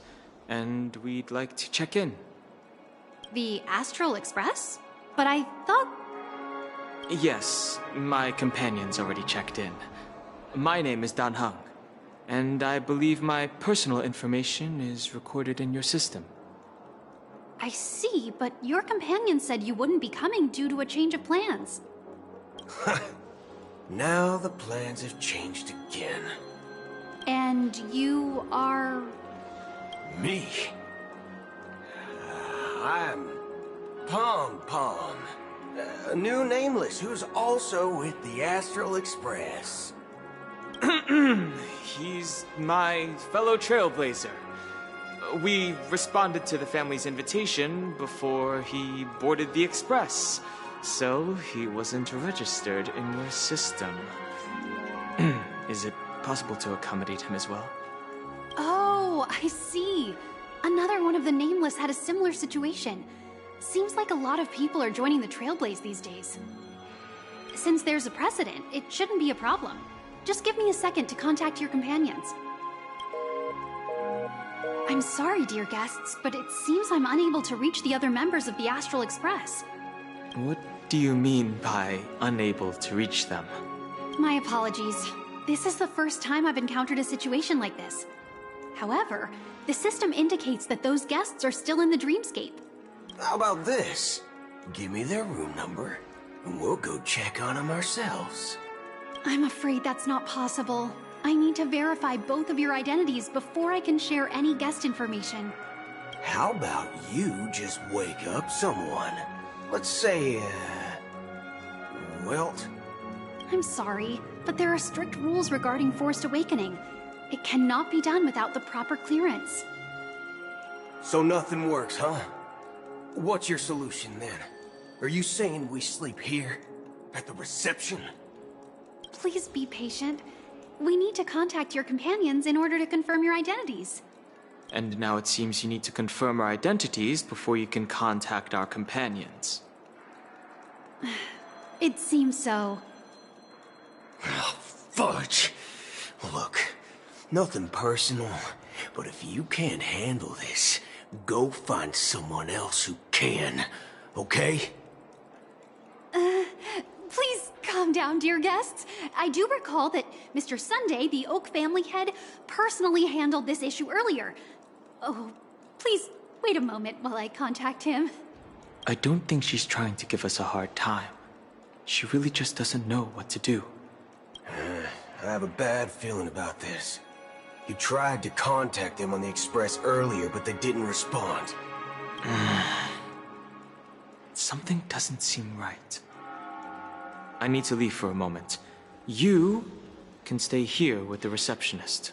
Speaker 16: and we'd like to check in.
Speaker 13: The Astral Express? But I thought...
Speaker 16: Yes, my companion's already checked in. My name is Dan Heng, and I believe my personal information is recorded in your system.
Speaker 13: I see, but your companion said you wouldn't be coming due to a change of plans.
Speaker 19: Now the plans have changed again.
Speaker 13: And you are...
Speaker 19: Me? I'm Pom Pom, a new Nameless who's also with the Astral Express.
Speaker 16: He's my fellow Trailblazer. We responded to the family's invitation before he boarded the Express, so he wasn't registered in your system. Is it possible to accommodate him as well?
Speaker 13: Oh, I see. Another one of the Nameless had a similar situation. Seems like a lot of people are joining the Trailblaze these days. Since there's a precedent, it shouldn't be a problem. Just give me a second to contact your companions. I'm sorry, dear guests, but it seems I'm unable to reach the other members of the Astral Express.
Speaker 16: What do you mean by unable to reach them?
Speaker 13: My apologies. This is the first time I've encountered a situation like this. However, the system indicates that those guests are still in the Dreamscape.
Speaker 19: How about this? Give me their room number, and we'll go check on them ourselves.
Speaker 13: I'm afraid that's not possible. I need to verify both of your identities before I can share any guest information.
Speaker 19: How about you just wake up someone? Let's say, Welt?
Speaker 13: I'm sorry, but there are strict rules regarding forced awakening. It cannot be done without the proper clearance.
Speaker 19: So nothing works, huh? What's your solution then? Are you saying we sleep here? At the reception?
Speaker 13: Please be patient. We need to contact your companions in order to confirm your identities.
Speaker 16: And now it seems you need to confirm our identities before you can contact our companions.
Speaker 13: It seems so.
Speaker 19: Oh, fudge! Look, nothing personal, but if you can't handle this, go find someone else who can, okay?
Speaker 13: Please calm down, dear guests. I do recall that Mr. Sunday, the Oak family head, personally handled this issue earlier. Oh, please wait a moment while I contact him.
Speaker 16: I don't think she's trying to give us a hard time. She really just doesn't know what to do.
Speaker 19: I have a bad feeling about this. You tried to contact them on the Express earlier, but they didn't respond.
Speaker 16: Something doesn't seem right. I need to leave for a moment. You can stay here with the receptionist.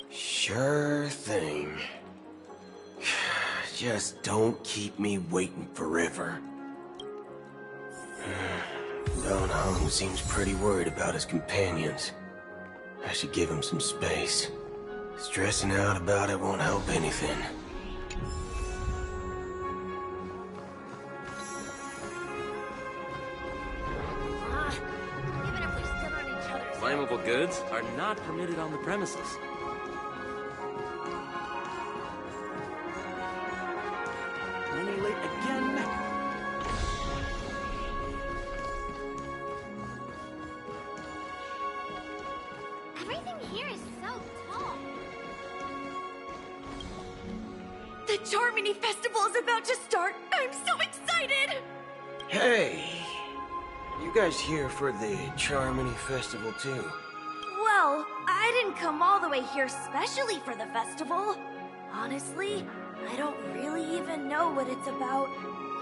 Speaker 19: Sure thing. Just don't keep me waiting forever. Don Hung seems pretty worried about his companions. I should give him some space. Stressing out about it won't help anything.
Speaker 18: Flammable goods are not permitted on the premises. Running late again.
Speaker 9: here is so tall.
Speaker 8: The Charmony Festival is about to start! I'm so excited!
Speaker 19: Hey! You guys here for the Charmony Festival too?
Speaker 5: Well, I didn't come all the way here specially for the festival. Honestly, I don't really even know what it's about.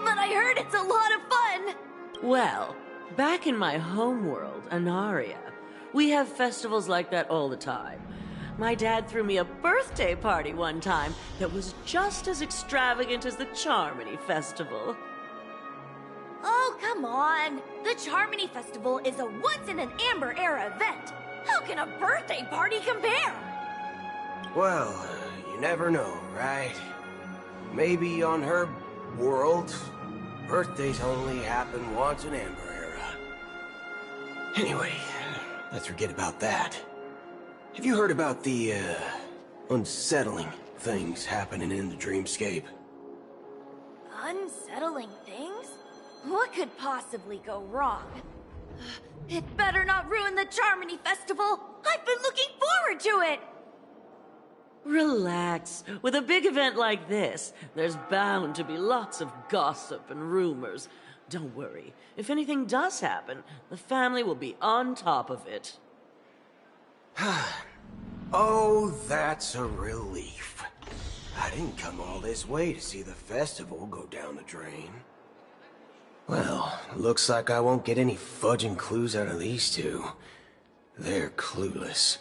Speaker 5: But I heard it's a lot of fun!
Speaker 10: Well, back in my homeworld, Anaria, we have festivals like that all the time. My dad threw me a birthday party one time that was just as extravagant as the Charmony Festival.
Speaker 5: Oh, come on! The Charmony Festival is a once-in-an-Amber-era event! How can a birthday party compare?
Speaker 19: Well, you never know, right? Maybe on her world, birthdays only happen once in Amber Era. Anyway, let's forget about that. Have you heard about the, unsettling things happening in the dreamscape?
Speaker 5: Unsettling things? What could possibly go wrong? It better not ruin the Charmony Festival! I've been looking forward to it!
Speaker 10: Relax. With a big event like this, there's bound to be lots of gossip and rumors. Don't worry. If anything does happen, the family will be on top of it.
Speaker 19: Oh, that's a relief. I didn't come all this way to see the festival go down the drain. Well, looks like I won't get any fudging clues out of these two. They're clueless.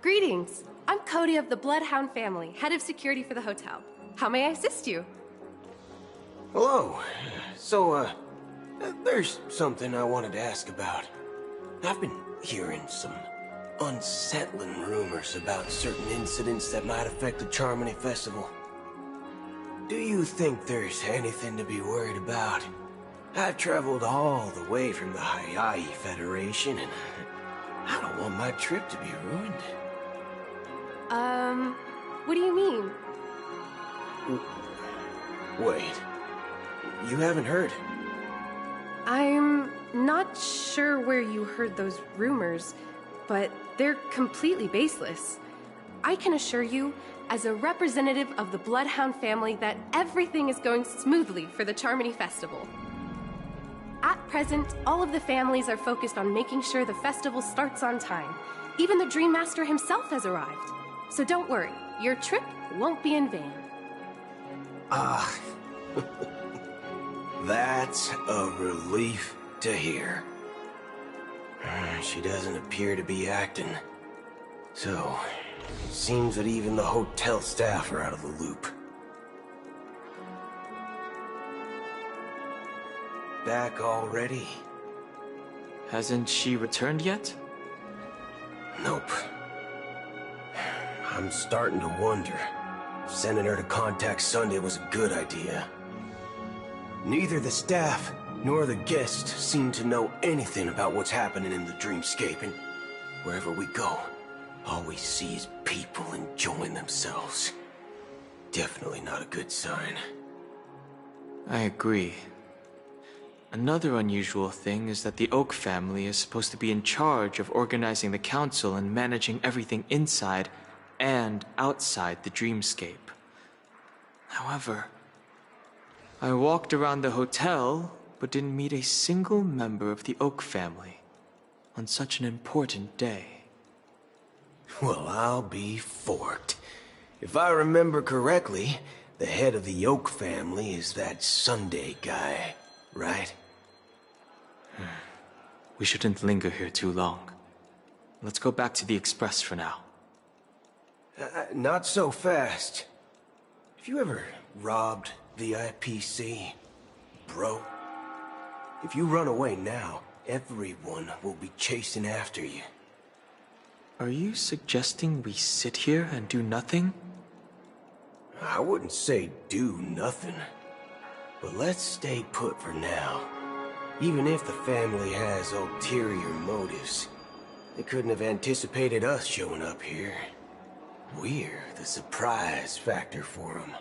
Speaker 12: Greetings. I'm Cody of the Bloodhound family, head of security for the hotel. How may I assist you?
Speaker 19: Hello. So, there's something I wanted to ask about. I've been hearing some unsettling rumors about certain incidents that might affect the Charmony Festival. Do you think there's anything to be worried about? I've traveled all the way from the Hayai Federation, and I don't want my trip to be ruined.
Speaker 12: What do you mean?
Speaker 19: Wait. You haven't heard?
Speaker 12: I'm not sure where you heard those rumors, but they're completely baseless. I can assure you, as a representative of the Bloodhound family, that everything is going smoothly for the Charmony Festival. At present, all of the families are focused on making sure the festival starts on time. Even the Dream Master himself has arrived. So don't worry, your trip won't be in vain.
Speaker 19: That's a relief to hear. She doesn't appear to be acting. So, it seems that even the hotel staff are out of the loop. Back already?
Speaker 16: Hasn't she returned yet?
Speaker 19: Nope. I'm starting to wonder if sending her to contact Sunday was a good idea. Neither the staff nor the guests seem to know anything about what's happening in the dreamscape, and wherever we go, all we see is people enjoying themselves. Definitely not a good sign.
Speaker 16: I agree. Another unusual thing is that the Oak family is supposed to be in charge of organizing the council and managing everything inside and outside the dreamscape. However, I walked around the hotel, but didn't meet a single member of the Oak family on such an important day.
Speaker 19: Well, I'll be forked. If I remember correctly, the head of the Oak family is that Sunday guy, right?
Speaker 16: We shouldn't linger here too long. Let's go back to the Express for now.
Speaker 19: Not so fast. Have you ever robbed the IPC, bro? If you run away now, everyone will be chasing after you.
Speaker 16: Are you suggesting we sit here and do nothing?
Speaker 19: I wouldn't say do nothing. But let's stay put for now. Even if the family has ulterior motives, they couldn't have anticipated us showing up here. We're the surprise factor for them.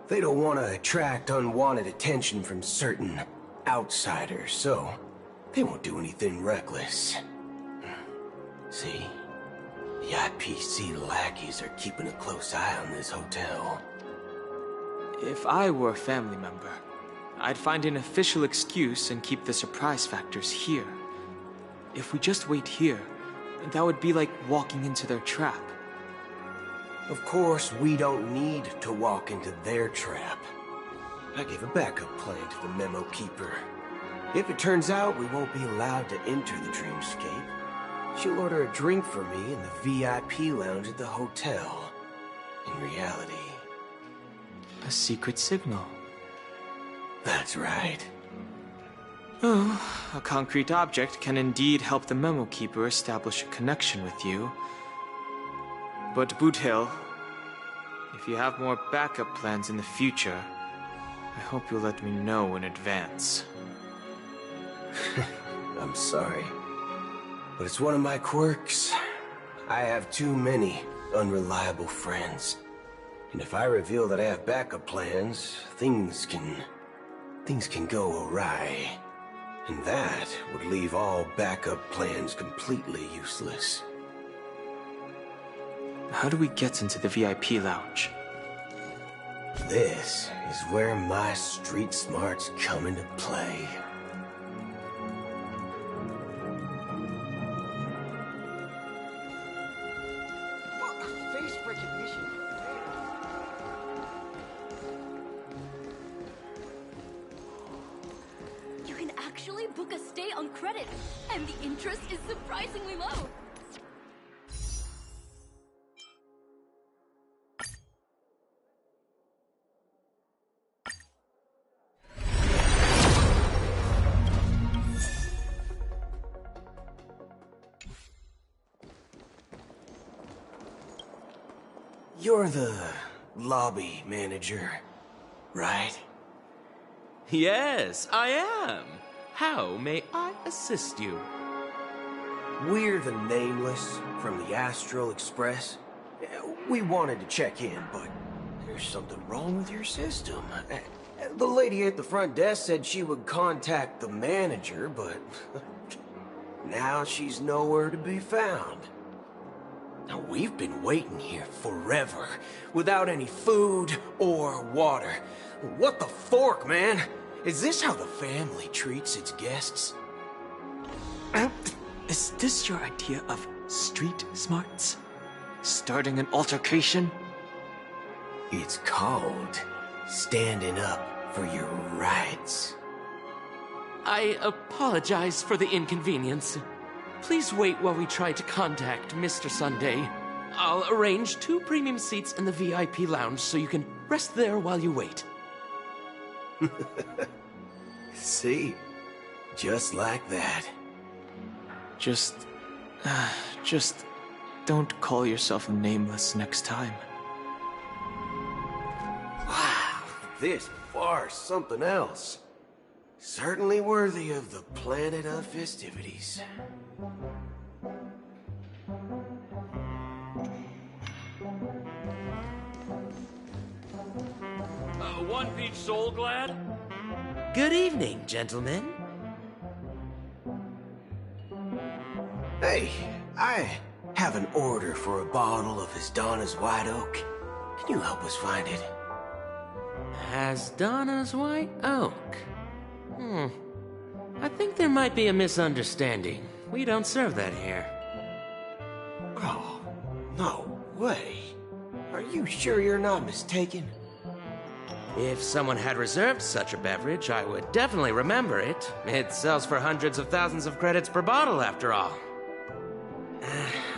Speaker 19: They don't want to attract unwanted attention from certain outsiders, so they won't do anything reckless. See? The IPC lackeys are keeping a close eye on this hotel.
Speaker 16: If I were a family member, I'd find an official excuse and keep the surprise factors here. If we just wait here, that would be like walking into their trap.
Speaker 19: Of course, we don't need to walk into their trap. I gave a backup plan to the Memo Keeper. If it turns out we won't be allowed to enter the dreamscape, she'll order a drink for me in the VIP lounge at the hotel. In reality...
Speaker 16: a secret signal.
Speaker 19: That's right.
Speaker 16: Oh, a concrete object can indeed help the Memo Keeper establish a connection with you. But Boot Hill, if you have more backup plans in the future, I hope you'll let me know in advance.
Speaker 19: I'm sorry, but it's one of my quirks. I have too many unreliable friends. And if I reveal that I have backup plans, things can go awry. And that would leave all backup plans completely useless.
Speaker 16: How do we get into the VIP lounge?
Speaker 19: This is where my street smarts come into play.
Speaker 6: Face recognition.
Speaker 8: You can actually book a stay on credit, and the interest is surprisingly low.
Speaker 19: You're the lobby manager, right?
Speaker 20: Yes, I am. How may I assist you?
Speaker 19: We're the Nameless from the Astral Express. We wanted to check in, but there's something wrong with your system. The lady at the front desk said she would contact the manager, but now she's nowhere to be found. Now, we've been waiting here forever, without any food or water. What the fork, man? Is this how the family treats its guests?
Speaker 16: Is this your idea of street smarts? Starting an altercation?
Speaker 19: It's called standing up for your rights.
Speaker 20: I apologize for the inconvenience. Please wait while we try to contact Mr. Sunday. I'll arrange 2 premium seats in the VIP lounge so you can rest there while you wait.
Speaker 19: See? Just like that.
Speaker 16: Just don't call yourself Nameless next time.
Speaker 19: Wow, this bar's something else. Certainly worthy of the planet of festivities.
Speaker 20: One Peach Soul Glad?
Speaker 18: Good evening, gentlemen.
Speaker 19: Hey, I have an order for a bottle of Hasdana's White Oak. Can you help us find it?
Speaker 18: Hasdana's White Oak? I think there might be a misunderstanding. We don't serve that here.
Speaker 19: Oh, no way. Are you sure you're not mistaken?
Speaker 18: If someone had reserved such a beverage, I would definitely remember it. It sells for hundreds of thousands of credits per bottle, after all.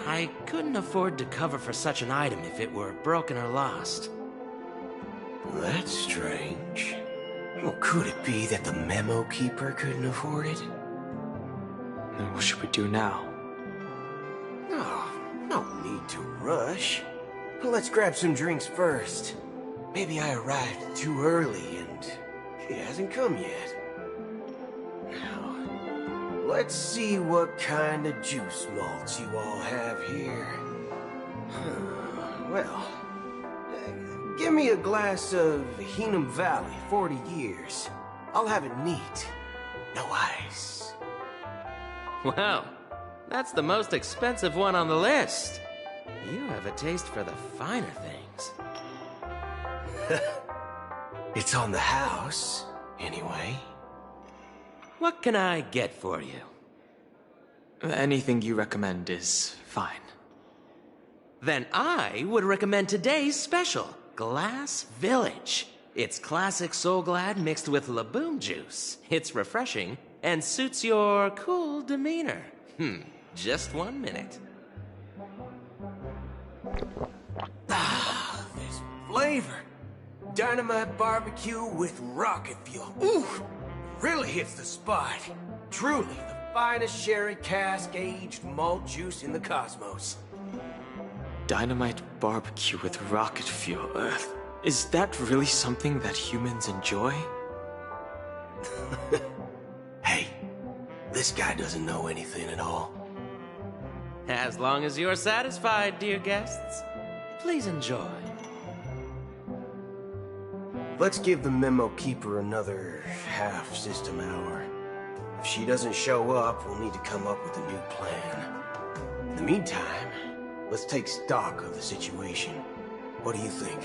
Speaker 18: I couldn't afford to cover for such an item if it were broken or lost.
Speaker 19: That's strange. Well, could it be that the Memo Keeper couldn't afford it?
Speaker 16: Then what should we do now?
Speaker 19: Oh, no need to rush. Let's grab some drinks first. Maybe I arrived too early and he hasn't come yet. Now, let's see what kind of juice malts you all have here. Huh. Well, give me a glass of Heenum Valley, 40 years. I'll have it neat. No ice.
Speaker 20: Wow, that's the most expensive one on the list. You have a taste for the finer things.
Speaker 19: It's on the house, anyway.
Speaker 20: What can I get for you?
Speaker 16: Anything you recommend is fine.
Speaker 20: Then I would recommend today's special, Glass Village. It's classic Soul Glad mixed with Laboom juice. It's refreshing and suits your cool demeanor. Just 1 minute.
Speaker 19: Ah, this flavor. Dynamite barbecue with rocket fuel. Ooh, really hits the spot. Truly the finest sherry cask aged malt juice in the cosmos.
Speaker 16: Dynamite barbecue with rocket fuel. Is that really something that humans enjoy?
Speaker 19: Hey, this guy doesn't know anything at all.
Speaker 20: As long as you're satisfied, dear guests, please enjoy.
Speaker 19: Let's give the memo keeper another half-system hour. If she doesn't show up, we'll need to come up with a new plan. In the meantime, let's take stock of the situation. What do you think?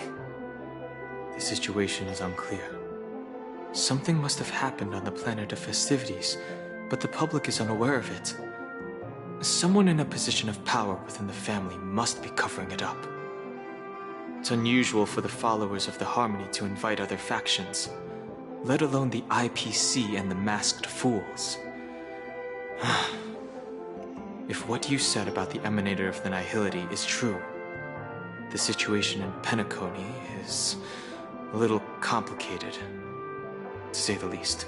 Speaker 16: The situation is unclear. Something must have happened on the planet of festivities, but the public is unaware of it. Someone in a position of power within the family must be covering it up. It's unusual for the followers of the Harmony to invite other factions, let alone the IPC and the Masked Fools. If what you said about the Emanator of the Nihility is true, the situation in Penacony is a little complicated, to say the least.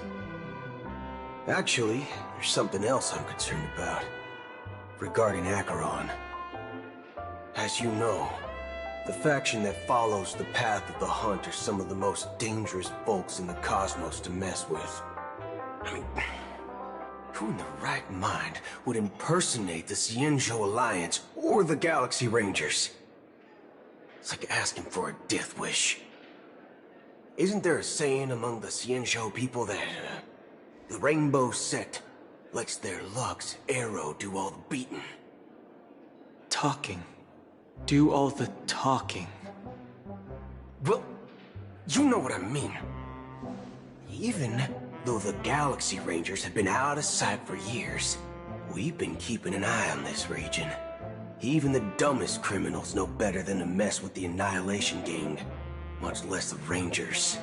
Speaker 19: Actually, there's something else I'm concerned about. Regarding Acheron. As you know, the faction that follows the path of the Hunt are some of the most dangerous folks in the cosmos to mess with. I mean, who in the right mind would impersonate the Xianzhou Alliance or the Galaxy Rangers? It's like asking for a death wish. Isn't there a saying among the Xianzhou people that the Rainbow Sect lets their Lux Arrow do all the beating?
Speaker 16: Talking. Do all the talking.
Speaker 19: Well, you know what I mean. Even though the Galaxy Rangers have been out of sight for years, we've been keeping an eye on this region. Even the dumbest criminals know better than to mess with the Annihilation Gang, much less the Rangers.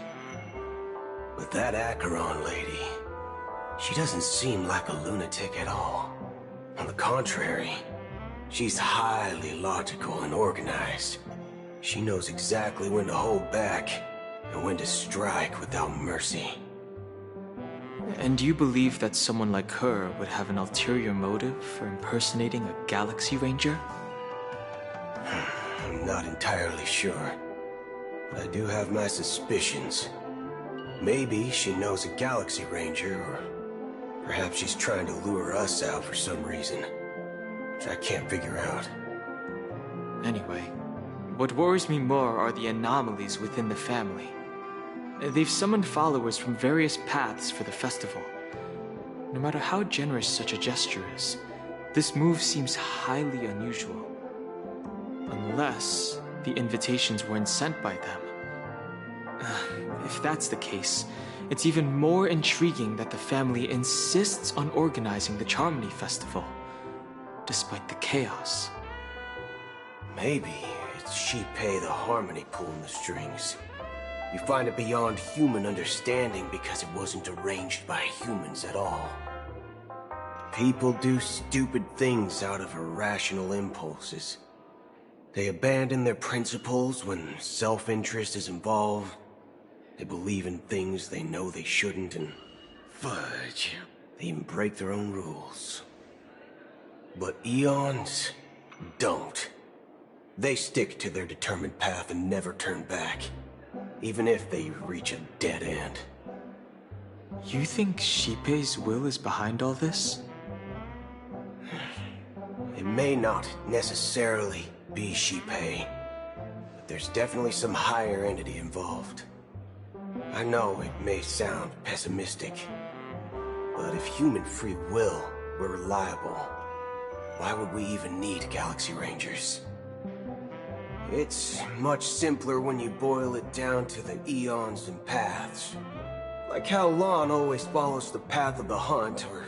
Speaker 19: But that Acheron lady, she doesn't seem like a lunatic at all. On the contrary, she's highly logical and organized. She knows exactly when to hold back and when to strike without mercy.
Speaker 16: And do you believe that someone like her would have an ulterior motive for impersonating a Galaxy Ranger?
Speaker 19: I'm not entirely sure, but I do have my suspicions. Maybe she knows a Galaxy Ranger, or perhaps she's trying to lure us out for some reason, which I can't figure out.
Speaker 16: Anyway, what worries me more are the anomalies within the family. They've summoned followers from various paths for the festival. No matter how generous such a gesture is, this move seems highly unusual. Unless the invitations weren't sent by them. If that's the case, it's even more intriguing that the family insists on organizing the Charmony Festival, despite the chaos.
Speaker 19: Maybe it's Shipei the Harmony pulling the strings. You find it beyond human understanding because it wasn't arranged by humans at all. People do stupid things out of irrational impulses. They abandon their principles when self-interest is involved. They believe in things they know they shouldn't, and fudge, they even break their own rules. But Eons don't. They stick to their determined path and never turn back, even if they reach a dead end.
Speaker 16: You think Shipei's will is behind all this?
Speaker 19: It may not necessarily be Shipei, but there's definitely some higher entity involved. I know it may sound pessimistic, but if human free will were reliable, why would we even need Galaxy Rangers? It's much simpler when you boil it down to the eons and paths. Like how Lon always follows the path of the hunt, or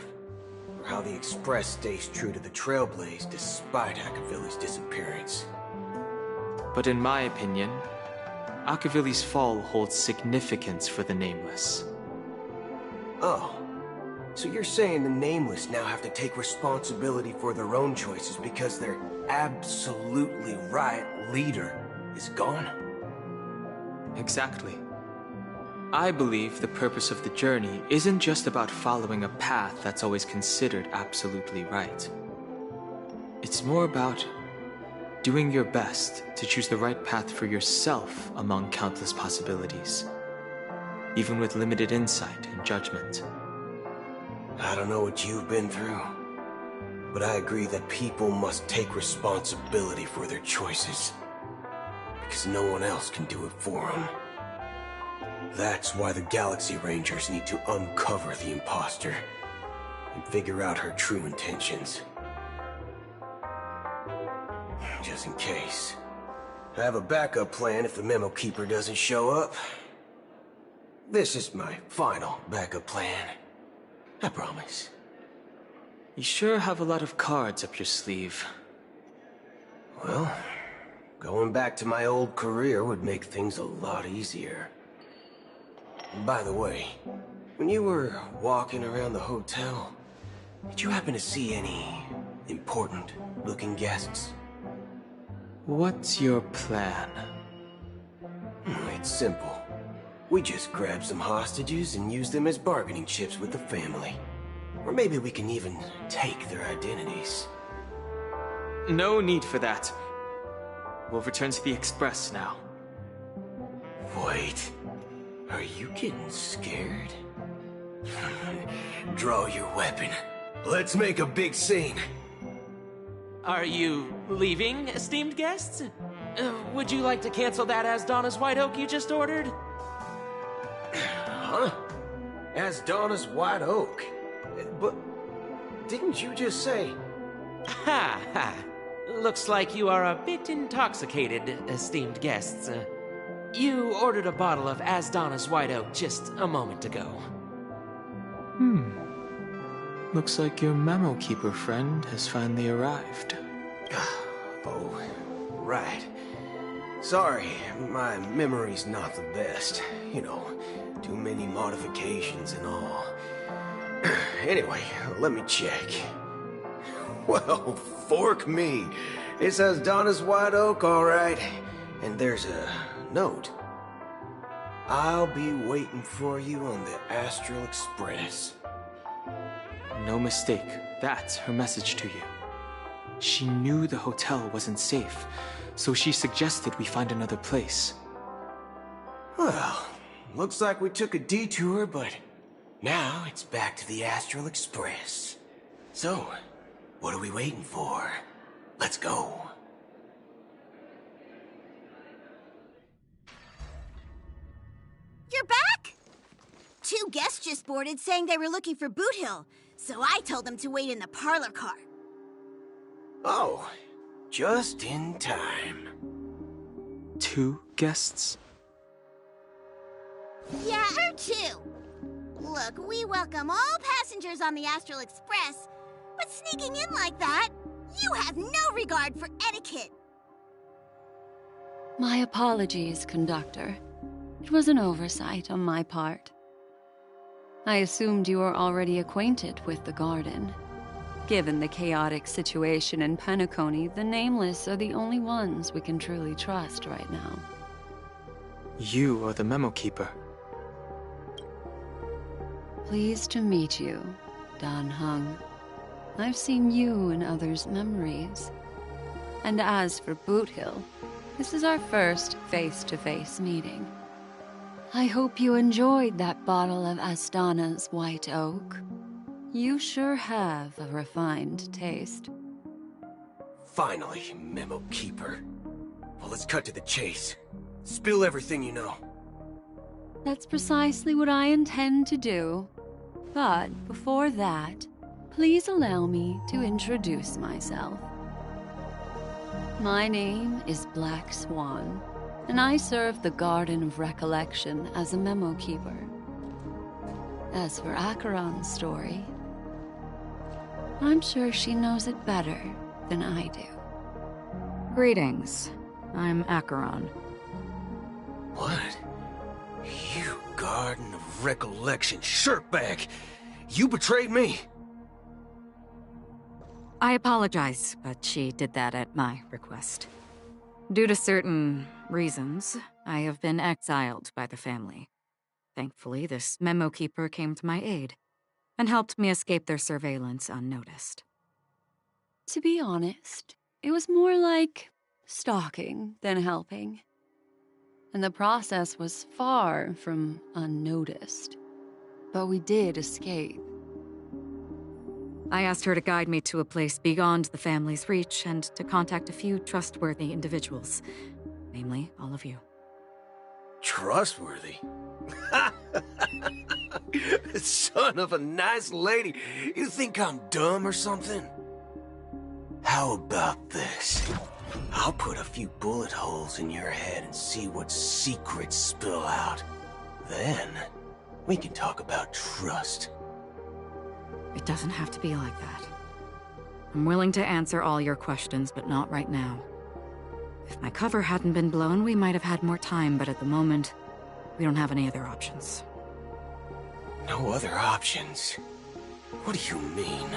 Speaker 19: how the Express stays true to the Trailblaze despite Akavili's disappearance.
Speaker 16: But in my opinion, Akavili's fall holds significance for the Nameless.
Speaker 19: Oh, so you're saying the Nameless now have to take responsibility for their own choices because their absolutely right leader is gone?
Speaker 16: Exactly. I believe the purpose of the journey isn't just about following a path that's always considered absolutely right. It's more about doing your best to choose the right path for yourself among countless possibilities, even with limited insight and judgment.
Speaker 19: I don't know what you've been through, but I agree that people must take responsibility for their choices, because no one else can do it for them. That's why the Galaxy Rangers need to uncover the imposter and figure out her true intentions. Just in case. I have a backup plan if the Memo Keeper doesn't show up. This is my final backup plan. I promise.
Speaker 16: You sure have a lot of cards up your sleeve.
Speaker 19: Well, going back to my old career would make things a lot easier. By the way, when you were walking around the hotel, did you happen to see any important-looking guests?
Speaker 16: What's your plan?
Speaker 19: It's simple. We just grab some hostages and use them as bargaining chips with the family. Or maybe we can even take their identities.
Speaker 16: No need for that. We'll return to the Express now.
Speaker 19: Wait. Are you getting scared? Draw your weapon. Let's make a big scene.
Speaker 20: Are you leaving, esteemed guests? Would you like to cancel that Asdana's White Oak you just ordered?
Speaker 19: Huh? Asdana's White Oak? But didn't you just say...
Speaker 20: Ha ha. Looks like you are a bit intoxicated, esteemed guests. You ordered a bottle of Asdana's White Oak just a moment ago.
Speaker 16: Looks like your Memo Keeper friend has finally arrived.
Speaker 19: Oh, right. Sorry, my memory's not the best. You know, too many modifications and all. Anyway, let me check. Well, fork me. It says Donna's White Oak, all right. And there's a note. I'll be waiting for you on the Astral Express.
Speaker 16: No mistake. That's her message to you. She knew the hotel wasn't safe, so she suggested we find another place.
Speaker 19: Well, looks like we took a detour, but now it's back to the Astral Express. So, what are we waiting for? Let's go.
Speaker 2: You're back? 2 guests just boarded saying they were looking for Boot Hill, so I told them to wait in the parlor car.
Speaker 19: Oh, just in time.
Speaker 16: 2 guests?
Speaker 2: Yeah, or 2. Look, we welcome all passengers on the Astral Express, but sneaking in like that, you have no regard for etiquette.
Speaker 7: My apologies, conductor. It was an oversight on my part. I assumed you were already acquainted with the garden. Given the chaotic situation in Penacony, the Nameless are the only ones we can truly trust right now.
Speaker 16: You are the Memo Keeper.
Speaker 7: Pleased to meet you, Dan Heng. I've seen you in others' memories. And as for Boot Hill, this is our first face-to-face meeting. I hope you enjoyed that bottle of Asdana's White Oak. You sure have a refined taste.
Speaker 19: Finally, Memo Keeper. Well, let's cut to the chase. Spill everything you know.
Speaker 7: That's precisely what I intend to do. But before that, please allow me to introduce myself. My name is Black Swan, and I serve the Garden of Recollection as a memo keeper. As for Acheron's story, I'm sure she knows it better than I do.
Speaker 17: Greetings. I'm Acheron.
Speaker 19: What? You Garden of Recollection shirtbag! You betrayed me!
Speaker 17: I apologize, but she did that at my request. Due to certain reasons, I have been exiled by the family. Thankfully, this memo keeper came to my aid and helped me escape their surveillance unnoticed.
Speaker 7: To be honest, it was more like stalking than helping. And the process was far from unnoticed. But we did escape.
Speaker 17: I asked her to guide me to a place beyond the family's reach and to contact a few trustworthy individuals. Namely, all of you.
Speaker 19: Trustworthy? Son of a nice lady. You think I'm dumb or something? How about this? I'll put a few bullet holes in your head and see what secrets spill out. Then, we can talk about trust.
Speaker 17: It doesn't have to be like that. I'm willing to answer all your questions, but not right now. If my cover hadn't been blown, we might have had more time, but at the moment, we don't have any other options.
Speaker 19: No other options? What do you mean?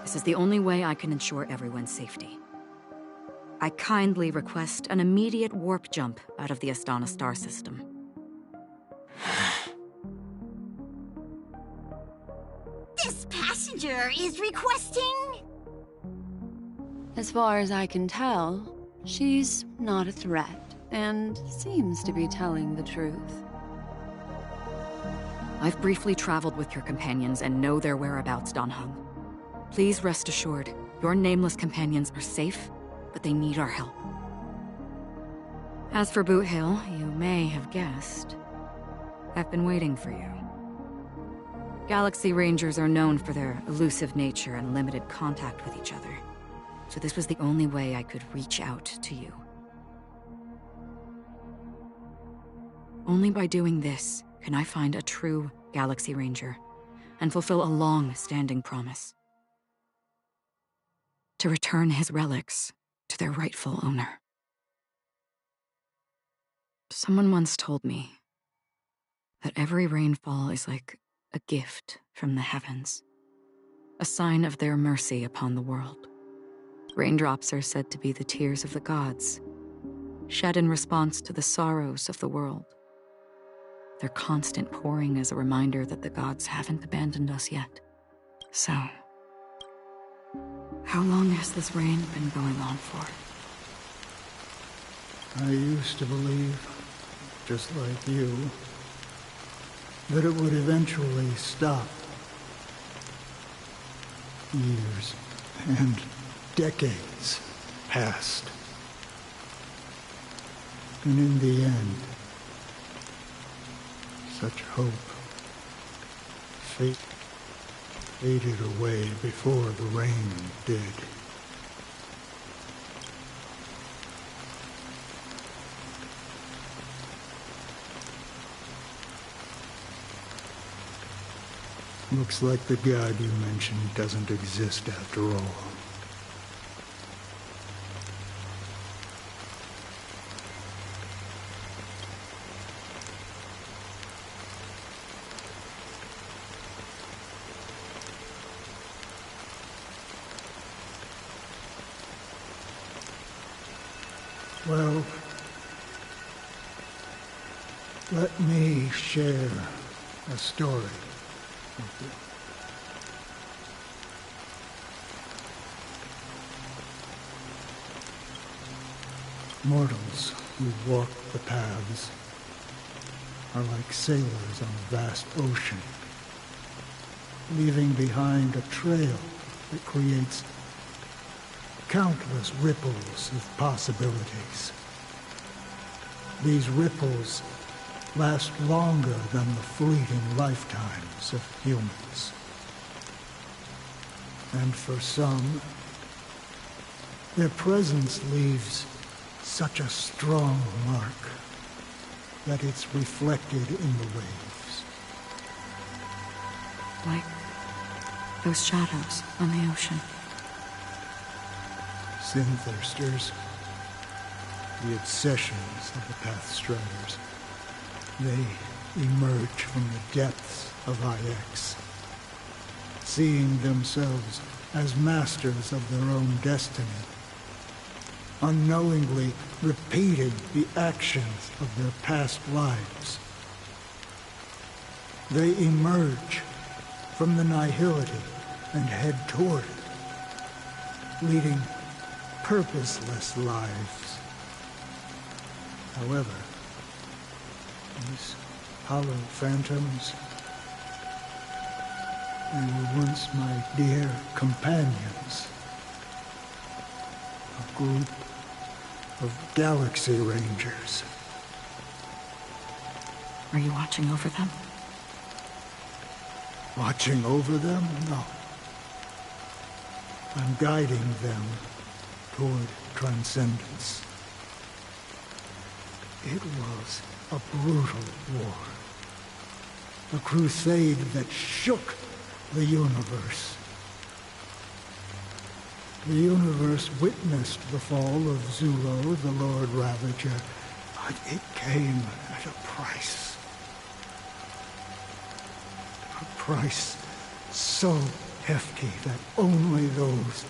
Speaker 17: This is the only way I can ensure everyone's safety. I kindly request an immediate warp jump out of the Astana star system.
Speaker 2: This passenger is requesting...
Speaker 7: As far as I can tell, she's not a threat, and seems to be telling the truth.
Speaker 17: I've briefly traveled with your companions and know their whereabouts, Dan Heng. Please rest assured, your nameless companions are safe, but they need our help. As for Boot Hill, you may have guessed, I've been waiting for you. Galaxy Rangers are known for their elusive nature and limited contact with each other, so this was the only way I could reach out to you. Only by doing this can I find a true Galaxy Ranger and fulfill a long-standing promise. To return his relics to their rightful owner. Someone once told me that every rainfall is like a gift from the heavens, a sign of their mercy upon the world. Raindrops are said to be the tears of the gods, shed in response to the sorrows of the world. Their constant pouring is a reminder that the gods haven't abandoned us yet. So, how long has this rain been going on for?
Speaker 21: I used to believe, just like you, that it would eventually stop. Years and decades passed. And in the end, such hope faded away before the rain did. Looks like the god you mentioned doesn't exist after all. Well, let me share a story with you. Mortals who walk the paths are like sailors on a vast ocean, leaving behind a trail that creates countless ripples of possibilities. These ripples last longer than the fleeting lifetimes of humans. And for some, their presence leaves such a strong mark that it's reflected in the waves.
Speaker 17: Like those shadows on the ocean.
Speaker 21: Sin-thirsters, the obsessions of the Pathstriders, they emerge from the depths of IX, seeing themselves as masters of their own destiny, unknowingly repeating the actions of their past lives. They emerge from the nihility and head toward it, leading purposeless lives. However, these hollow phantoms, they were once my dear companions. A group of Galaxy Rangers.
Speaker 17: Are you watching over them?
Speaker 21: Watching over them? No. I'm guiding them toward transcendence. It was a brutal war. A crusade that shook the universe. The universe witnessed the fall of Zulo, the Lord Ravager, but it came at a price. A price so hefty that only those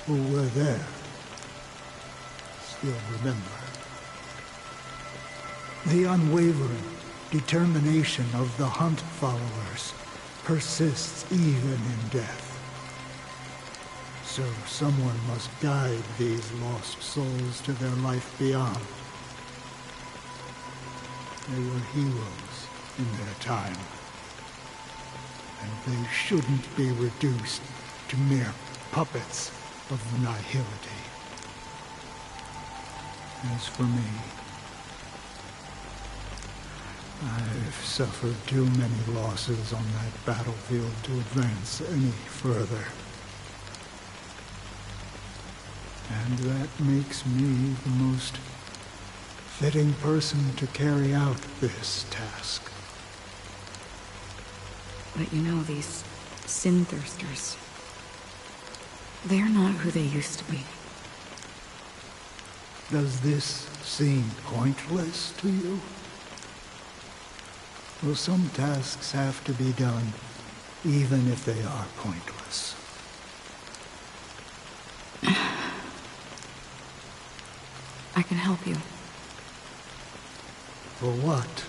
Speaker 21: who were there still remember. The unwavering determination of the Hunt followers persists even in death. So someone must guide these lost souls to their life beyond. They were heroes in their time, and they shouldn't be reduced to mere puppets of the nihility. As for me, I've suffered too many losses on that battlefield to advance any further. And that makes me the most fitting person to carry out this task.
Speaker 17: But you know, these Sin-thirsters, they're not who they used to be.
Speaker 21: Does this seem pointless to you? Well, some tasks have to be done, even if they are pointless.
Speaker 17: I can help you.
Speaker 21: For what?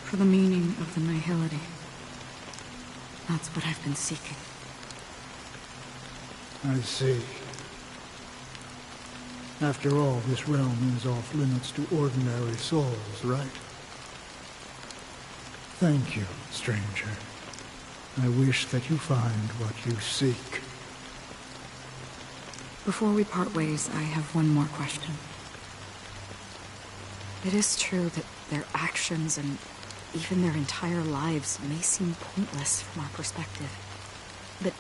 Speaker 17: For the meaning of the nihility. That's what I've been seeking.
Speaker 21: I see. After all, this realm is off limits to ordinary souls, right? Thank you, stranger. I wish that you find what you seek.
Speaker 17: Before we part ways, I have one more question. It is true that their actions and even their entire lives may seem pointless from our perspective. But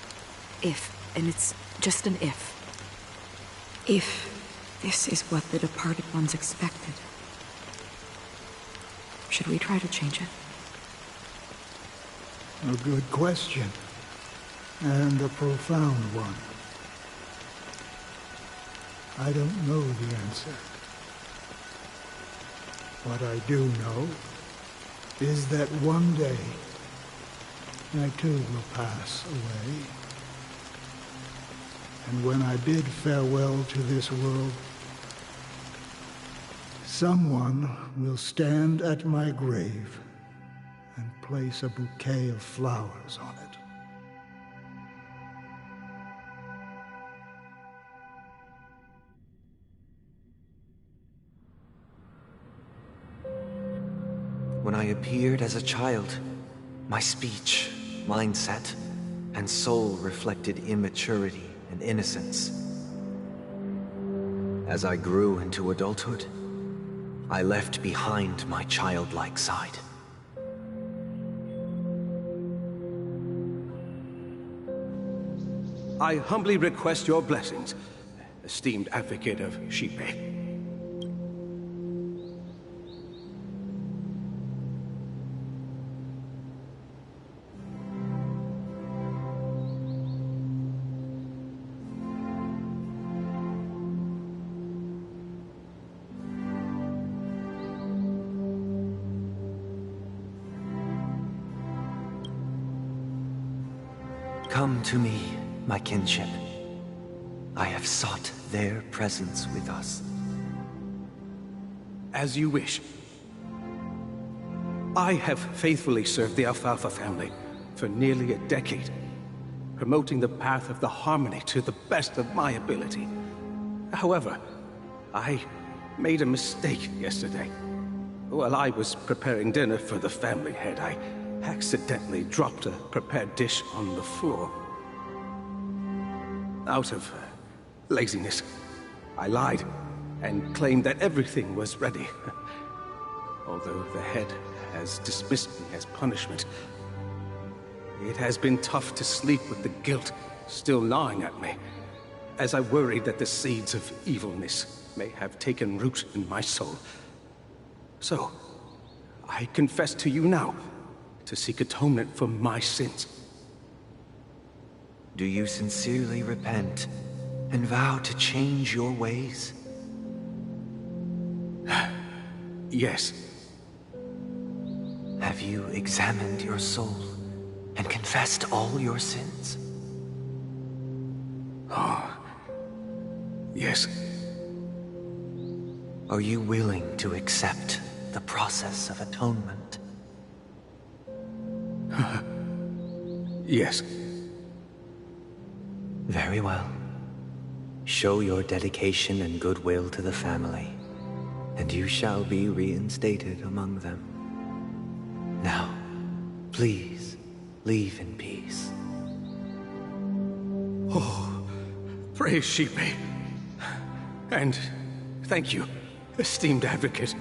Speaker 17: if, and it's just an if this is what the departed ones expected, should we try to change it?
Speaker 21: A good question. And a profound one. I don't know the answer. What I do know is that one day I too will pass away. And when I bid farewell to this world, someone will stand at my grave and place a bouquet of flowers on it.
Speaker 3: When I appeared as a child, my speech, mindset, and soul reflected immaturity and innocence. As I grew into adulthood, I left behind my childlike side.
Speaker 4: I humbly request your blessings, esteemed advocate of Xipe.
Speaker 3: Come to me, my kinship. I have sought their presence with us.
Speaker 4: As you wish. I have faithfully served the Alfalfa family for nearly a decade, promoting the path of the Harmony to the best of my ability. However, I made a mistake yesterday. While I was preparing dinner for the family head, I accidentally dropped a prepared dish on the floor. Out of laziness, I lied and claimed that everything was ready. Although the head has dismissed me as punishment, it has been tough to sleep with the guilt still gnawing at me, as I worried that the seeds of evilness may have taken root in my soul. So, I confess to you now, to seek atonement for my sins.
Speaker 3: Do you sincerely repent and vow to change your ways?
Speaker 4: Yes.
Speaker 3: Have you examined your soul and confessed all your sins?
Speaker 4: Oh, yes.
Speaker 3: Are you willing to accept the process of atonement?
Speaker 4: Yes.
Speaker 3: Very well. Show your dedication and goodwill to the family, and you shall be reinstated among them. Now, please, leave in peace.
Speaker 4: Oh, praise Xipe. And thank you, esteemed advocate.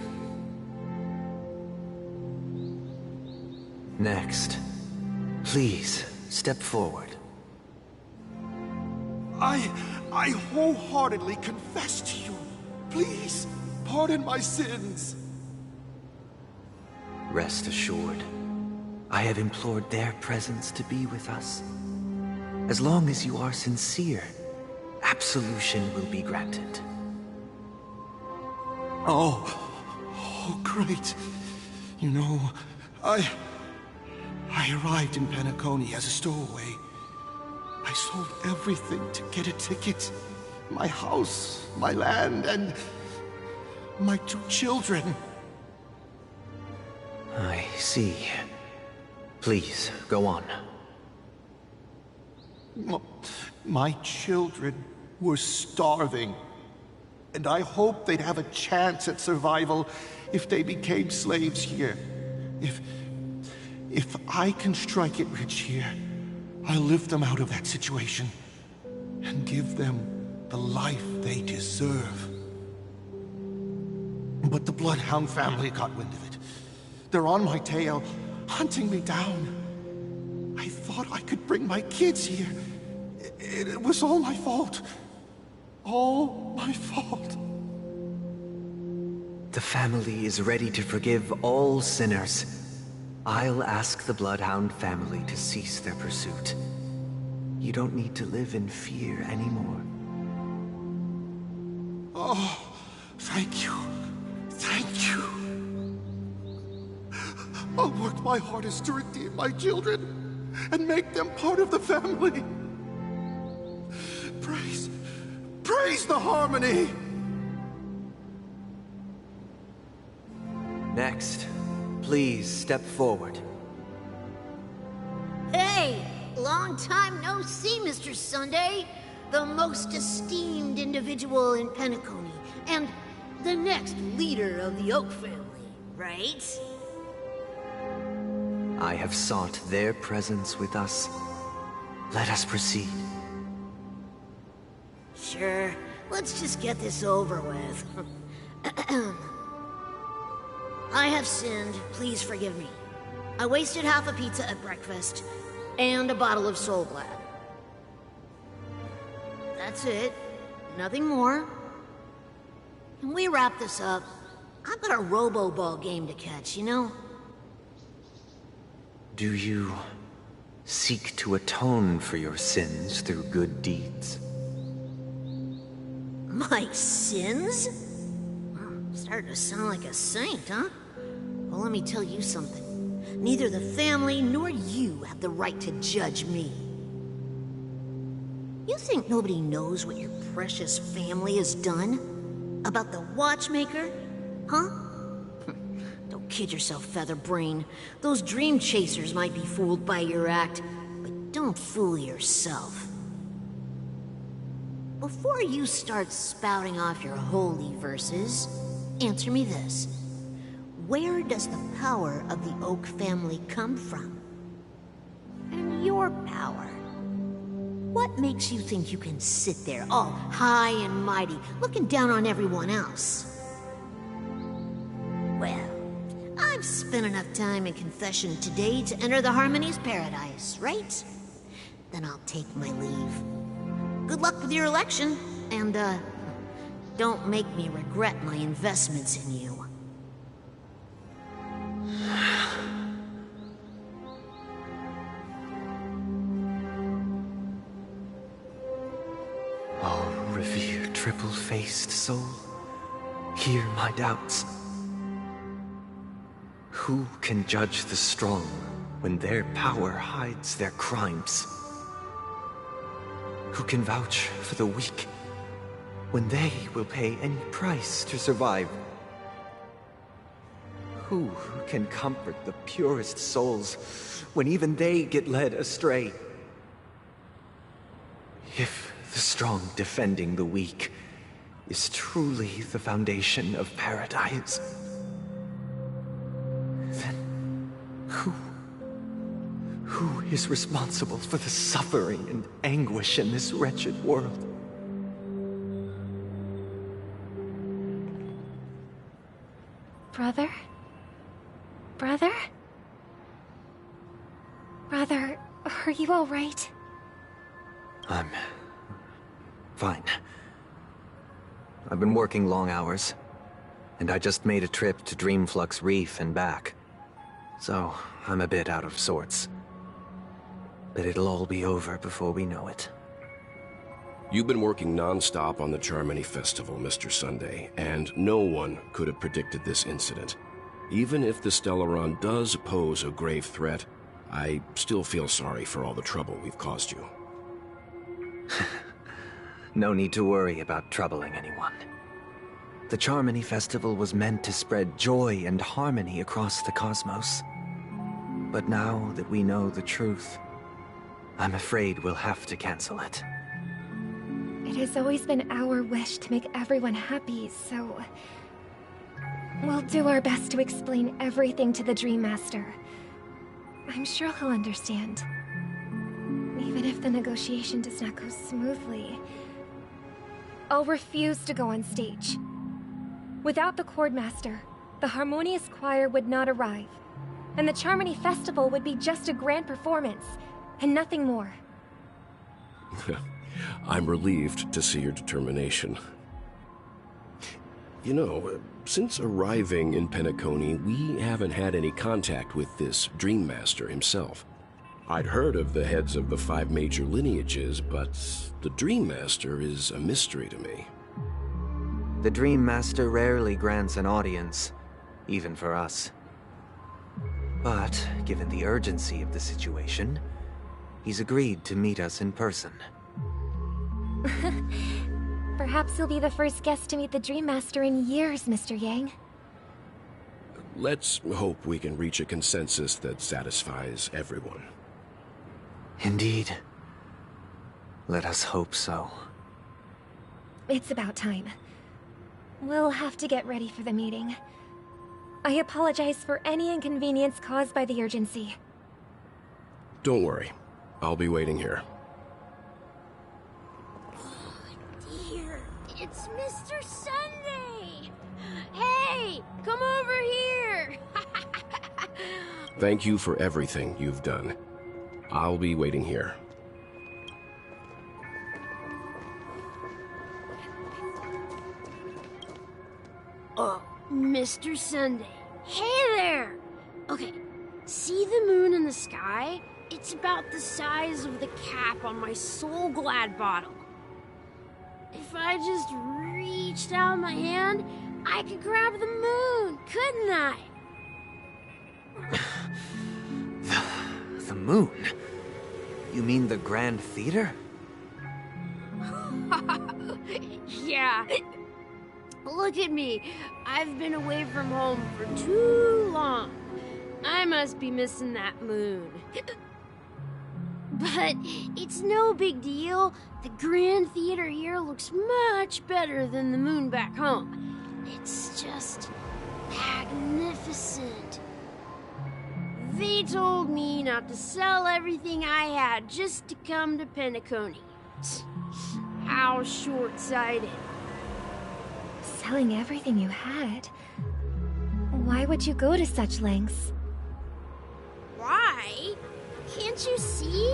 Speaker 3: Next, please step forward.
Speaker 22: I wholeheartedly confess to you. Please, pardon my sins.
Speaker 3: Rest assured, I have implored their presence to be with us. As long as you are sincere, absolution will be granted.
Speaker 22: Oh, great. You know, I arrived in Penacony as a stowaway. I sold everything to get a ticket. My house, my land, and my 2 children.
Speaker 3: I see. Please, go on.
Speaker 22: My children were starving, and I hoped they'd have a chance at survival if they became slaves here. If I can strike it rich here, I'll lift them out of that situation and give them the life they deserve. But the Bloodhound family got wind of it. They're on my tail, hunting me down. I thought I could bring my kids here. It was all my fault. All my fault.
Speaker 3: The family is ready to forgive all sinners. I'll ask the Bloodhound family to cease their pursuit. You don't need to live in fear anymore.
Speaker 22: Oh, thank you. Thank you. I'll work my hardest to redeem my children and make them part of the family. Praise the Harmony!
Speaker 3: Next, please step forward.
Speaker 23: Hey! Long time no see, Mr. Sunday. The most esteemed individual in Penacony, and the next leader of the Oak family, right?
Speaker 3: I have sought their presence with us. Let us proceed.
Speaker 23: Sure, let's just get this over with. I have sinned, please forgive me. I wasted half a pizza at breakfast, and a bottle of Soul Glad. That's it. Nothing more. Can we wrap this up? I've got a Robo-Ball game to catch, you know?
Speaker 3: Do you seek to atone for your sins through good deeds?
Speaker 23: My sins? Starting to sound like a saint, huh? Well, let me tell you something. Neither the family nor you have the right to judge me. You think nobody knows what your precious family has done? About the Watchmaker? Huh? Don't kid yourself, Featherbrain. Those dream chasers might be fooled by your act, but don't fool yourself. Before you start spouting off your holy verses, answer me this. Where does the power of the Oak family come from? And your power? What makes you think you can sit there all high and mighty, looking down on everyone else? Well, I've spent enough time in confession today to enter the Harmony's paradise, right? Then I'll take my leave. Good luck with your election, and, don't make me regret my investments in you.
Speaker 3: Oh, revered triple-faced soul, hear my doubts. Who can judge the strong when their power hides their crimes? Who can vouch for the weak when they will pay any price to survive? Who can comfort the purest souls when even they get led astray? If the strong defending the weak is truly the foundation of paradise, then who is responsible for the suffering and anguish in this wretched world?
Speaker 8: Brother? Brother? Brother, are you all right?
Speaker 3: I'm fine. I've been working long hours, and I just made a trip to Dreamflux Reef and back. So, I'm a bit out of sorts. But it'll all be over before we know it.
Speaker 1: You've been working non-stop on the Charmony Festival, Mr. Sunday, and no one could have predicted this incident. Even if the Stellaron does pose a grave threat, I still feel sorry for all the trouble we've caused you.
Speaker 3: No need to worry about troubling anyone. The Charmony Festival was meant to spread joy and harmony across the cosmos. But now that we know the truth, I'm afraid we'll have to cancel it.
Speaker 8: It has always been our wish to make everyone happy, so... we'll do our best to explain everything to the Dream Master. I'm sure he'll understand. Even if the negotiation does not go smoothly, I'll refuse to go on stage. Without the Chordmaster, the Harmonious Choir would not arrive, and the Charmony Festival would be just a grand performance, and nothing more.
Speaker 1: I'm relieved to see your determination. You know, since arriving in Penacony, we haven't had any contact with this Dream Master himself. I'd heard of the heads of the 5 major lineages, but the Dream Master is a mystery to me.
Speaker 3: The Dream Master rarely grants an audience, even for us. But, given the urgency of the situation, he's agreed to meet us in person.
Speaker 8: Perhaps you'll be the first guest to meet the Dream Master in years, Mr. Yang.
Speaker 1: Let's hope we can reach a consensus that satisfies everyone.
Speaker 3: Indeed. Let us hope so.
Speaker 8: It's about time. We'll have to get ready for the meeting. I apologize for any inconvenience caused by the urgency.
Speaker 1: Don't worry. I'll be waiting here.
Speaker 11: It's Mr. Sunday! Hey, come over here!
Speaker 1: Thank you for everything you've done. I'll be waiting here.
Speaker 11: Oh, Mr. Sunday. Hey there! Okay, see the moon in the sky? It's about the size of the cap on my Soul Glad bottle. If I just reached out my hand, I could grab the moon, couldn't I?
Speaker 3: The moon? You mean the Grand Theater?
Speaker 11: Yeah. Look at me. I've been away from home for too long. I must be missing that moon. But it's no big deal. The Grand Theater here looks much better than the moon back home. It's just magnificent. They told me not to sell everything I had just to come to Penacony. How short-sighted.
Speaker 14: Selling everything you had? Why would you go to such lengths?
Speaker 11: Why? Can't you see?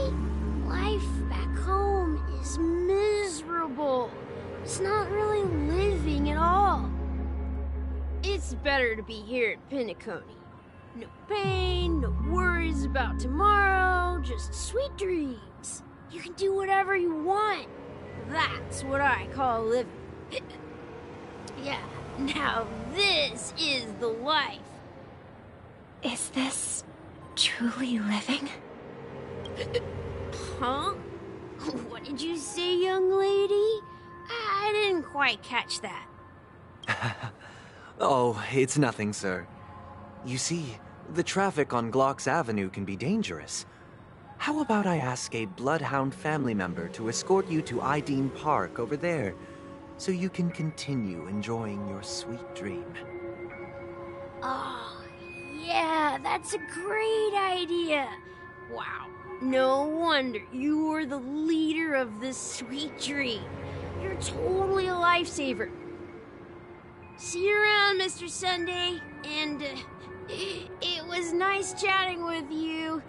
Speaker 11: Life back home is miserable. It's not really living at all. It's better to be here at Penacony. No pain, no worries about tomorrow, just sweet dreams. You can do whatever you want. That's what I call living. Yeah, now this is the life.
Speaker 14: Is this truly living?
Speaker 11: Huh? What did you say, young lady? I didn't quite catch that.
Speaker 3: Oh, it's nothing, sir. You see, the traffic on Glocks Avenue can be dangerous. How about I ask a Bloodhound family member to escort you to Ideen Park over there, so you can continue enjoying your sweet dream?
Speaker 11: Oh, yeah, that's a great idea. Wow, no wonder you were the leader of this sweet dream. You're totally a lifesaver. See you around, Mr. Sunday, and it was nice chatting with you.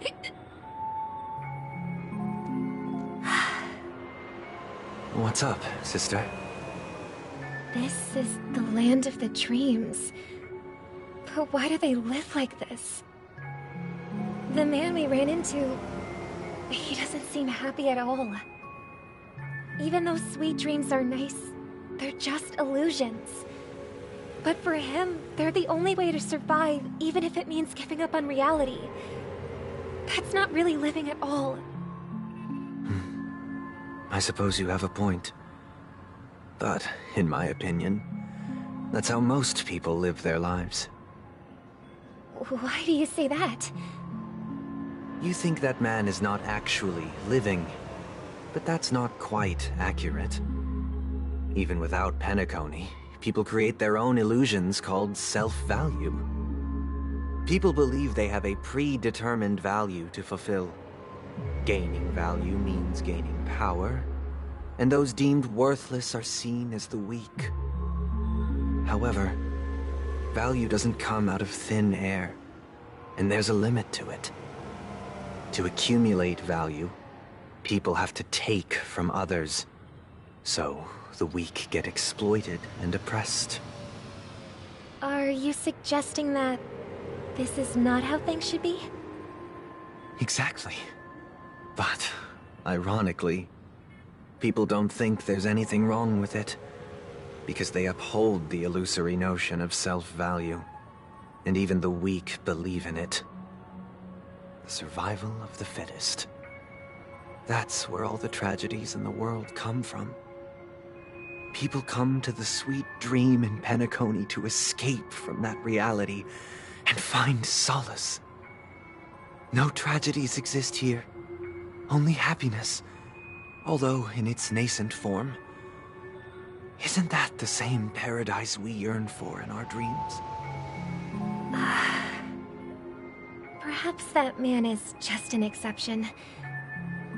Speaker 3: What's up, sister?
Speaker 14: This is the land of the dreams. But why do they live like this? The man we ran into, he doesn't seem happy at all. Even though sweet dreams are nice, they're just illusions. But for him, they're the only way to survive, even if it means giving up on reality. That's not really living at all.
Speaker 3: I suppose you have a point. But, in my opinion, that's how most people live their lives.
Speaker 14: Why do you say that?
Speaker 3: You think that man is not actually living, but that's not quite accurate. Even without Penacony, people create their own illusions called self-value. People believe they have a predetermined value to fulfill. Gaining value means gaining power, and those deemed worthless are seen as the weak. However, value doesn't come out of thin air, and there's a limit to it. To accumulate value, people have to take from others. So, the weak get exploited and oppressed.
Speaker 14: Are you suggesting that this is not how things should be?
Speaker 3: Exactly. But, ironically, people don't think there's anything wrong with it, because they uphold the illusory notion of self-value, and even the weak believe in it. The survival of the fittest. That's where all the tragedies in the world come from. People come to the sweet dream in Penacony to escape from that reality and find solace. No tragedies exist here, only happiness, although in its nascent form. Isn't that the same paradise we yearn for in our dreams?
Speaker 14: Perhaps that man is just an exception.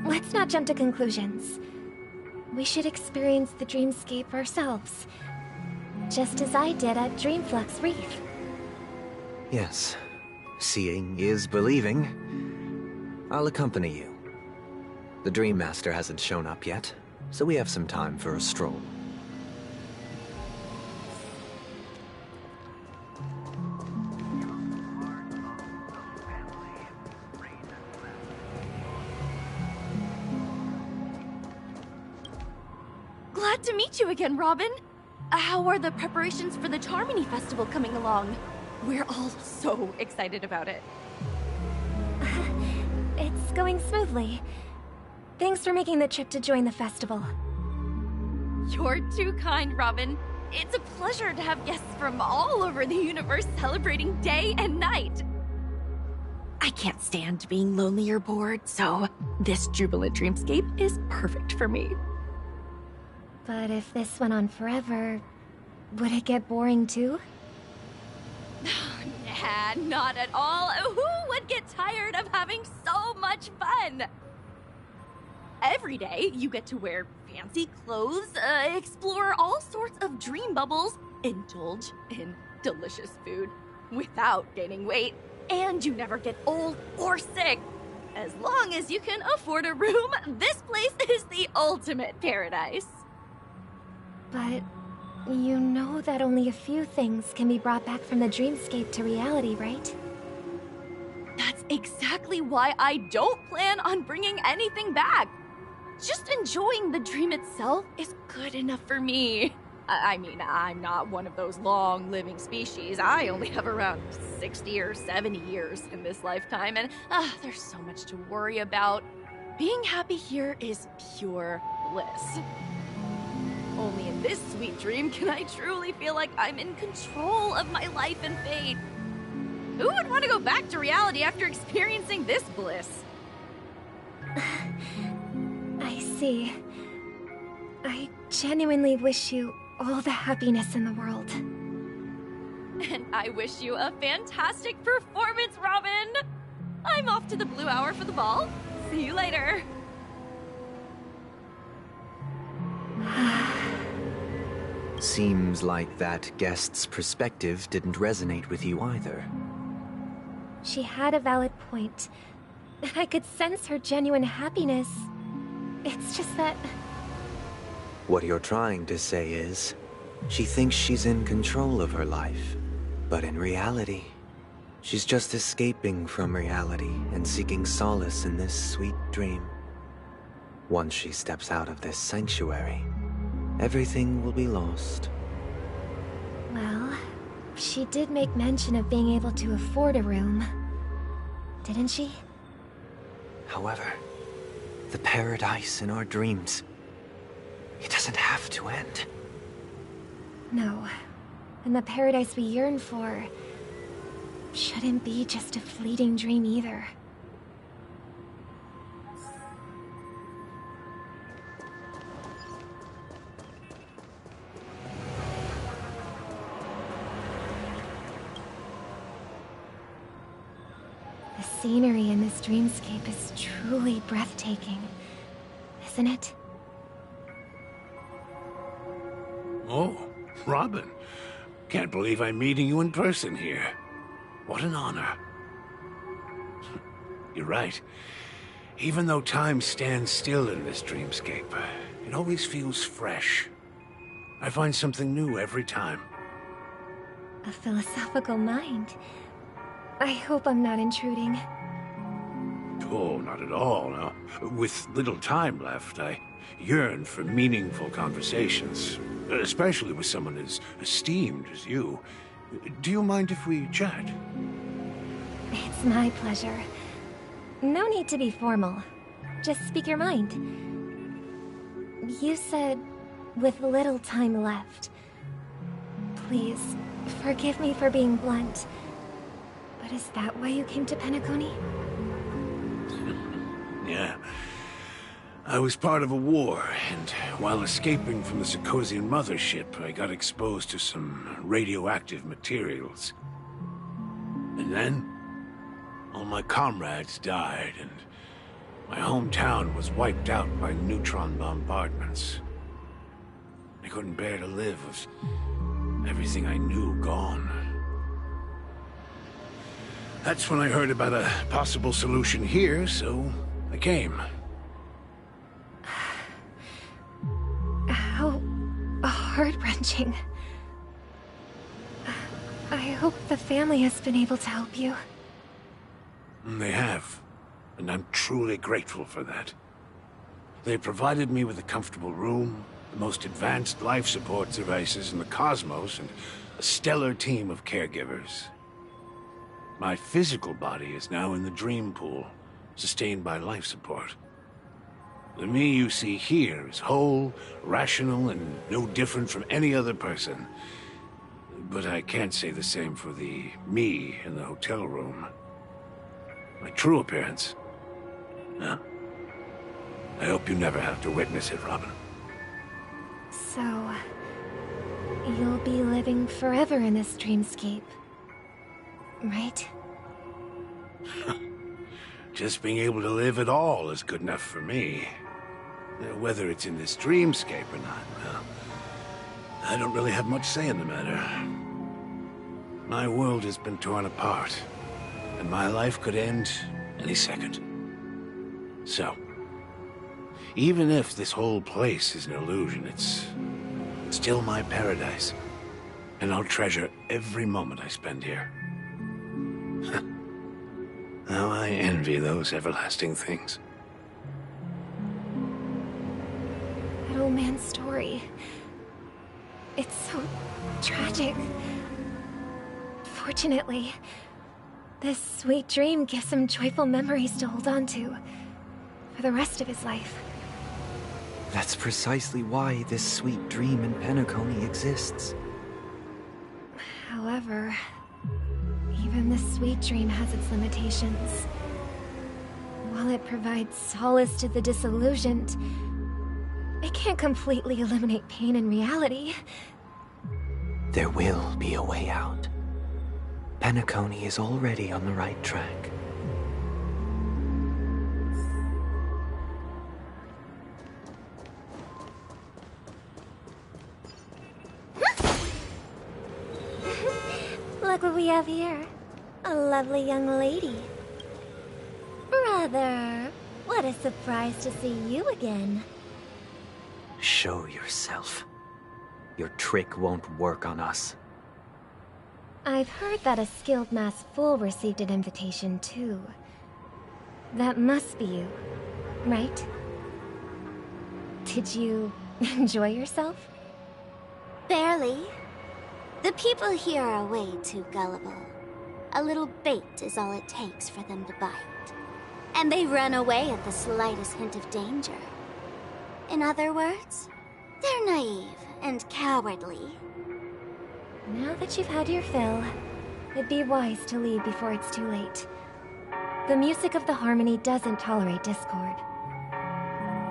Speaker 14: Let's not jump to conclusions. we should experience the dreamscape ourselves. Just as I did at Dreamflux Reef.
Speaker 3: Yes. Seeing is believing. I'll accompany you. The Dream Master hasn't shown up yet, so we have some time for a stroll.
Speaker 8: Glad to meet you again, Robin. How are the preparations for the Charmony Festival coming along? We're all so excited about it.
Speaker 14: It's going smoothly. Thanks for making the trip to join the festival.
Speaker 8: You're too kind, Robin. It's a pleasure to have guests from all over the universe celebrating day and night. I can't stand being lonely or bored, so this jubilant dreamscape is perfect for me.
Speaker 14: But if this went on forever, would it get boring too?
Speaker 8: Nah, not at all. Who would get tired of having so much fun? Every day, you get to wear fancy clothes, explore all sorts of dream bubbles, indulge in delicious food without gaining weight, and you never get old or sick. As long as you can afford a room, this place is the ultimate paradise.
Speaker 14: But you know that only a few things can be brought back from the dreamscape to reality, right?
Speaker 8: That's exactly why I don't plan on bringing anything back. Just enjoying the dream itself is good enough for me. I mean, I'm not one of those long-living species. I only have around 60 or 70 years in this lifetime, and there's so much to worry about. Being happy here is pure bliss. Only in this sweet dream can I truly feel like I'm in control of my life and fate. Who would want to go back to reality after experiencing this bliss?
Speaker 14: I see. I genuinely wish you all the happiness in the world.
Speaker 8: And I wish you a fantastic performance, Robin! I'm off to the Blue Hour for the ball. See you later.
Speaker 3: Seems like that guest's perspective didn't resonate with you either.
Speaker 14: She had a valid point. And I could sense her genuine happiness. It's just that...
Speaker 3: What you're trying to say is, she thinks she's in control of her life. But in reality, she's just escaping from reality and seeking solace in this sweet dream. Once she steps out of this sanctuary, everything will be lost.
Speaker 14: Well, she did make mention of being able to afford a room. Didn't she?
Speaker 3: However, the paradise in our dreams, it doesn't have to end.
Speaker 14: No. And the paradise we yearn for shouldn't be just a fleeting dream either. The scenery in this dreamscape is truly breathtaking, isn't it?
Speaker 9: Oh, Robin. Can't believe I'm meeting you in person here. What an honor. You're right. Even though time stands still in this dreamscape, it always feels fresh. I find something new every time.
Speaker 14: A philosophical mind. I hope I'm not intruding.
Speaker 9: Oh, not at all, no. With little time left, I yearn for meaningful conversations, especially with someone as esteemed as you. Do you mind if we chat?
Speaker 14: It's my pleasure. No need to be formal. Just speak your mind. You said, with little time left. Please, forgive me for being blunt. But is that why you came to Penacony?
Speaker 9: Yeah. I was part of a war, and while escaping from the Sarkosian mothership, I got exposed to some radioactive materials. And then, all my comrades died, and my hometown was wiped out by neutron bombardments. couldn't bear to live with everything I knew gone. That's when I heard about a possible solution here, so I came.
Speaker 14: How heart-wrenching. I hope the family has been able to help you.
Speaker 9: They have, and I'm truly grateful for that. They provided me with a comfortable room, the most advanced life support devices in the cosmos, and a stellar team of caregivers. My physical body is now in the dream pool, sustained by life support. The me you see here is whole, rational, and no different from any other person. But I can't say the same for the me in the hotel room. My true appearance? Huh? I hope you never have to witness it, Robin.
Speaker 14: So, you'll be living forever in this dreamscape, right?
Speaker 9: Just being able to live at all is good enough for me. Whether it's in this dreamscape or not, well, I don't really have much say in the matter. My world has been torn apart, and my life could end any second. So, even if this whole place is an illusion, it's still my paradise, and I'll treasure every moment I spend here. How I envy those everlasting things.
Speaker 14: That old man's story. It's so tragic. Fortunately, this sweet dream gives him joyful memories to hold on to for the rest of his life.
Speaker 3: That's precisely why this sweet dream in Penacony exists.
Speaker 14: However, even this sweet dream has its limitations. While it provides solace to the disillusioned, it can't completely eliminate pain in reality.
Speaker 3: There will be a way out. Penacony is already on the right track.
Speaker 2: Look what we have here. A lovely young lady. Brother, what a surprise to see you again.
Speaker 3: Show yourself. Your trick won't work on us.
Speaker 14: I've heard that a skilled mass fool received an invitation too. That must be you, right? Did you enjoy yourself?
Speaker 2: Barely. The people here are way too gullible. A little bait is all it takes for them to bite. And they run away at the slightest hint of danger. In other words, they're naive and cowardly.
Speaker 14: Now that you've had your fill, it'd be wise to leave before it's too late. The music of the Harmony doesn't tolerate discord.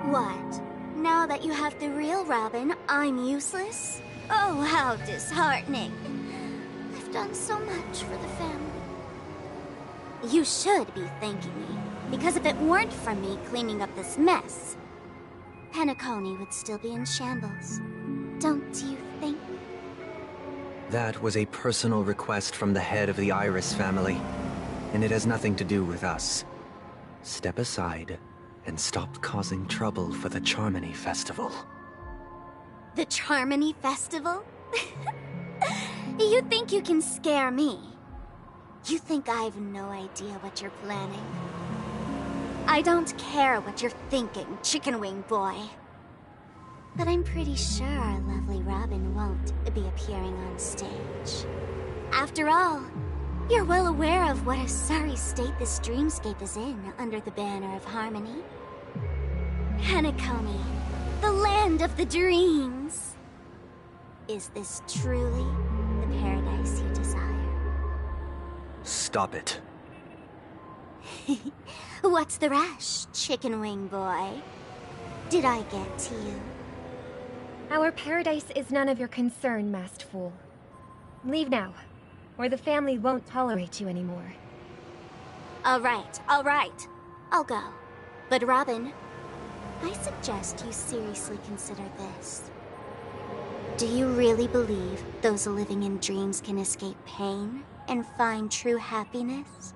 Speaker 2: What? Now that you have the real Robin, I'm useless? Oh, how disheartening. I've done so much for the family. You should be thanking me, because if it weren't for me cleaning up this mess, Penacony would still be in shambles. Don't you think?
Speaker 3: That was a personal request from the head of the Iris family, and it has nothing to do with us. Step aside and stop causing trouble for the Charmony Festival.
Speaker 2: The Charmony Festival? You think you can scare me? You think I have no idea what you're planning? I don't care what you're thinking, Chicken Wing Boy. But I'm pretty sure our lovely Robin won't be appearing on stage. After all, you're well aware of what a sorry state this dreamscape is in under the banner of Harmony. Penacony, the land of the dreams. Is this truly the paradise you desire?
Speaker 3: Stop it.
Speaker 2: What's the rush, Chicken Wing Boy? Did I get to you?
Speaker 14: Our paradise is none of your concern, masked fool. Leave now, or the family won't tolerate you anymore.
Speaker 2: All right. I'll go. But Robin, I suggest you seriously consider this. Do you really believe those living in dreams can escape pain and find true happiness?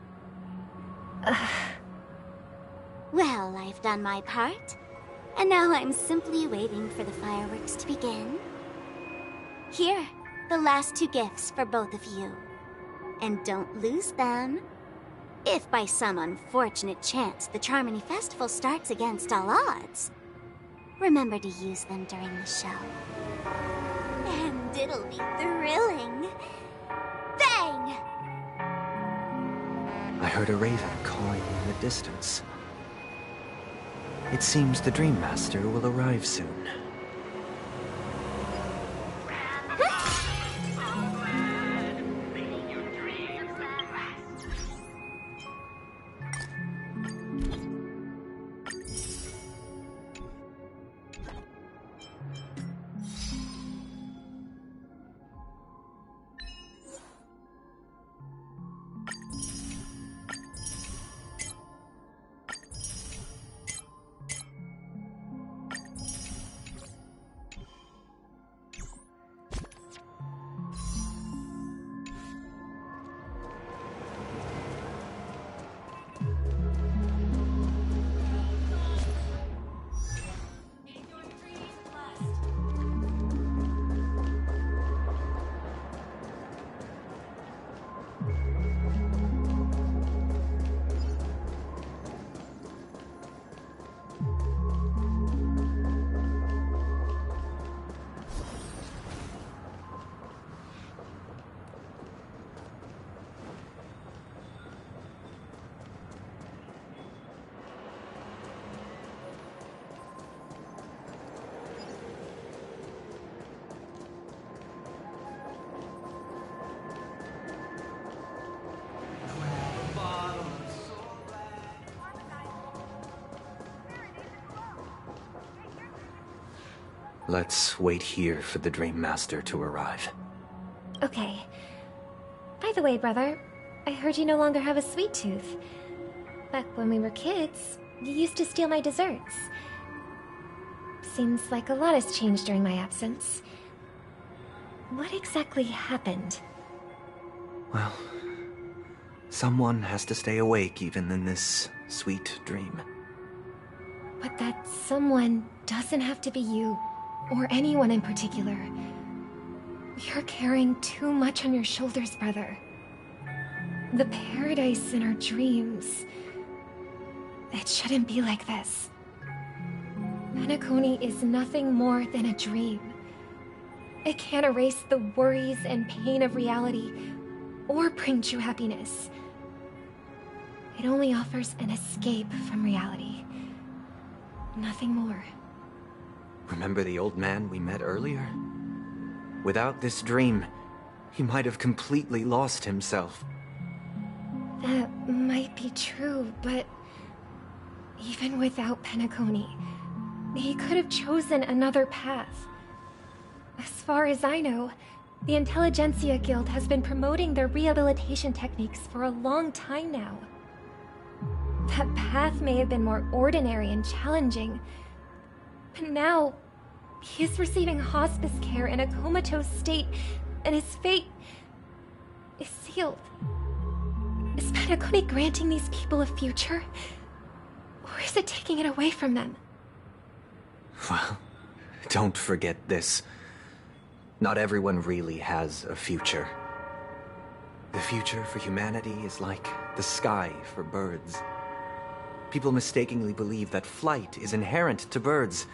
Speaker 2: Well, I've done my part, and now I'm simply waiting for the fireworks to begin. Here, the last 2 gifts for both of you. And don't lose them. If by some unfortunate chance the Charmony Festival starts against all odds, remember to use them during the show. And it'll be thrilling. Bang!
Speaker 3: I heard a raven cawing in the distance. It seems the Dream Master will arrive soon. Let's wait here for the Dream Master to arrive.
Speaker 14: Okay. By the way, brother, I heard you no longer have a sweet tooth. Back when we were kids, you used to steal my desserts. Seems like a lot has changed during my absence. What exactly happened?
Speaker 3: Well, someone has to stay awake even in this sweet dream.
Speaker 14: But that someone doesn't have to be you, or anyone in particular. You're carrying too much on your shoulders, brother. The paradise in our dreams. It shouldn't be like this. Penacony is nothing more than a dream. It can't erase the worries and pain of reality, or bring true happiness. It only offers an escape from reality. Nothing more.
Speaker 3: Remember the old man we met earlier? Without this dream, he might have completely lost himself.
Speaker 14: That might be true, but even without Penacony, he could have chosen another path. As far as I know, the Intelligentsia Guild has been promoting their rehabilitation techniques for a long time now. That path may have been more ordinary and challenging, but now he is receiving hospice care in a comatose state, and his fate is sealed. Is Penacony granting these people a future? Or is it taking it away from them?
Speaker 3: Well, don't forget this. Not everyone really has a future. The future for humanity is like the sky for birds. People mistakenly believe that flight is inherent to birds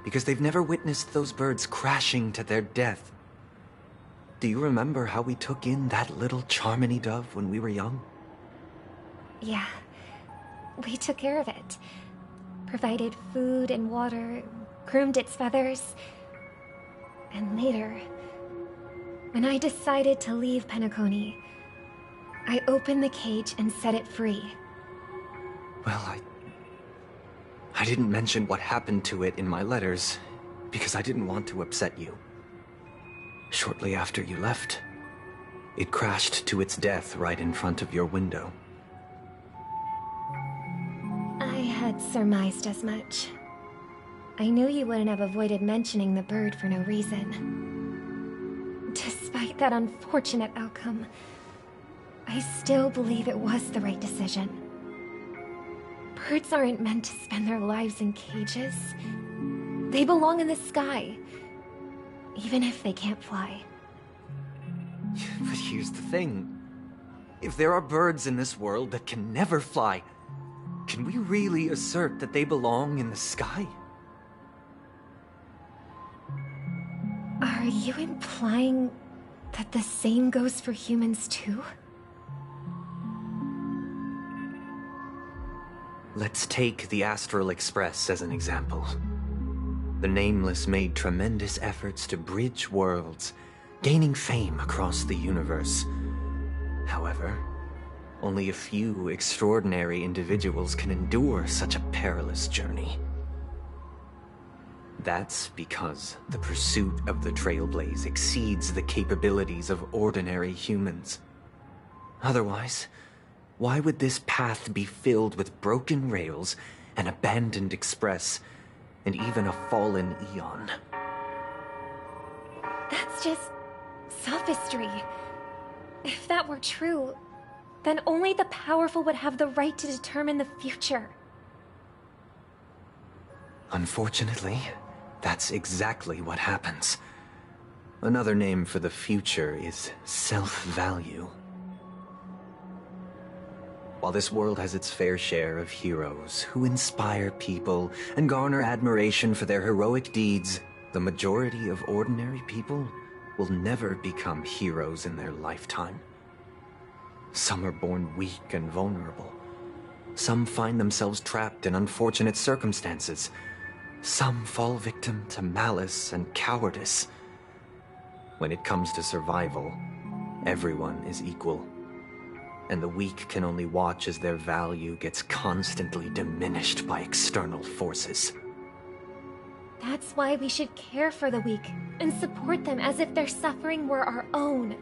Speaker 3: because they've never witnessed those birds crashing to their death. Do you remember how we took in that little Charmony dove when we were young?
Speaker 14: Yeah. We took care of it. Provided food and water, groomed its feathers. And later, when I decided to leave Penacony, I opened the cage and set it free.
Speaker 3: Well, I didn't mention what happened to it in my letters because I didn't want to upset you. Shortly after you left, it crashed to its death right in front of your window.
Speaker 14: I had surmised as much. I knew you wouldn't have avoided mentioning the bird for no reason. Despite that unfortunate outcome, I still believe it was the right decision. Birds aren't meant to spend their lives in cages. They belong in the sky, even if they can't fly.
Speaker 3: But here's the thing. If there are birds in this world that can never fly, can we really assert that they belong in the sky?
Speaker 14: Are you implying that the same goes for humans too?
Speaker 3: Let's take the Astral Express as an example. The Nameless made tremendous efforts to bridge worlds, gaining fame across the universe. However, only a few extraordinary individuals can endure such a perilous journey. That's because the pursuit of the Trailblaze exceeds the capabilities of ordinary humans. Otherwise, why would this path be filled with broken rails, an abandoned express, and even a fallen Eon?
Speaker 14: That's just sophistry. If that were true, then only the powerful would have the right to determine the future.
Speaker 3: Unfortunately, that's exactly what happens. Another name for the future is self-value. While this world has its fair share of heroes who inspire people and garner admiration for their heroic deeds, the majority of ordinary people will never become heroes in their lifetime. Some are born weak and vulnerable. Some find themselves trapped in unfortunate circumstances. Some fall victim to malice and cowardice. When it comes to survival, everyone is equal. And the weak can only watch as their value gets constantly diminished by external forces.
Speaker 14: That's why we should care for the weak and support them as if their suffering were our own.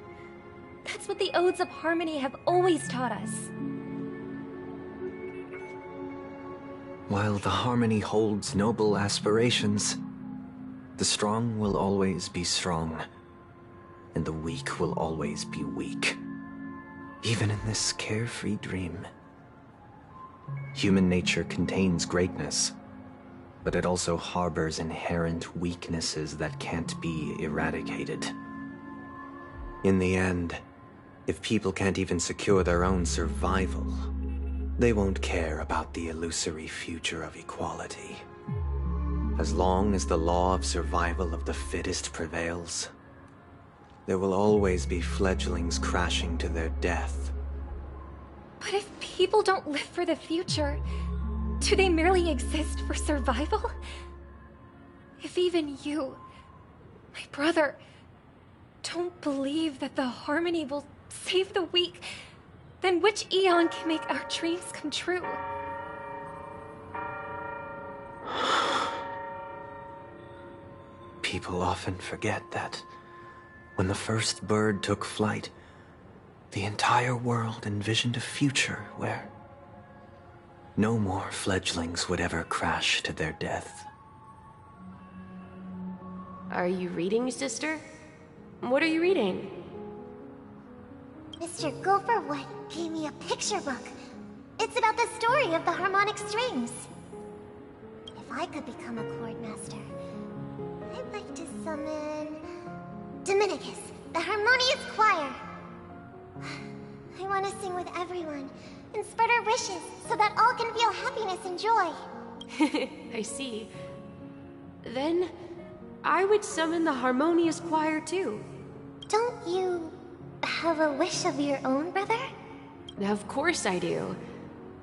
Speaker 14: That's what the Odes of Harmony have always taught us.
Speaker 3: While the Harmony holds noble aspirations, the strong will always be strong, and the weak will always be weak. Even in this carefree dream. Human nature contains greatness, but it also harbors inherent weaknesses that can't be eradicated. In the end, if people can't even secure their own survival, they won't care about the illusory future of equality. As long as the law of survival of the fittest prevails, there will always be fledglings crashing to their death.
Speaker 14: But if people don't live for the future, do they merely exist for survival? If even you, my brother, don't believe that the Harmony will save the weak, then which Eon can make our dreams come true?
Speaker 3: People often forget that when the first bird took flight, the entire world envisioned a future where no more fledglings would ever crash to their death.
Speaker 8: Are you reading, sister? What are you reading?
Speaker 2: Mr. Gopherwood gave me a picture book. It's about the story of the harmonic strings. If I could become a chord master, I'd like to summon Dominicus, the harmonious choir. I want to sing with everyone and spread our wishes so that all can feel happiness and joy.
Speaker 8: I see. Then, I would summon the harmonious choir too.
Speaker 2: Don't you have a wish of your own, brother?
Speaker 8: Of course I do.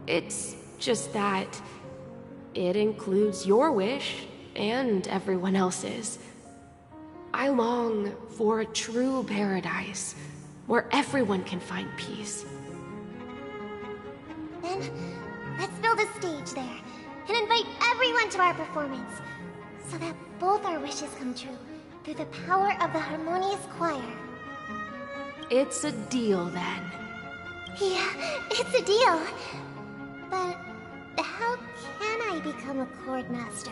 Speaker 8: It's just that it includes your wish and everyone else's. I long for a true paradise where everyone can find peace.
Speaker 2: Then, let's build a stage there and invite everyone to our performance so that both our wishes come true through the power of the harmonious choir.
Speaker 8: It's a deal then.
Speaker 2: Yeah, it's a deal. But how can I become a chord master?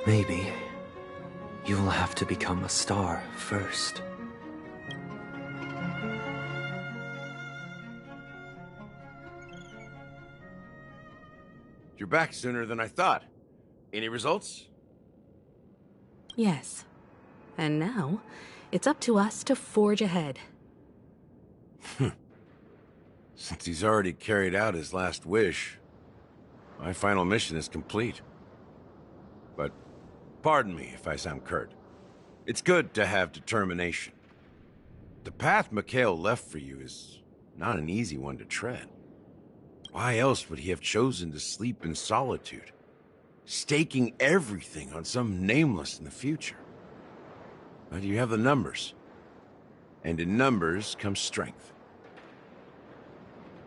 Speaker 3: Maybe You'll have to become a star first.
Speaker 9: You're back sooner than I thought. Any results?
Speaker 5: Yes. And now, it's up to us to forge ahead.
Speaker 9: Since he's already carried out his last wish, my final mission is complete. But pardon me if I sound curt. It's good to have determination. The path Mikhail left for you is not an easy one to tread. Why else would he have chosen to sleep in solitude, staking everything on some nameless in the future? But you have the numbers, and in numbers comes strength.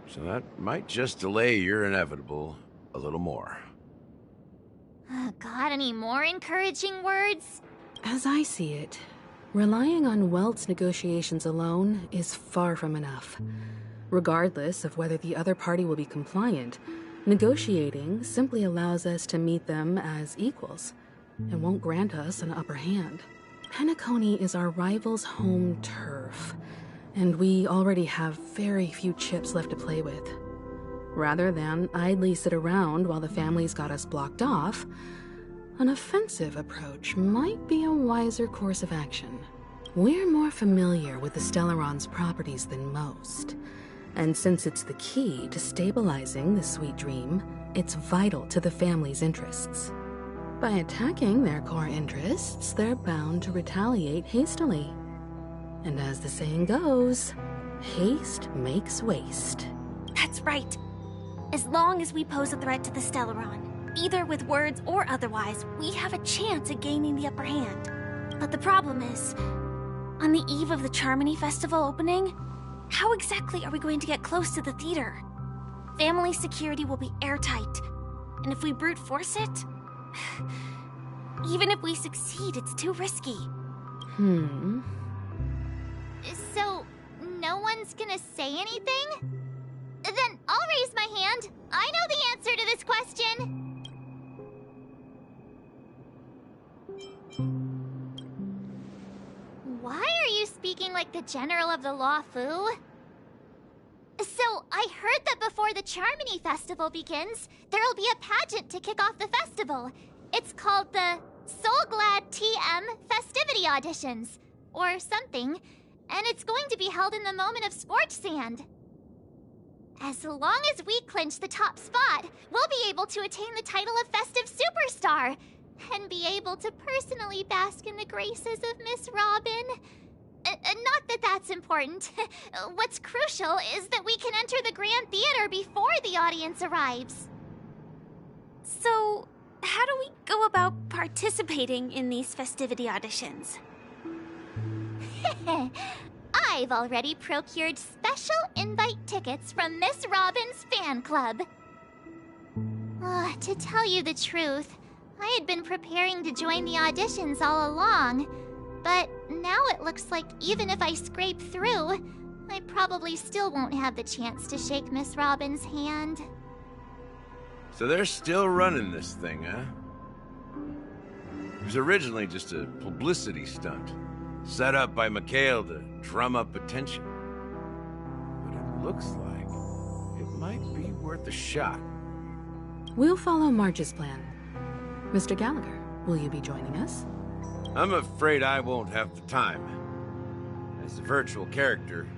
Speaker 9: So that might just delay your inevitable a little more.
Speaker 2: Got any more encouraging words?
Speaker 5: As I see it, relying on Welt's negotiations alone is far from enough. Regardless of whether the other party will be compliant, negotiating simply allows us to meet them as equals, and won't grant us an upper hand. Penacony is our rival's home turf, and we already have very few chips left to play with. Rather than idly sit around while the family's got us blocked off, an offensive approach might be a wiser course of action. We're more familiar with the Stellaron's properties than most, and since it's the key to stabilizing the Sweet Dream, it's vital to the family's interests. By attacking their core interests, they're bound to retaliate hastily. And as the saying goes, haste makes waste.
Speaker 13: That's right. As long as we pose a threat to the Stellaron, either with words or otherwise, we have a chance at gaining the upper hand. But the problem is, on the eve of the Charmony Festival opening, how exactly are we going to get close to the theater? Family security will be airtight, and if we brute force it, even if we succeed, it's too risky.
Speaker 2: So, no one's gonna say anything? Then I'll raise my hand. I know the answer to this question. Why are you speaking like the General of the Luofu? So, I heard that before the Charmony Festival begins, there'll be a pageant to kick off the festival. It's called the Soul Glad TM Festivity Auditions, or something, and it's going to be held in the moment of Scorch Sand. As long as we clinch the top spot, we'll be able to attain the title of Festive Superstar, and be able to personally bask in the graces of Miss Robin. Not that that's important. What's crucial is that we can enter the Grand Theater before the audience arrives.
Speaker 13: So, how do we go about participating in these festivity auditions?
Speaker 2: I've already procured special invite tickets from Miss Robin's fan club. To tell you the truth, I had been preparing to join the auditions all along, but now it looks like even if I scrape through, I probably still won't have the chance to shake Miss Robin's hand.
Speaker 9: So they're still running this thing, huh? It was originally just a publicity stunt, set up by Mikhail to drum up attention. But it looks like it might be worth a shot.
Speaker 5: We'll follow Marge's plan. Mr. Gallagher, will you be joining us?
Speaker 9: I'm afraid I won't have the time. As a virtual character,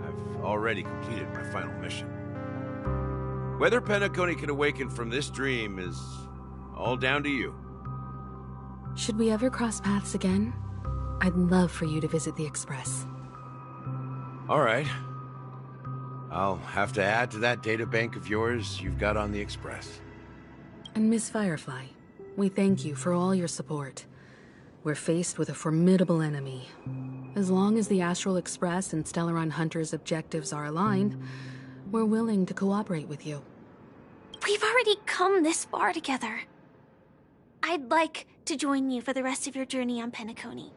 Speaker 9: I've already completed my final mission. Whether Penacony can awaken from this dream is all down to you.
Speaker 5: Should we ever cross paths again? I'd love for you to visit the Express.
Speaker 9: All right. I'll have to add to that databank of yours you've got on the Express.
Speaker 5: And Miss Firefly, we thank you for all your support. We're faced with a formidable enemy. As long as the Astral Express and Stellaron Hunter's objectives are aligned, we're willing to cooperate with you.
Speaker 13: We've already come this far together. I'd like to join you for the rest of your journey on Penacony.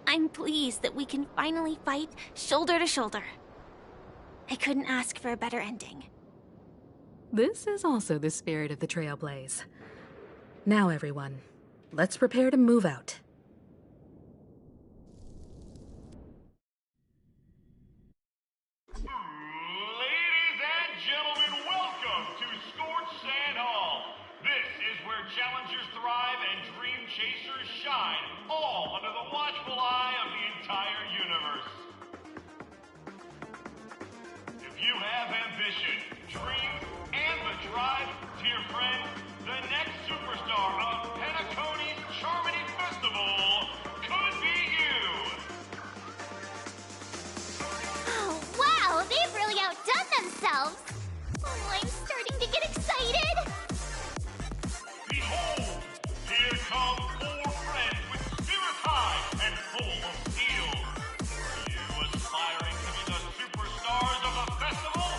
Speaker 13: I'm pleased that we can finally fight shoulder to shoulder. I couldn't ask for a better ending.
Speaker 5: This is also the spirit of the Trailblaze. Now, everyone, let's prepare to move out.
Speaker 10: Ladies and gentlemen, welcome to Scorched Sand Hall. This is where challengers thrive and dream chasers shine, all under the watchful eye of the entire universe. If you have ambition, dreams, and the drive, dear friend, the next superstar of Penacony's Charmony Festival could be you.
Speaker 2: Oh, wow, they've really outdone themselves. Oh, I'm starting to get excited.
Speaker 10: Behold, here come 4 friends with spirits high and full of steel. Are you aspiring to be the superstars of the festival?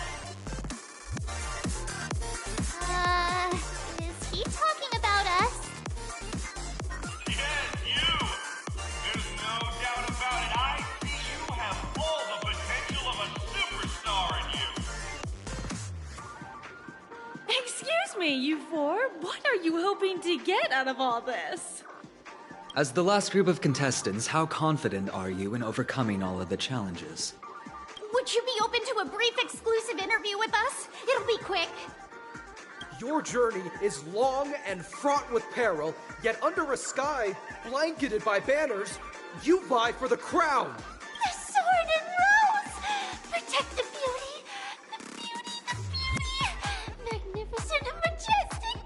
Speaker 2: Is he talking about us?
Speaker 10: Yes, you! There's no doubt about it. I see you have all the potential of a superstar in you.
Speaker 12: Excuse me, you 4. What are you hoping to get out of all this?
Speaker 15: As the last group of contestants, how confident are you in overcoming all of the challenges?
Speaker 2: Would you be open to a brief exclusive interview with us? It'll be quick.
Speaker 24: Your journey is long and fraught with peril, yet under a sky blanketed by banners, you vie for the crown.
Speaker 2: The sword and rose! Protect the beauty! The beauty, the beauty! Magnificent and majestic!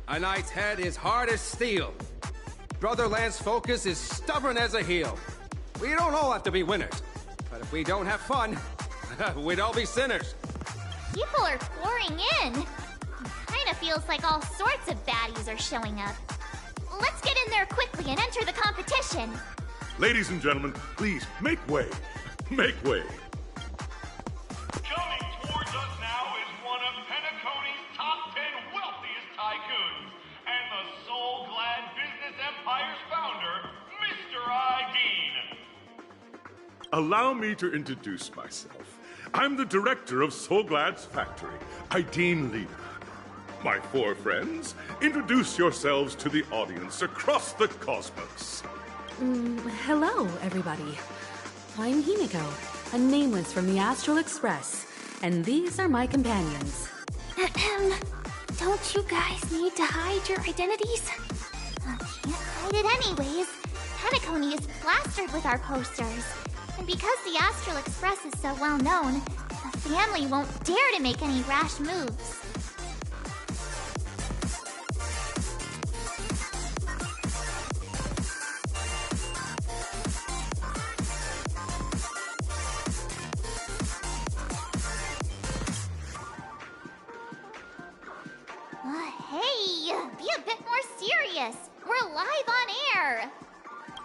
Speaker 4: A knight's head is hard as steel. Brother Lance Focus is stubborn as a heel. We don't all have to be winners, but if we don't have fun, we'd all be sinners.
Speaker 2: People are pouring in. Kinda feels like all sorts of baddies are showing up. Let's get in there quickly and enter the competition.
Speaker 9: Ladies and gentlemen, please make way. Make way.
Speaker 10: Coming towards us now is one of Penacony's top 10 wealthiest tycoons, and the soul-glad business empire's founder, Mr. Ideen.
Speaker 9: Allow me to introduce myself. I'm the director of Soulglad's factory, Ideen Leader. My 4 friends, introduce yourselves to the audience across the cosmos.
Speaker 5: Hello, everybody. I'm Himiko, a nameless from the Astral Express, and these are my companions.
Speaker 13: Don't you guys need to hide your identities?
Speaker 2: Can't hide it anyways. Penacony is plastered with our posters. And because the Astral Express is so well known, the family won't dare to make any rash moves. Hey, be a bit more serious. We're live on air.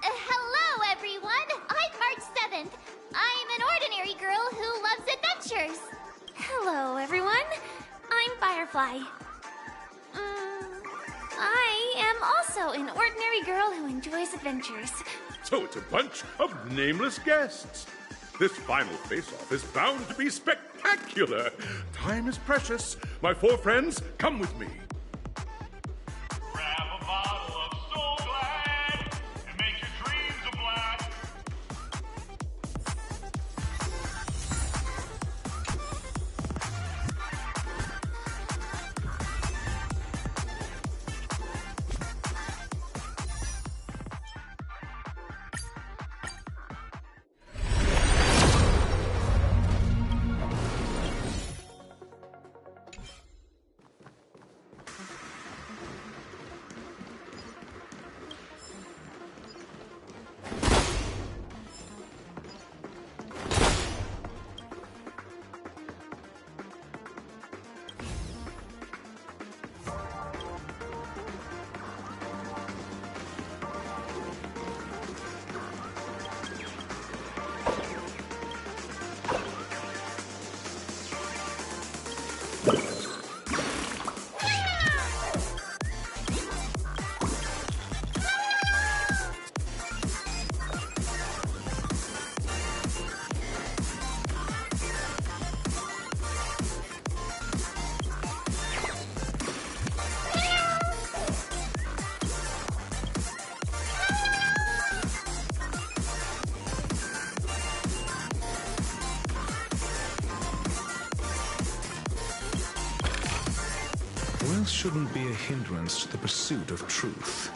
Speaker 2: Hello, everyone. I'm March 7th. I'm an ordinary girl who loves adventures.
Speaker 13: Hello, everyone. I'm Firefly. I am also an ordinary girl who enjoys adventures.
Speaker 9: So it's a bunch of nameless guests. This final face-off is bound to be spectacular. Time is precious. My 4 friends, come with me.
Speaker 10: Grab a bottle of Soul Glad and make your dreams a blast.
Speaker 6: shouldn't be a hindrance to the pursuit of truth.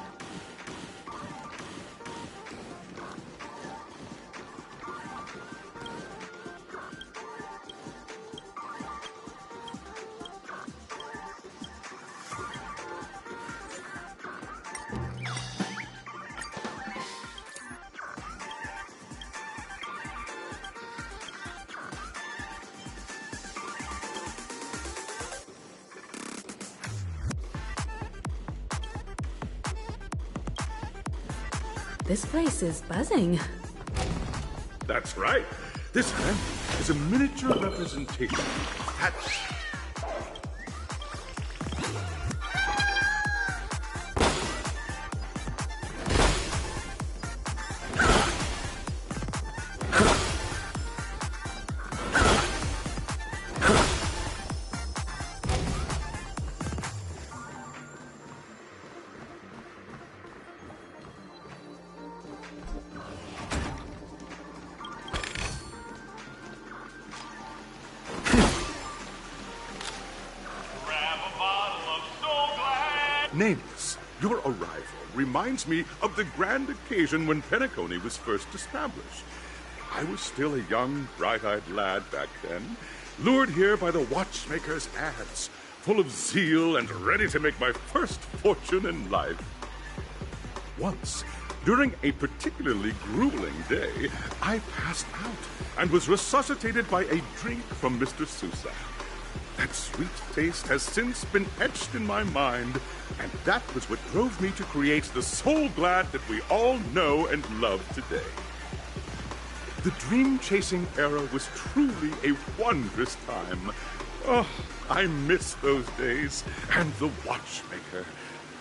Speaker 5: This place is buzzing.
Speaker 16: That's right. This hand is a miniature representation of that. Nameless, your arrival reminds me of the grand occasion when Penacony was first established. I was still a young, bright-eyed lad back then, lured here by the watchmaker's ads, full of zeal and ready to make my first fortune in life. Once, during a particularly grueling day, I passed out and was resuscitated by a drink from Mr. Sousa. That sweet taste has since been etched in my mind, and that was what drove me to create the Soul Glad that we all know and love today. The dream-chasing era was truly a wondrous time. Oh, I miss those days, and the watchmaker.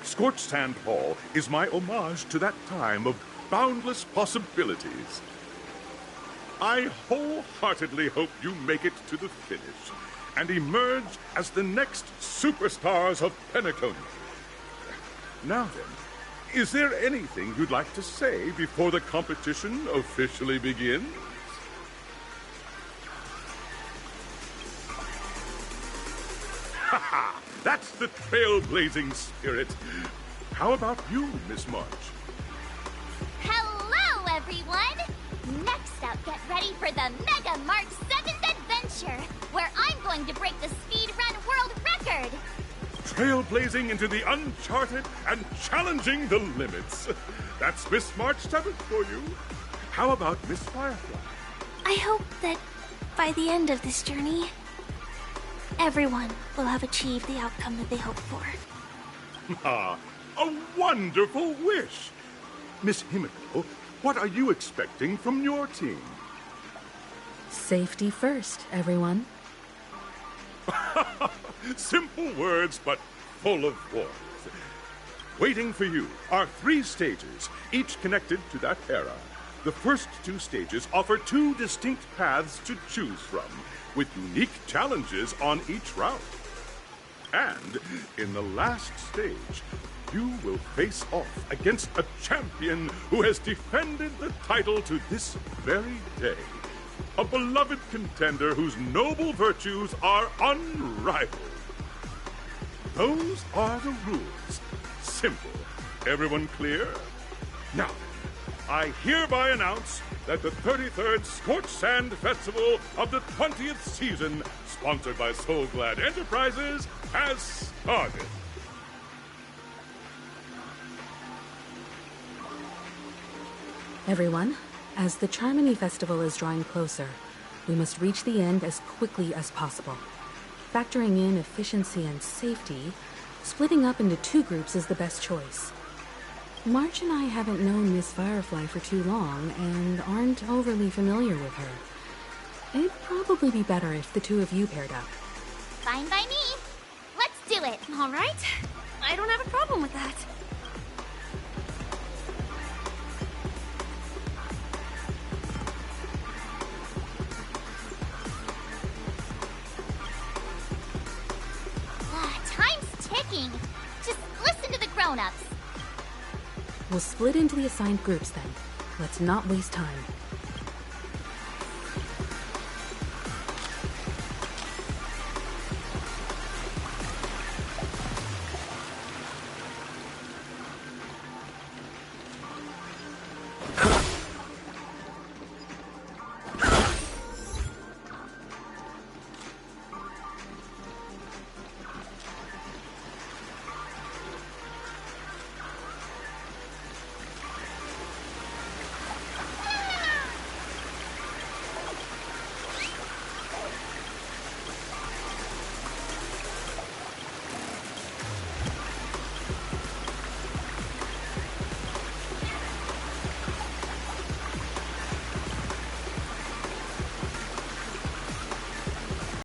Speaker 16: Scorched Sand Hall is my homage to that time of boundless possibilities. I wholeheartedly hope you make it to the finish and emerge as the next superstars of Penacony. Now then, is there anything you'd like to say before the competition officially begins? Ha ha! That's the trailblazing spirit. How about you, Miss March?
Speaker 13: Hello, everyone! Next up, get ready for the Mega March 7th Adventure, where I'm going to break the speedrun world record!
Speaker 16: Trailblazing into the uncharted and challenging the limits. That's Miss March 7th for you. How about Miss Firefly?
Speaker 13: I hope that by the end of this journey, everyone will have achieved the outcome that they hoped for.
Speaker 16: Ah, a wonderful wish! Miss Himiko, what are you expecting from your team?
Speaker 5: Safety first, everyone.
Speaker 16: Simple words, but full of warmth. Waiting for you are 3 stages, each connected to that era. The first 2 stages offer 2 distinct paths to choose from, with unique challenges on each route. And in the last stage, you will face off against a champion who has defended the title to this very day. A beloved contender whose noble virtues are unrivaled. Those are the rules. Simple. Everyone clear? Now, I hereby announce that the 33rd Scorched Sand Festival of the 20th season, sponsored by Soul Glad Enterprises, has started.
Speaker 5: Everyone, as the Charmony Festival is drawing closer, we must reach the end as quickly as possible. Factoring in efficiency and safety, splitting up into 2 groups is the best choice. March and I haven't known Miss Firefly for too long and aren't overly familiar with her. It'd probably be better if the 2 of you paired up.
Speaker 13: Fine by me. Let's do it.
Speaker 11: All right. I don't have a problem with that.
Speaker 13: Time's ticking. Just listen to the grown-ups.
Speaker 5: We'll split into the assigned groups then. Let's not waste time.